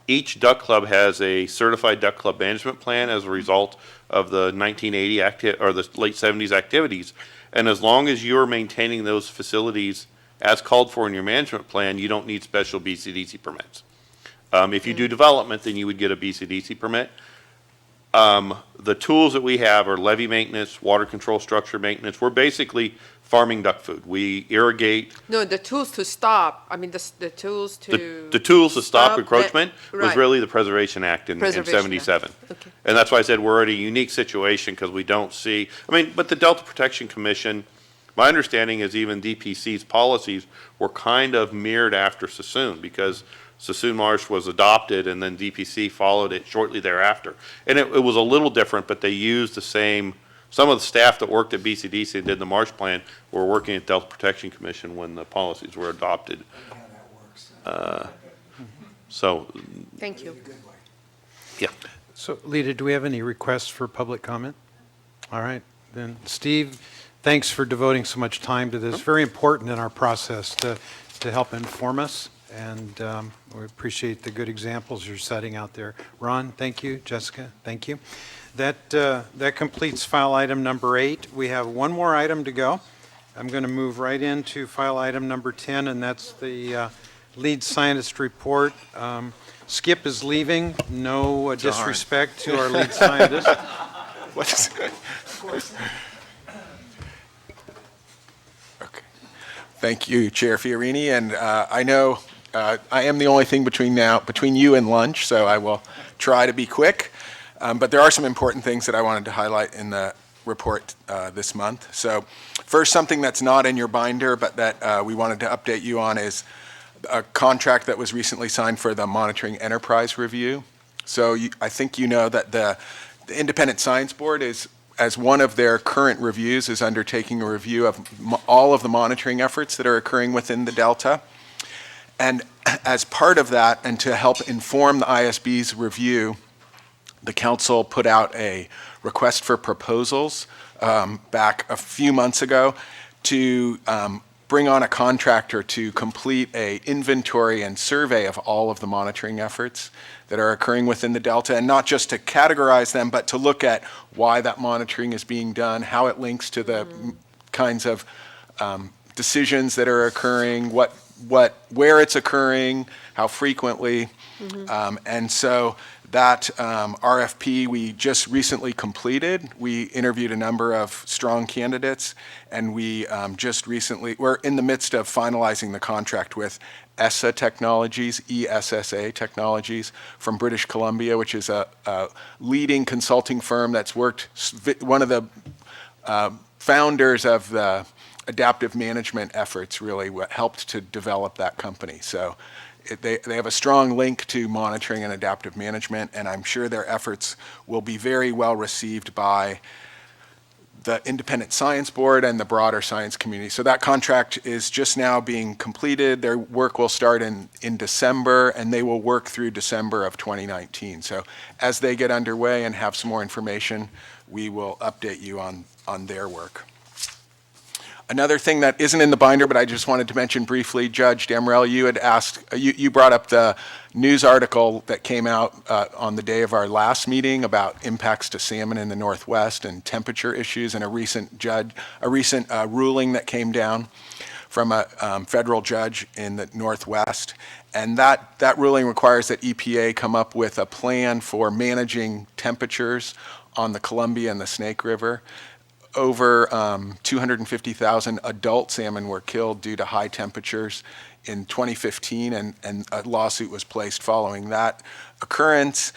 Each duck club has a certified duck club management plan as a result of the 1980 or the late 70s activities. And as long as you're maintaining those facilities as called for in your management plan, you don't need special BCDC permits. If you do development, then you would get a BCDC permit. The tools that we have are levee maintenance, water control structure maintenance. We're basically farming duck food. We irrigate. No, the tools to stop, I mean, the tools to. The tools to stop Stop encroachment that- was right. really the Preservation Act in Preservation Act. 77. Okay. And that's why I said we're in a unique situation because we don't see, I mean, but the Delta Protection Commission, my understanding is even DPC's policies were kind of mirrored after Sassoon because Sassoon Marsh was adopted and then DPC followed it shortly thereafter. And it was a little different, but they used the same, some of the staff that worked at BCDC and did the marsh plan were working at Delta Protection Commission when the policies were adopted. So, Thank you. yeah. So, Lita, do we have any requests for public comment? All right, then, Steve, thanks for devoting so much time to this. Very important in our process to help inform us, and we appreciate the good examples you're setting out there. Ron, thank you. Jessica, thank you. That completes file item number 8. We have one more item to go. I'm going to move right into file item number 10, and that's the lead scientist report. Skip is leaving. No disrespect to our lead scientist. What's Okay. Thank you, Chair Fiorini, and I know I am the only thing between you and lunch, so I will try to be quick. But there are some important things that I wanted to highlight in the report this month. So first, something that's not in your binder, but that we wanted to update you on is a contract that was recently signed for the Monitoring Enterprise Review. So I think you know that the Independent Science Board is, as one of their current reviews, is undertaking a review of all of the monitoring efforts that are occurring within the Delta. And as part of that, and to help inform the ISB's review, the council put out a request for proposals back a few months ago to bring on a contractor to complete a inventory and survey of all of the monitoring efforts that are occurring within the Delta, and not just to categorize them, but to look at why that monitoring is being done, how it links to the kinds of decisions that are occurring, where it's occurring, how frequently. And so that RFP we just recently completed. We interviewed a number of strong candidates, and we we're in the midst of finalizing the contract with ESSA Technologies, ESSA Technologies from British Columbia, which is a leading consulting firm that's worked, one of the founders of the adaptive management efforts, really what helped to develop that company. So they have a strong link to monitoring and adaptive management, and I'm sure their efforts will be very well received by the Independent Science Board and the broader science community. So that contract is just now being completed. Their work will start in December, and they will work through December of 2019. So as they get underway and have some more information, we will update you on their work. Another thing that isn't in the binder, but I just wanted to mention briefly, Judge Damrell, you had asked, you brought up the news article that came out on the day of our last meeting about impacts to salmon in the Northwest and temperature issues, and a recent ruling that came down from a federal judge in the Northwest. And that ruling requires that EPA come up with a plan for managing temperatures on the Columbia and the Snake River. Over 250,000 adult salmon were killed due to high temperatures in 2015, and a lawsuit was placed following that occurrence.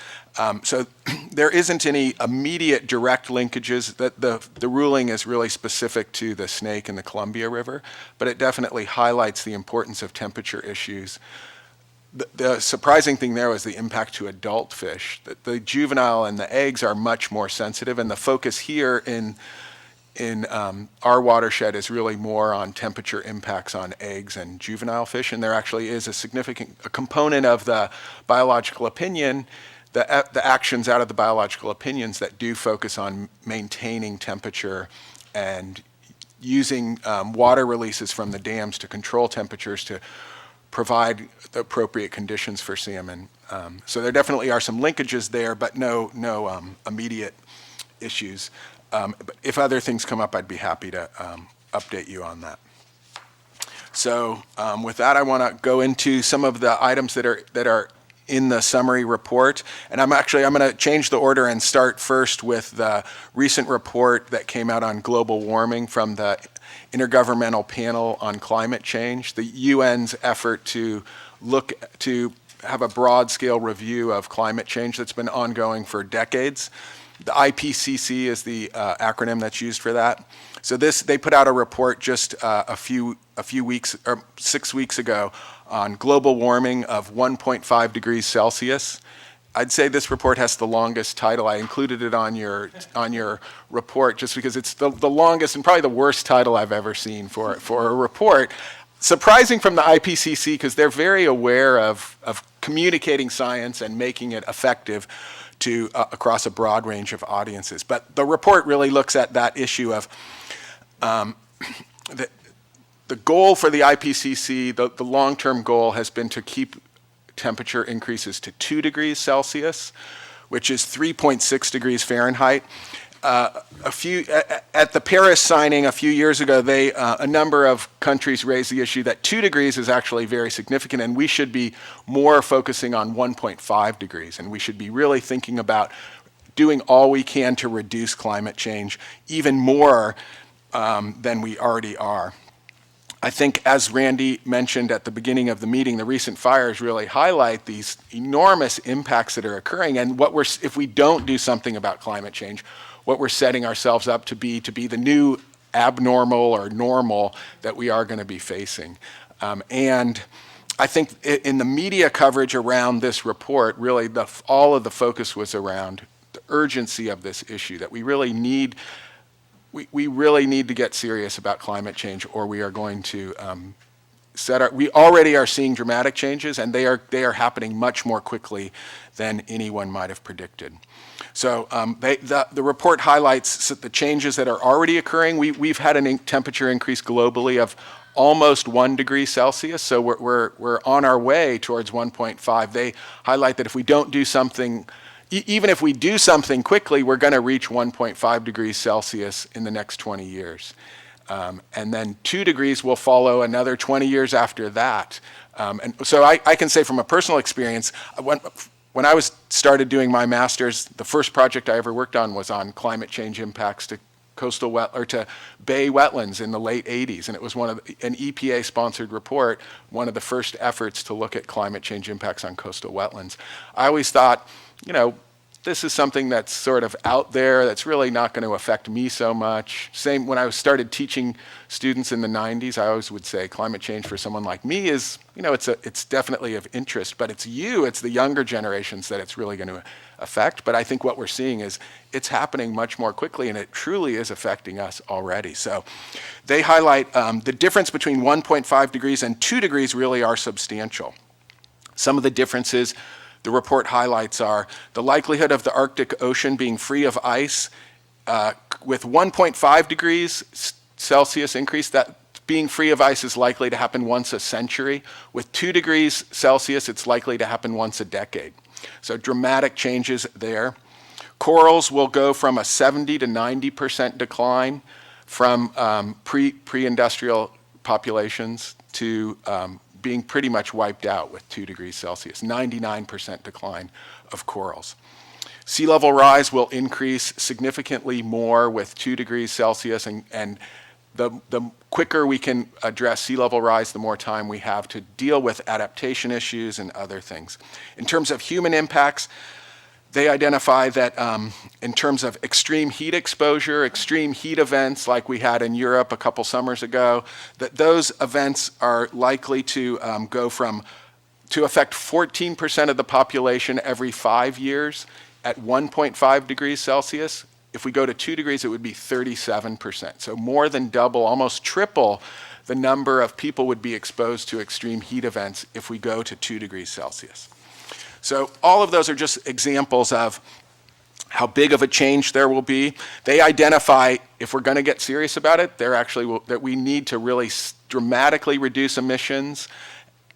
So there isn't any immediate direct linkages. That the ruling is really specific to the Snake and the Columbia River, but it definitely highlights the importance of temperature issues. The surprising thing there was the impact to adult fish. The juvenile and the eggs are much more sensitive, and the focus here in our watershed is really more on temperature impacts on eggs and juvenile fish, and there actually is a significant component of the biological opinion, the actions out of the biological opinions that do focus on maintaining temperature and using water releases from the dams to control temperatures to provide the appropriate conditions for salmon. So there definitely are some linkages there, but no immediate issues. But if other things come up, I'd be happy to update you on that. So with that, I want to go into some of the items that are in the summary report. And I'm going to change the order and start first with the recent report that came out on global warming from the Intergovernmental Panel on Climate Change, the UN's effort to have a broad-scale review of climate change that's been ongoing for decades. The IPCC is the acronym that's used for that. So they put out a report just a few weeks or 6 weeks ago on global warming of 1.5 degrees Celsius. I'd say this report has the longest title. I included it on your report just because it's the longest and probably the worst title I've ever seen for a report. Surprising from the IPCC because they're very aware of communicating science and making it effective to across a broad range of audiences. But the report really looks at that issue of the goal for the IPCC, the long-term goal has been to keep temperature increases to 2 degrees Celsius, which is 3.6 degrees Fahrenheit. At the Paris signing a few years ago, a number of countries raised the issue that 2 degrees is actually very significant, and we should be more focusing on 1.5 degrees, and we should be really thinking about doing all we can to reduce climate change even more than we already are. I think, as Randy mentioned at the beginning of the meeting, the recent fires really highlight these enormous impacts that are occurring, and if we don't do something about climate change, what we're setting ourselves up to be the new abnormal or normal that we are going to be facing. And I think in the media coverage around this report, really all of the focus was around the urgency of this issue, that we really need to get serious about climate change, or we are going to we already are seeing dramatic changes, and they are happening much more quickly than anyone might have predicted. So the report highlights the changes that are already occurring. We've had a temperature increase globally of almost 1 degree Celsius, so we're on our way towards 1.5. They highlight that if we don't do something, even if we do something quickly, we're going to reach 1.5 degrees Celsius in the next 20 years. And then 2 degrees will follow another 20 years after that. And so I can say from a personal experience, when I started doing my master's, the first project I ever worked on was on climate change impacts to to bay wetlands in the late 80s, and it was an EPA-sponsored report, one of the first efforts to look at climate change impacts on coastal wetlands. I always thought, this is something that's sort of out there that's really not going to affect me so much. Same when I started teaching students in the 90s, I always would say climate change for someone like me is, it's definitely of interest, but it's the younger generations that it's really going to affect. But I think what we're seeing is it's happening much more quickly, and it truly is affecting us already. So they highlight the difference between 1.5 degrees and 2 degrees really are substantial. Some of the differences the report highlights are the likelihood of the Arctic Ocean being free of ice with 1.5 degrees Celsius increase. That being free of ice is likely to happen once a century. With 2 degrees Celsius, it's likely to happen once a decade. So dramatic changes there. Corals will go from a 70 to 90% decline from pre-industrial populations to being pretty much wiped out with 2 degrees Celsius, 99% decline of corals. Sea level rise will increase significantly more with 2 degrees Celsius, and the quicker we can address sea level rise, the more time we have to deal with adaptation issues and other things. In terms of human impacts, they identify that in terms of extreme heat exposure, extreme heat events like we had in Europe a couple summers ago, that those events are likely to to affect 14% of the population every 5 years at 1.5 degrees Celsius. If we go to 2 degrees, it would be 37%. So more than double, almost triple the number of people would be exposed to extreme heat events if we go to 2 degrees Celsius. So all of those are just examples of how big of a change there will be. They identify, if we're going to get serious about it, that we need to really dramatically reduce emissions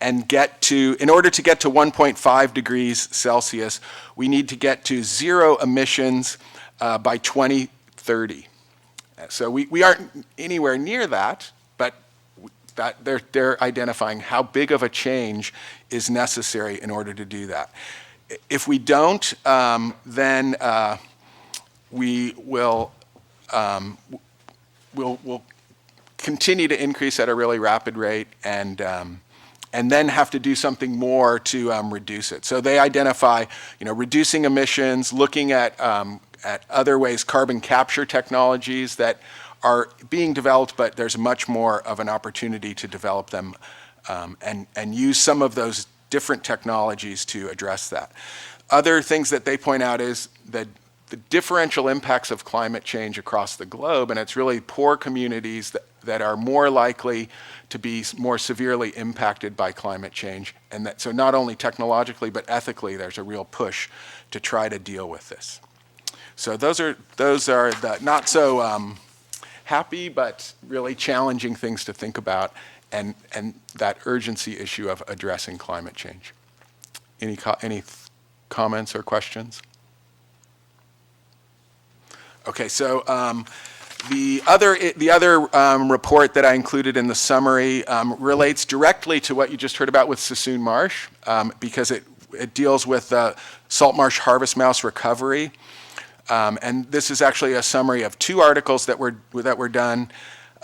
and in order to get to 1.5 degrees Celsius, we need to get to zero emissions by 2030. So we aren't anywhere near that, but they're identifying how big of a change is necessary in order to do that. If we don't, then we will we'll continue to increase at a really rapid rate and then have to do something more to reduce it. So they identify, reducing emissions, looking at other ways, carbon capture technologies that are being developed, but there's much more of an opportunity to develop them and use some of those different technologies to address that. Other things that they point out is that the differential impacts of climate change across the globe, and it's really poor communities that are more likely to be more severely impacted by climate change, and that so not only technologically but ethically there's a real push to try to deal with this. So those are the not so happy but really challenging things to think about, and that urgency issue of addressing climate change. Any comments or questions? Okay, so the other report that I included in the summary relates directly to what you just heard about with Sassoon Marsh, because it deals with salt marsh harvest mouse recovery. And this is actually a summary of 2 articles that were done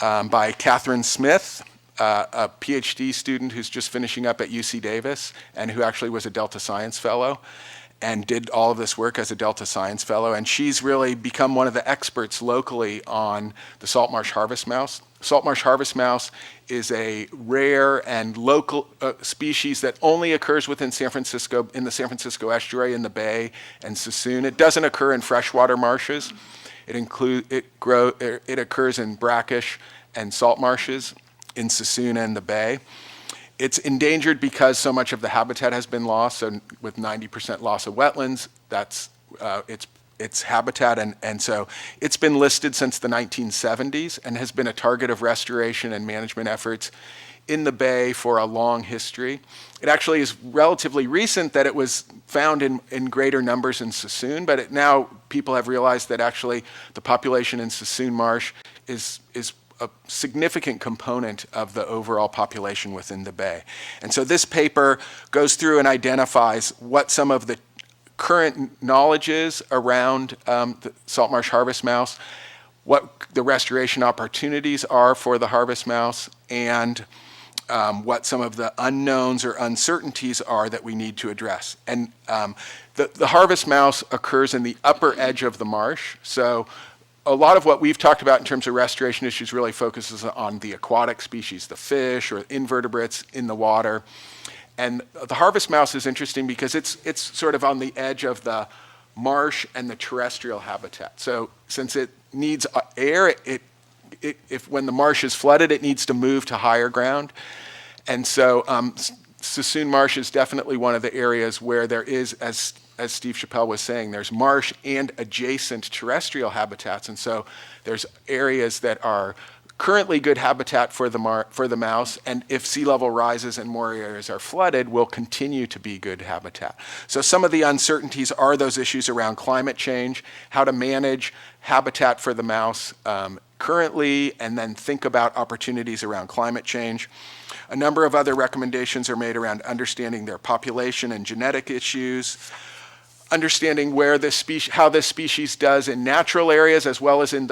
by Catherine Smith, a PhD student who's just finishing up at UC Davis and who actually was a Delta Science Fellow and did all of this work as a Delta Science Fellow. And she's really become one of the experts locally on the salt marsh harvest mouse. Salt marsh harvest mouse is a rare and local species that only occurs within San Francisco, in the San Francisco estuary, in the Bay and Sassoon. It doesn't occur in freshwater marshes. It occurs in brackish and salt marshes in Sassoon and the Bay. It's endangered because so much of the habitat has been lost, and with 90% loss of wetlands, that's its habitat, and so it's been listed since the 1970s and has been a target of restoration and management efforts in the Bay for a long history. It actually is relatively recent that it was found in greater numbers in Sassoon, but now people have realized that actually the population in Sassoon Marsh is a significant component of the overall population within the Bay. And so this paper goes through and identifies what some of the current knowledge is around the salt marsh harvest mouse, what the restoration opportunities are for the harvest mouse, and what some of the unknowns or uncertainties are that we need to address. And the harvest mouse occurs in the upper edge of the marsh, so a lot of what we've talked about in terms of restoration issues really focuses on the aquatic species, the fish or invertebrates in the water. And the harvest mouse is interesting because it's sort of on the edge of the marsh and the terrestrial habitat. So since it needs air, when the marsh is flooded, it needs to move to higher ground. And so Sassoon Marsh is definitely one of the areas where there is, as Steve Chappelle was saying, there's marsh and adjacent terrestrial habitats. And so there's areas that are currently good habitat for the mouse, and if sea level rises and more areas are flooded, will continue to be good habitat. So some of the uncertainties are those issues around climate change, how to manage habitat for the mouse currently, and then think about opportunities around climate change. A number of other recommendations are made around understanding their population and genetic issues, understanding where this species, how this species does in natural areas as well as in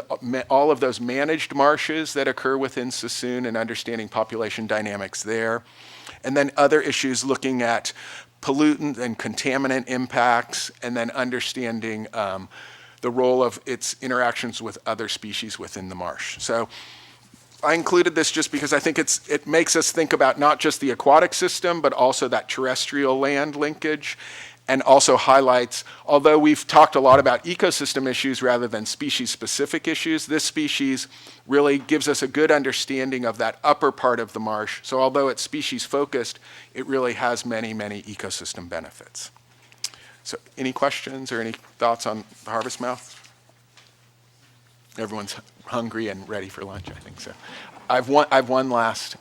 all of those managed marshes that occur within Sassoon, and understanding population dynamics there. And then other issues looking at pollutant and contaminant impacts, and then understanding the role of its interactions with other species within the marsh. So I included this just because I think it makes us think about not just the aquatic system, but also that terrestrial land linkage, and also highlights, although we've talked a lot about ecosystem issues rather than species-specific issues, this species really gives us a good understanding of that upper part of the marsh. So although it's species-focused, it really has many, many ecosystem benefits. So any questions or any thoughts on the harvest mouth? Everyone's hungry and ready for lunch, I think so. I've one last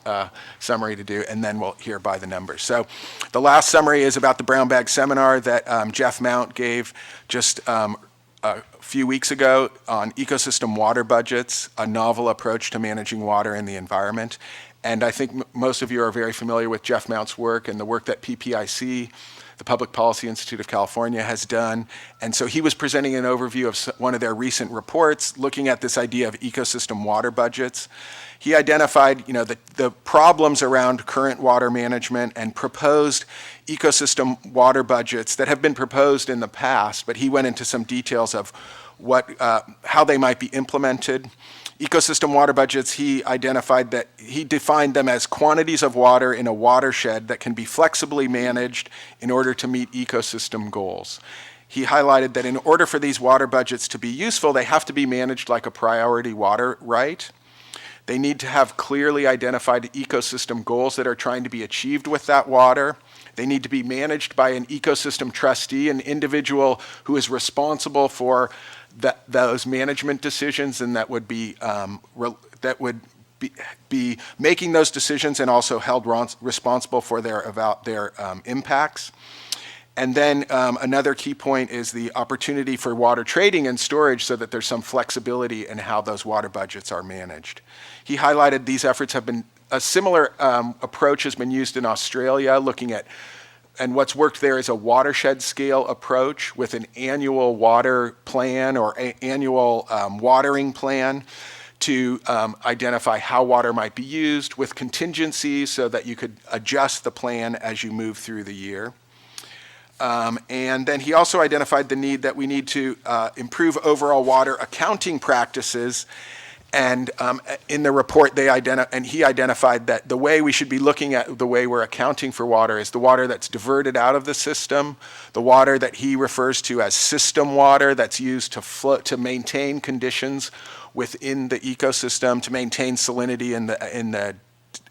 summary to do, and then we'll hear by the numbers. So the last summary is about the brown bag seminar that Jeff Mount gave just a few weeks ago on ecosystem water budgets, a novel approach to managing water in the environment. And I think most of you are very familiar with Jeff Mount's work and the work that PPIC, the Public Policy Institute of California, has done. And so he was presenting an overview of one of their recent reports looking at this idea of ecosystem water budgets. He identified, the problems around current water management and proposed ecosystem water budgets that have been proposed in the past, but he went into some details of how they might be implemented. Ecosystem water budgets, he identified that he defined them as quantities of water in a watershed that can be flexibly managed in order to meet ecosystem goals. He highlighted that in order for these water budgets to be useful, they have to be managed like a priority water right. They need to have clearly identified ecosystem goals that are trying to be achieved with that water. They need to be managed by an ecosystem trustee, an individual who is responsible for those management decisions, and that would be making those decisions and also held responsible for their impacts. And then another key point is the opportunity for water trading and storage so that there's some flexibility in how those water budgets are managed. He highlighted these efforts have been, a similar approach has been used in Australia, looking at, and what's worked there is a watershed scale approach with an annual water plan or annual watering plan to identify how water might be used with contingencies so that you could adjust the plan as you move through the year. And then he also identified the need that we need to improve overall water accounting practices. And in the report, he identified that the way we should be looking at the way we're accounting for water is the water that's diverted out of the system, the water that he refers to as system water that's used to maintain conditions within the ecosystem, to maintain salinity in the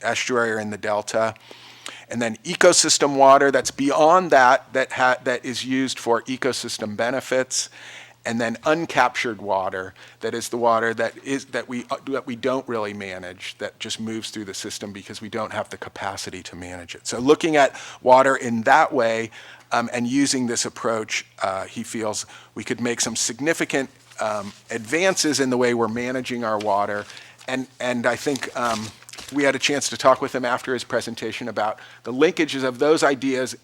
estuary or in the delta. And then ecosystem water that's beyond that is used for ecosystem benefits. And then uncaptured water, that is the water that we don't really manage, that just moves through the system because we don't have the capacity to manage it. So looking at water in that way and using this approach, he feels we could make some significant advances in the way we're managing our water. And I think we had a chance to talk with him after his presentation about the linkages of those ideas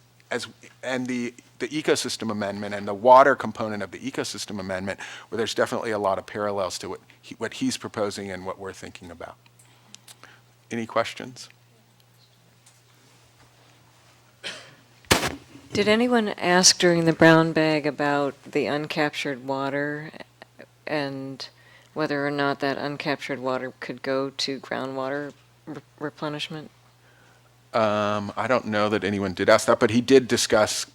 and the ecosystem amendment and the water component of the ecosystem amendment, where there's definitely a lot of parallels to what he's proposing and what we're thinking about. Any questions? Did anyone ask during the brown bag about the uncaptured water and whether or not that uncaptured water could go to groundwater replenishment? I don't know that anyone did ask that, but he did discuss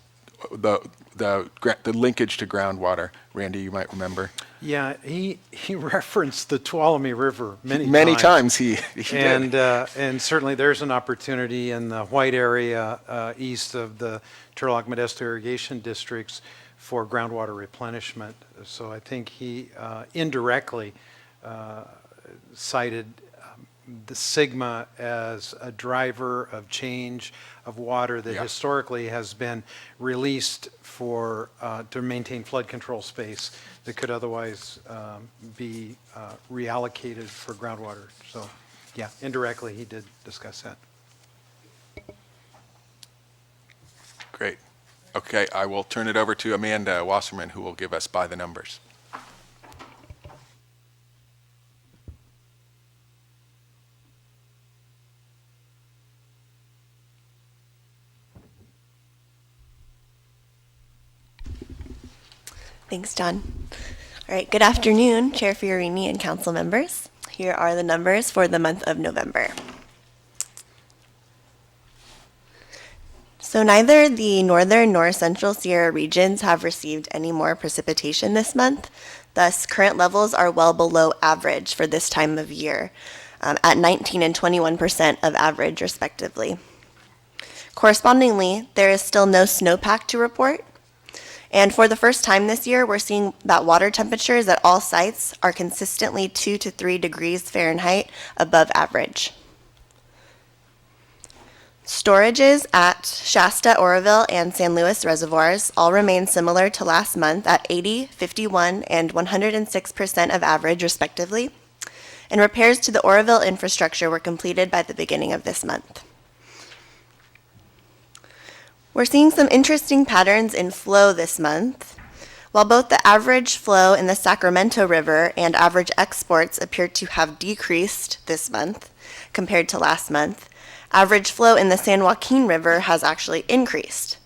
the linkage to groundwater. Randy, you might remember. Yeah, he referenced the Tuolumne River many Many times. times he did. And certainly there's an opportunity in the White area east of the Turlock Modesto irrigation districts for groundwater replenishment. So I think he indirectly cited the sigma as a driver of change of water that Yeah. historically has been released for, to maintain flood control space that could otherwise be reallocated for groundwater. So, yeah, indirectly, he did discuss that. Great. Okay, I will turn it over to Amanda Wasserman, who will give us by the numbers. Thanks, John. All right, good afternoon, Chair Fiorini and council members. Here are the numbers for the month of November. So neither the northern nor central Sierra regions have received any more precipitation this month. Thus, current levels are well below average for this time of year, at 19 and 21% of average, respectively. Correspondingly, there is still no snowpack to report. And for the first time this year, we're seeing that water temperatures at all sites are consistently 2 to 3 degrees Fahrenheit above average. Storages at Shasta, Oroville, and San Luis reservoirs all remain similar to last month at 80, 51, and 106% of average, respectively. And repairs to the Oroville infrastructure were completed by the beginning of this month. We're seeing some interesting patterns in flow this month. While both the average flow in the Sacramento River and average exports appear to have decreased this month compared to last month, average flow in the San Joaquin River has actually increased.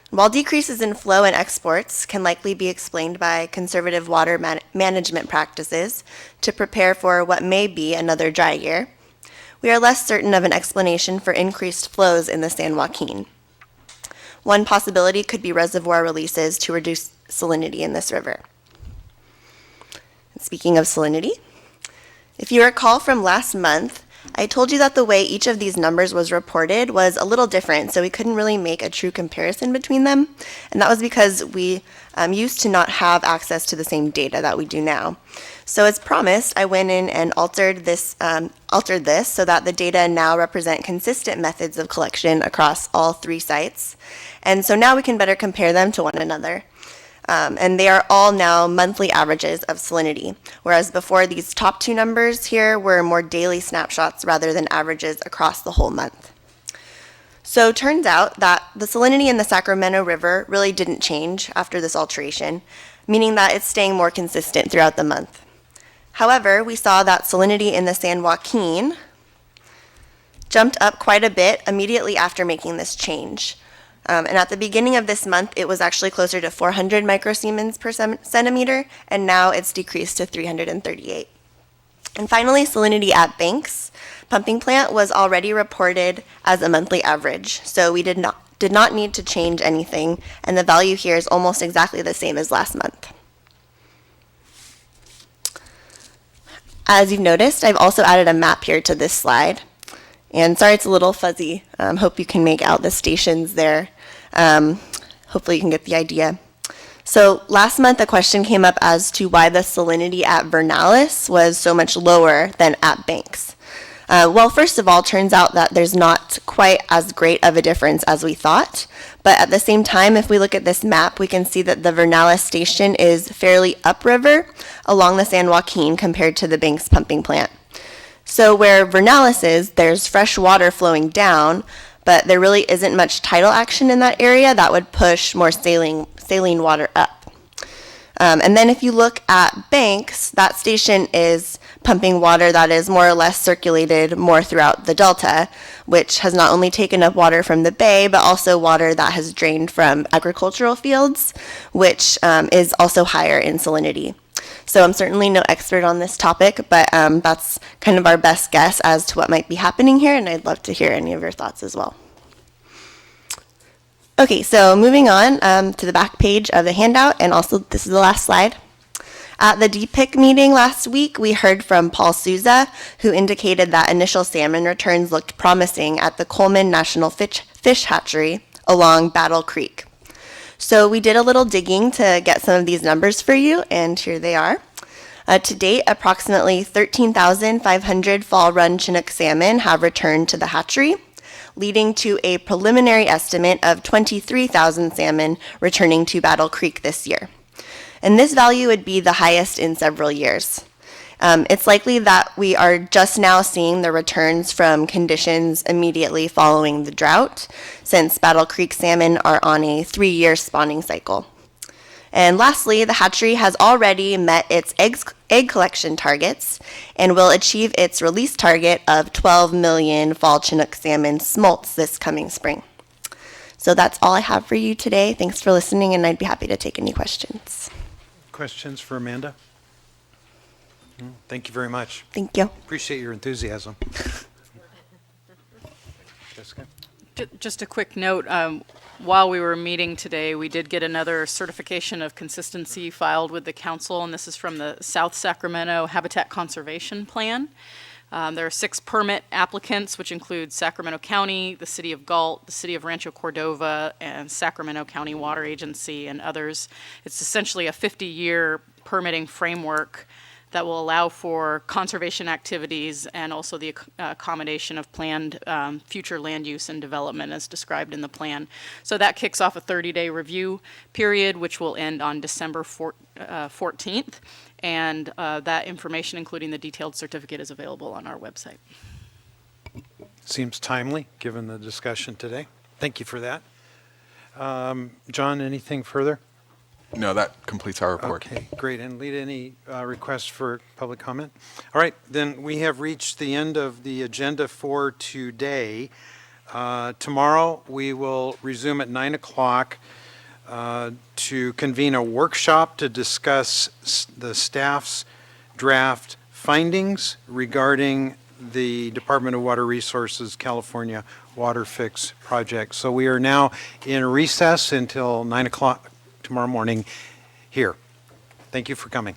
While decreases in flow and exports can likely be explained by conservative water management practices to prepare for what may be another dry year, we are less certain of an explanation for increased flows in the San Joaquin. One possibility could be reservoir releases to reduce salinity in this river. Speaking of salinity, if you recall from last month, I told you that the way each of these numbers was reported was a little different, so we couldn't really make a true comparison between them. And that was because we used to not have access to the same data that we do now. So as promised, I went in and altered this so that the data now represent consistent methods of collection across all 3 sites. And so now we can better compare them to one another. And they are all now monthly averages of salinity, whereas before these top 2 numbers here were more daily snapshots rather than averages across the whole month. So it turns out that the salinity in the Sacramento River really didn't change after this alteration, meaning that it's staying more consistent throughout the month. However, we saw that salinity in the San Joaquin jumped up quite a bit immediately after making this change. And at the beginning of this month, it was actually closer to 400 microsiemens per centimeter, and now it's decreased to 338. And finally, salinity at Banks pumping plant was already reported as a monthly average, so we did not need to change anything, and the value here is almost exactly the same as last month. As you've noticed, I've also added a map here to this slide. And sorry it's a little fuzzy. Hope you can make out the stations there. Hopefully you can get the idea. So last month a question came up as to why the salinity at Vernalis was so much lower than at Banks. Well, first of all, turns out that there's not quite as great of a difference as we thought. But at the same time, if we look at this map, we can see that the Vernalis station is fairly upriver along the San Joaquin compared to the Banks pumping plant. So where Vernalis is, there's fresh water flowing down, but there really isn't much tidal action in that area that would push more saline water up. And then if you look at Banks, that station is pumping water that is more or less circulated more throughout the delta, which has not only taken up water from the bay, but also water that has drained from agricultural fields, which is also higher in salinity. So I'm certainly no expert on this topic, but that's kind of our best guess as to what might be happening here, and I'd love to hear any of your thoughts as well. Okay, so moving on to the back page of the handout, and also this is the last slide. At the DPIC meeting last week, we heard from Paul Souza, who indicated that initial salmon returns looked promising at the Coleman National Fish Hatchery along Battle Creek. So we did a little digging to get some of these numbers for you, and here they are. To date, approximately 13,500 fall run Chinook salmon have returned to the hatchery, leading to a preliminary estimate of 23,000 salmon returning to Battle Creek this year. And this value would be the highest in several years. It's likely that we are just now seeing the returns from conditions immediately following the drought, since Battle Creek salmon are on a 3-year spawning cycle. And lastly, the hatchery has already met its egg collection targets and will achieve its release target of 12 million fall Chinook salmon smolts this coming spring. So that's all I have for you today. Thanks for listening, and I'd be happy to take any questions. Questions for Amanda? Thank you very much. Thank you. Appreciate your enthusiasm. Jessica? Just a quick note, while we were meeting today, we did get another certification of consistency filed with the council, and this is from the South Sacramento Habitat Conservation Plan. There are 6 permit applicants, which include Sacramento County, the City of Galt, the City of Rancho Cordova, and Sacramento County Water Agency, and others. It's essentially a 50-year permitting framework that will allow for conservation activities and also the accommodation of planned future land use and development as described in the plan. So that kicks off a 30-day review period, which will end on December 14th. And that information, including the detailed certificate, is available on our website. Seems timely, given the discussion today. Thank you for that. John, anything further? No, that completes our report. Okay, great. And Lita, any requests for public comment? All right, then we have reached the end of the agenda for today. Tomorrow, we will resume at 9 o'clock to convene a workshop to discuss the staff's draft findings regarding the Department of Water Resources California Water Fix project. So we are now in recess until 9 o'clock tomorrow morning here. Thank you for coming.